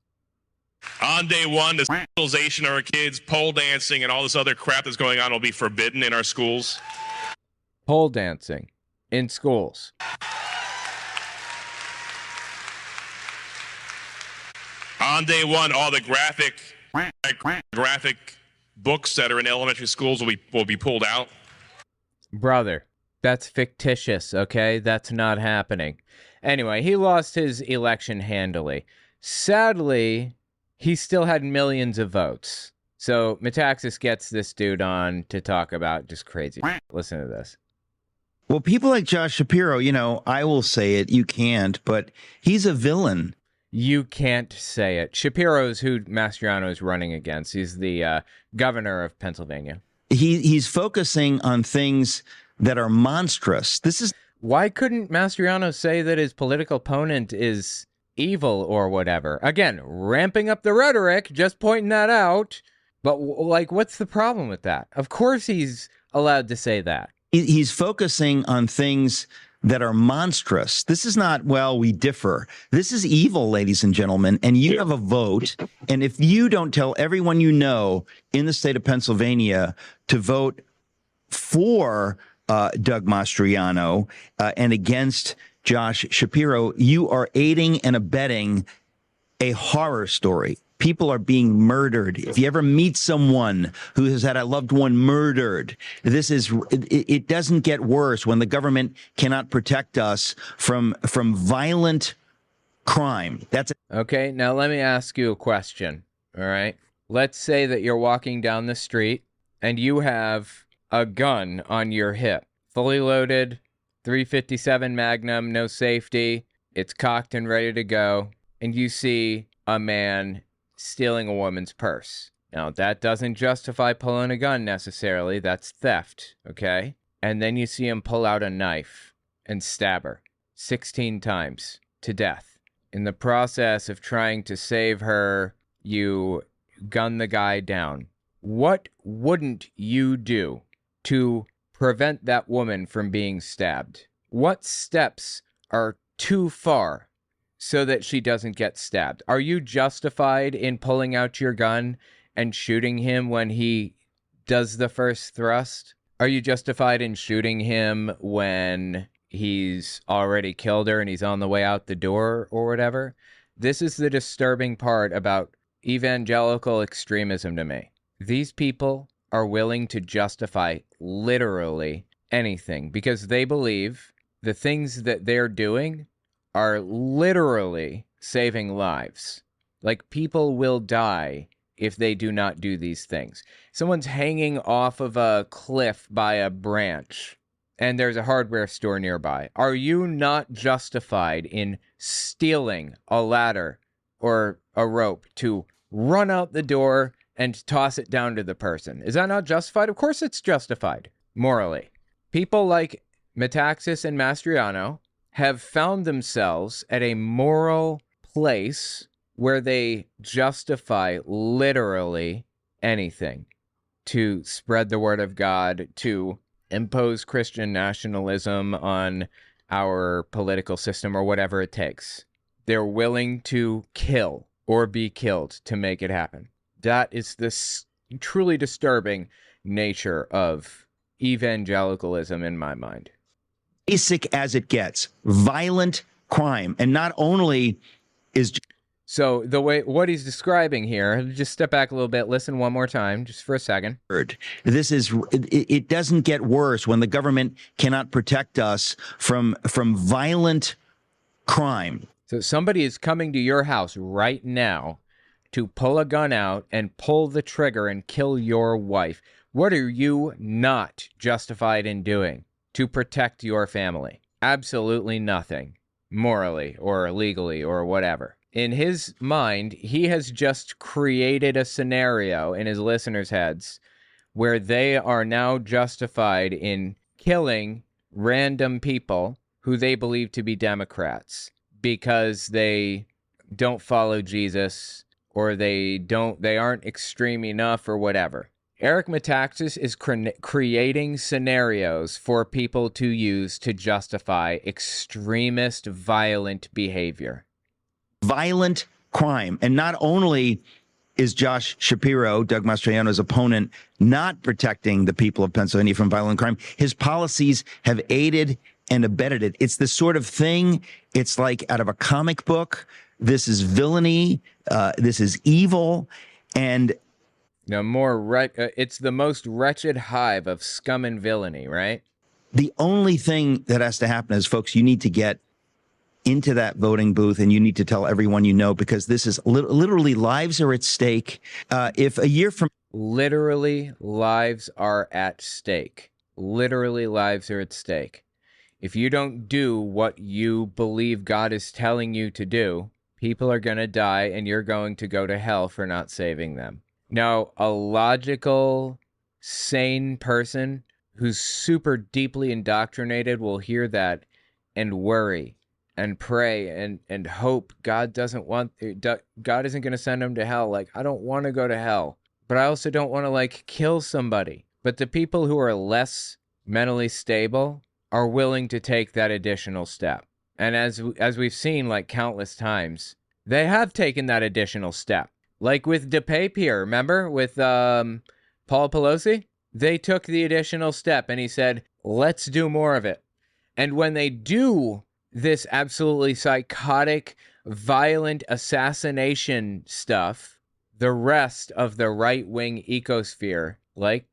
On day one, the sexualization of our kids, pole dancing, and all this other crap that's going on will be forbidden in our schools. Pole dancing in schools. On day one, all the graphic books that are in elementary schools will be pulled out. Brother, that's fictitious, okay? That's not happening. Anyway, he lost his election handily. Sadly, he still had millions of votes. So Metaxas gets this dude on to talk about just crazy. Listen to this. Well, people like Josh Shapiro, I will say it, you can't, but he's a villain. You can't say it. Shapiro's who Mastriano is running against. He's the governor of Pennsylvania. He's focusing on things that are monstrous. Why couldn't Mastriano say that his political opponent is evil or whatever? Again, ramping up the rhetoric, just pointing that out. But what's the problem with that? Of course he's allowed to say that. He's focusing on things that are monstrous. This is not, we differ. This is evil, ladies and gentlemen, and you have a vote. And if you don't tell everyone you know in the state of Pennsylvania to vote for Doug Mastriano and against Josh Shapiro, you are aiding and abetting a horror story. People are being murdered. If you ever meet someone who has had a loved one murdered, it doesn't get worse when the government cannot protect us from violent crime. Okay, now let me ask you a question, all right? Let's say that you're walking down the street and you have a gun on your hip, fully loaded, .357 Magnum, no safety, it's cocked and ready to go, and you see a man stealing a woman's purse. Now, that doesn't justify pulling a gun necessarily. That's theft, okay? And then you see him pull out a knife and stab her 16 times to death. In the process of trying to save her, you gun the guy down. What wouldn't you do to prevent that woman from being stabbed? What steps are too far so that she doesn't get stabbed? Are you justified in pulling out your gun and shooting him when he does the first thrust? Are you justified in shooting him when he's already killed her and he's on the way out the door or whatever? This is the disturbing part about evangelical extremism to me. These people are willing to justify literally anything because they believe the things that they're doing are literally saving lives. Like, people will die if they do not do these things. Someone's hanging off of a cliff by a branch and there's a hardware store nearby. Are you not justified in stealing a ladder or a rope to run out the door and toss it down to the person? Is that not justified? Of course it's justified, morally. People like Metaxas and Mastriano have found themselves at a moral place where they justify literally anything to spread the word of God, to impose Christian nationalism on our political system or whatever it takes. They're willing to kill or be killed to make it happen. That is this truly disturbing nature of evangelicalism in my mind. Basic as it gets. Violent crime. And not only is... So what he's describing here, just step back a little bit, listen one more time, just for a second. It doesn't get worse when the government cannot protect us from violent crime. So somebody is coming to your house right now to pull a gun out and pull the trigger and kill your wife. What are you not justified in doing to protect your family? Absolutely nothing, morally or legally or whatever. In his mind, he has just created a scenario in his listeners' heads where they are now justified in killing random people who they believe to be Democrats because they don't follow Jesus or they aren't extreme enough or whatever. Eric Metaxas is creating scenarios for people to use to justify extremist, violent behavior. Violent crime. And not only is Josh Shapiro, Doug Mastriano's opponent, not protecting the people of Pennsylvania from violent crime, his policies have aided and abetted it. It's the sort of thing, it's like out of a comic book. This is villainy. This is evil. And it's the most wretched hive of scum and villainy, right? The only thing that has to happen is, folks, you need to get into that voting booth and you need to tell everyone you know, because this is literally lives are at stake. If a year from literally lives are at stake. Literally lives are at stake. If you don't do what you believe God is telling you to do, people are going to die and you're going to go to hell for not saving them. Now, a logical, sane person who's super deeply indoctrinated will hear that and worry and pray and hope God isn't going to send them to hell. Like, I don't want to go to hell, but I also don't want to, like, kill somebody. But the people who are less mentally stable are willing to take that additional step. And as we've seen, like, countless times, they have taken that additional step. Like with DePape here, remember? With Paul Pelosi? They took the additional step and he said, let's do more of it. And when they do this absolutely psychotic, violent assassination stuff, the rest of the right-wing ecosphere, like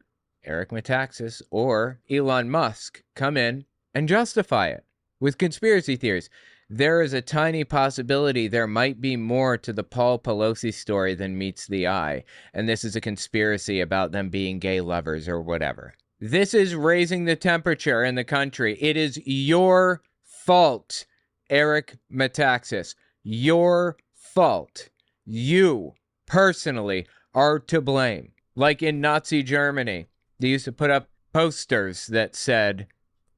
Eric Metaxas or Elon Musk, come in and justify it with conspiracy theories. There is a tiny possibility there might be more to the Paul Pelosi story than meets the eye, and this is a conspiracy about them being gay lovers or whatever. This is raising the temperature in the country. It is your fault, Eric Metaxas. Your fault. You, personally, are to blame. Like in Nazi Germany, they used to put up posters that said,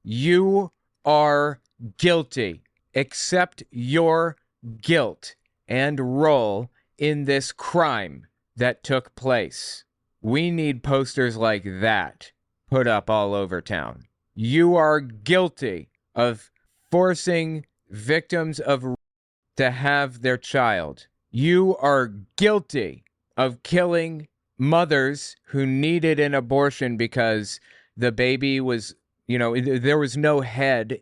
you are guilty. Accept your guilt and role in this crime that took place. We need posters like that put up all over town. You are guilty of forcing victims of rape to have their child. You are guilty of killing mothers who needed an abortion because the baby was, there was no head.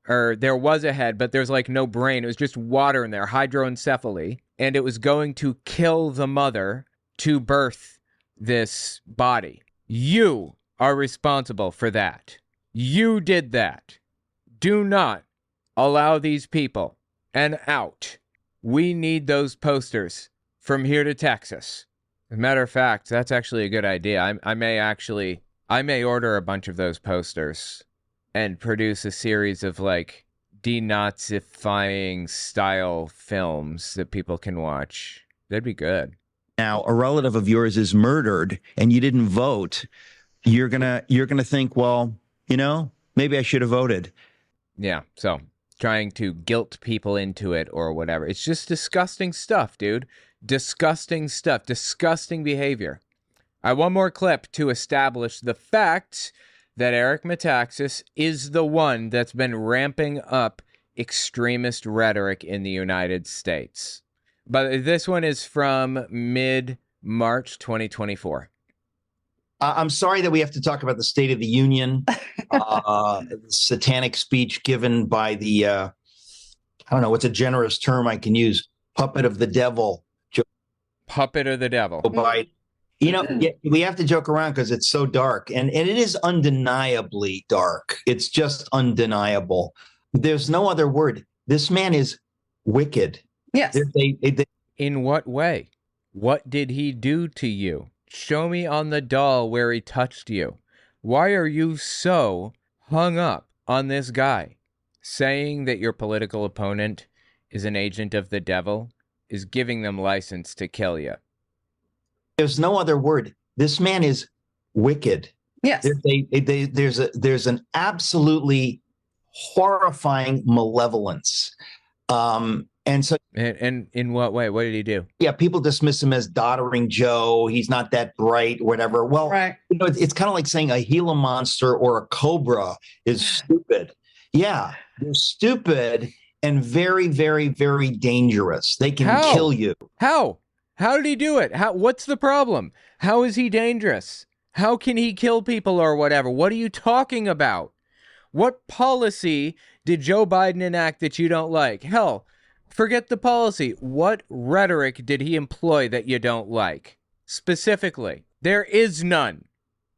Or there was a head, but there's like no brain. It was just water in there, hydroencephaly. And it was going to kill the mother to birth this body. You are responsible for that. You did that. Do not allow these people and out. We need those posters from here to Texas. As a matter of fact, that's actually a good idea. I may order a bunch of those posters and produce a series of like denazifying style films that people can watch. That'd be good. Now, a relative of yours is murdered and you didn't vote. You're gonna think, well, maybe I should have voted. Yeah. So trying to guilt people into it or whatever. It's just disgusting stuff, dude. Disgusting stuff. Disgusting behavior. I have one more clip to establish the fact that Eric Metaxas is the one that's been ramping up extremist rhetoric in the United States. But this one is from mid-March 2024. I'm sorry that we have to talk about the State of the Union, satanic speech given by the, I don't know, what's a generous term I can use, puppet of the devil. Puppet of the devil. Biden. We have to joke around because it's so dark, and it is undeniably dark. It's just undeniable. There's no other word. This man is wicked. Yes. In what way? What did he do to you? Show me on the doll where he touched you. Why are you so hung up on this guy? Saying that your political opponent is an agent of the devil is giving them license to kill you. There's no other word. This man is wicked. Yes. There's an absolutely horrifying malevolence. And so, and in what way? What did he do? yeah, people dismiss him as doddering Joe. He's not that bright, whatever. Well, you know, it's kind of like saying a Gila monster or a cobra is stupid. Yeah, they're stupid and very, very, very dangerous. They can kill you. How did he do it? What's the problem? How is he dangerous? How can he kill people or whatever? What are you talking about? What policy did Joe Biden enact that you don't like? Hell, forget the policy. What rhetoric did he employ that you don't like? Specifically, there is none.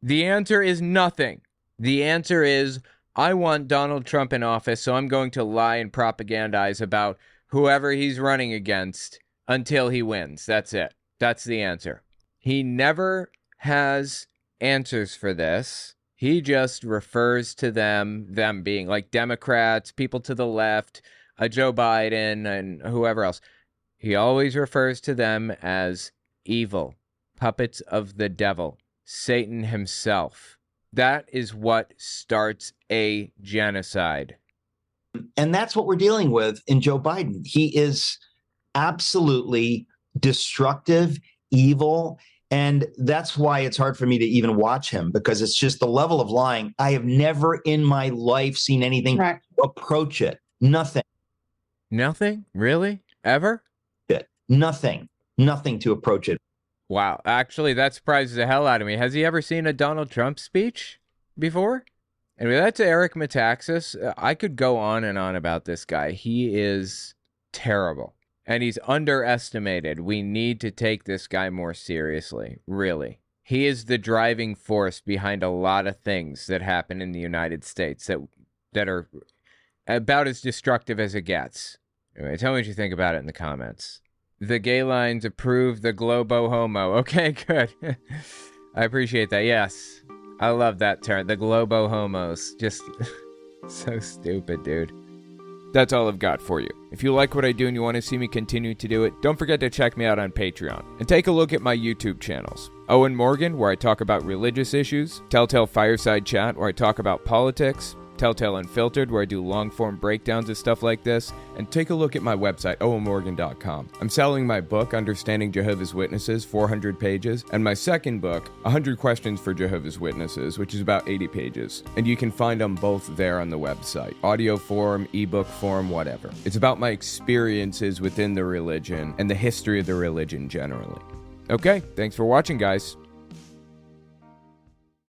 The answer is nothing. The answer is, I want Donald Trump in office, so I'm going to lie and propagandize about whoever he's running against until he wins. That's it. That's the answer. He never has answers for this. He just refers to them being like Democrats, people to the left, Joe Biden, and whoever else. He always refers to them as evil, puppets of the devil, Satan himself. That is what starts a genocide. And that's what we're dealing with in Joe Biden. He is absolutely destructive, evil. And that's why it's hard for me to even watch him, because it's just the level of lying. I have never in my life seen anything approach it. Nothing. Nothing? Really? Ever? Nothing. Nothing to approach it. Wow. Actually, that surprises the hell out of me. Has he ever seen a Donald Trump speech before? Anyway, that's Eric Metaxas. I could go on and on about this guy. He is terrible. And he's underestimated. We need to take this guy more seriously, really. He is the driving force behind a lot of things that happen in the United States that are about as destructive as it gets. Anyway, tell me what you think about it in the comments. The gay lines approve the globo homo. Okay, good. I appreciate that. Yes. I love that term. The globo homos. Just so stupid, dude. That's all I've got for you. If you like what I do and you want to see me continue to do it, don't forget to check me out on Patreon. And take a look at my YouTube channels. Owen Morgan, where I talk about religious issues. Telltale Fireside Chat, where I talk about politics. Telltale Unfiltered, where I do long-form breakdowns of stuff like this. And take a look at my website, owenmorgan.com. I'm selling my book, Understanding Jehovah's Witnesses, 400 pages, and my second book, 100 Questions for Jehovah's Witnesses, which is about 80 pages. And you can find them both there on the website. Audio form, ebook form, whatever. It's about my experiences within the religion and the history of the religion generally. Okay, thanks for watching, guys.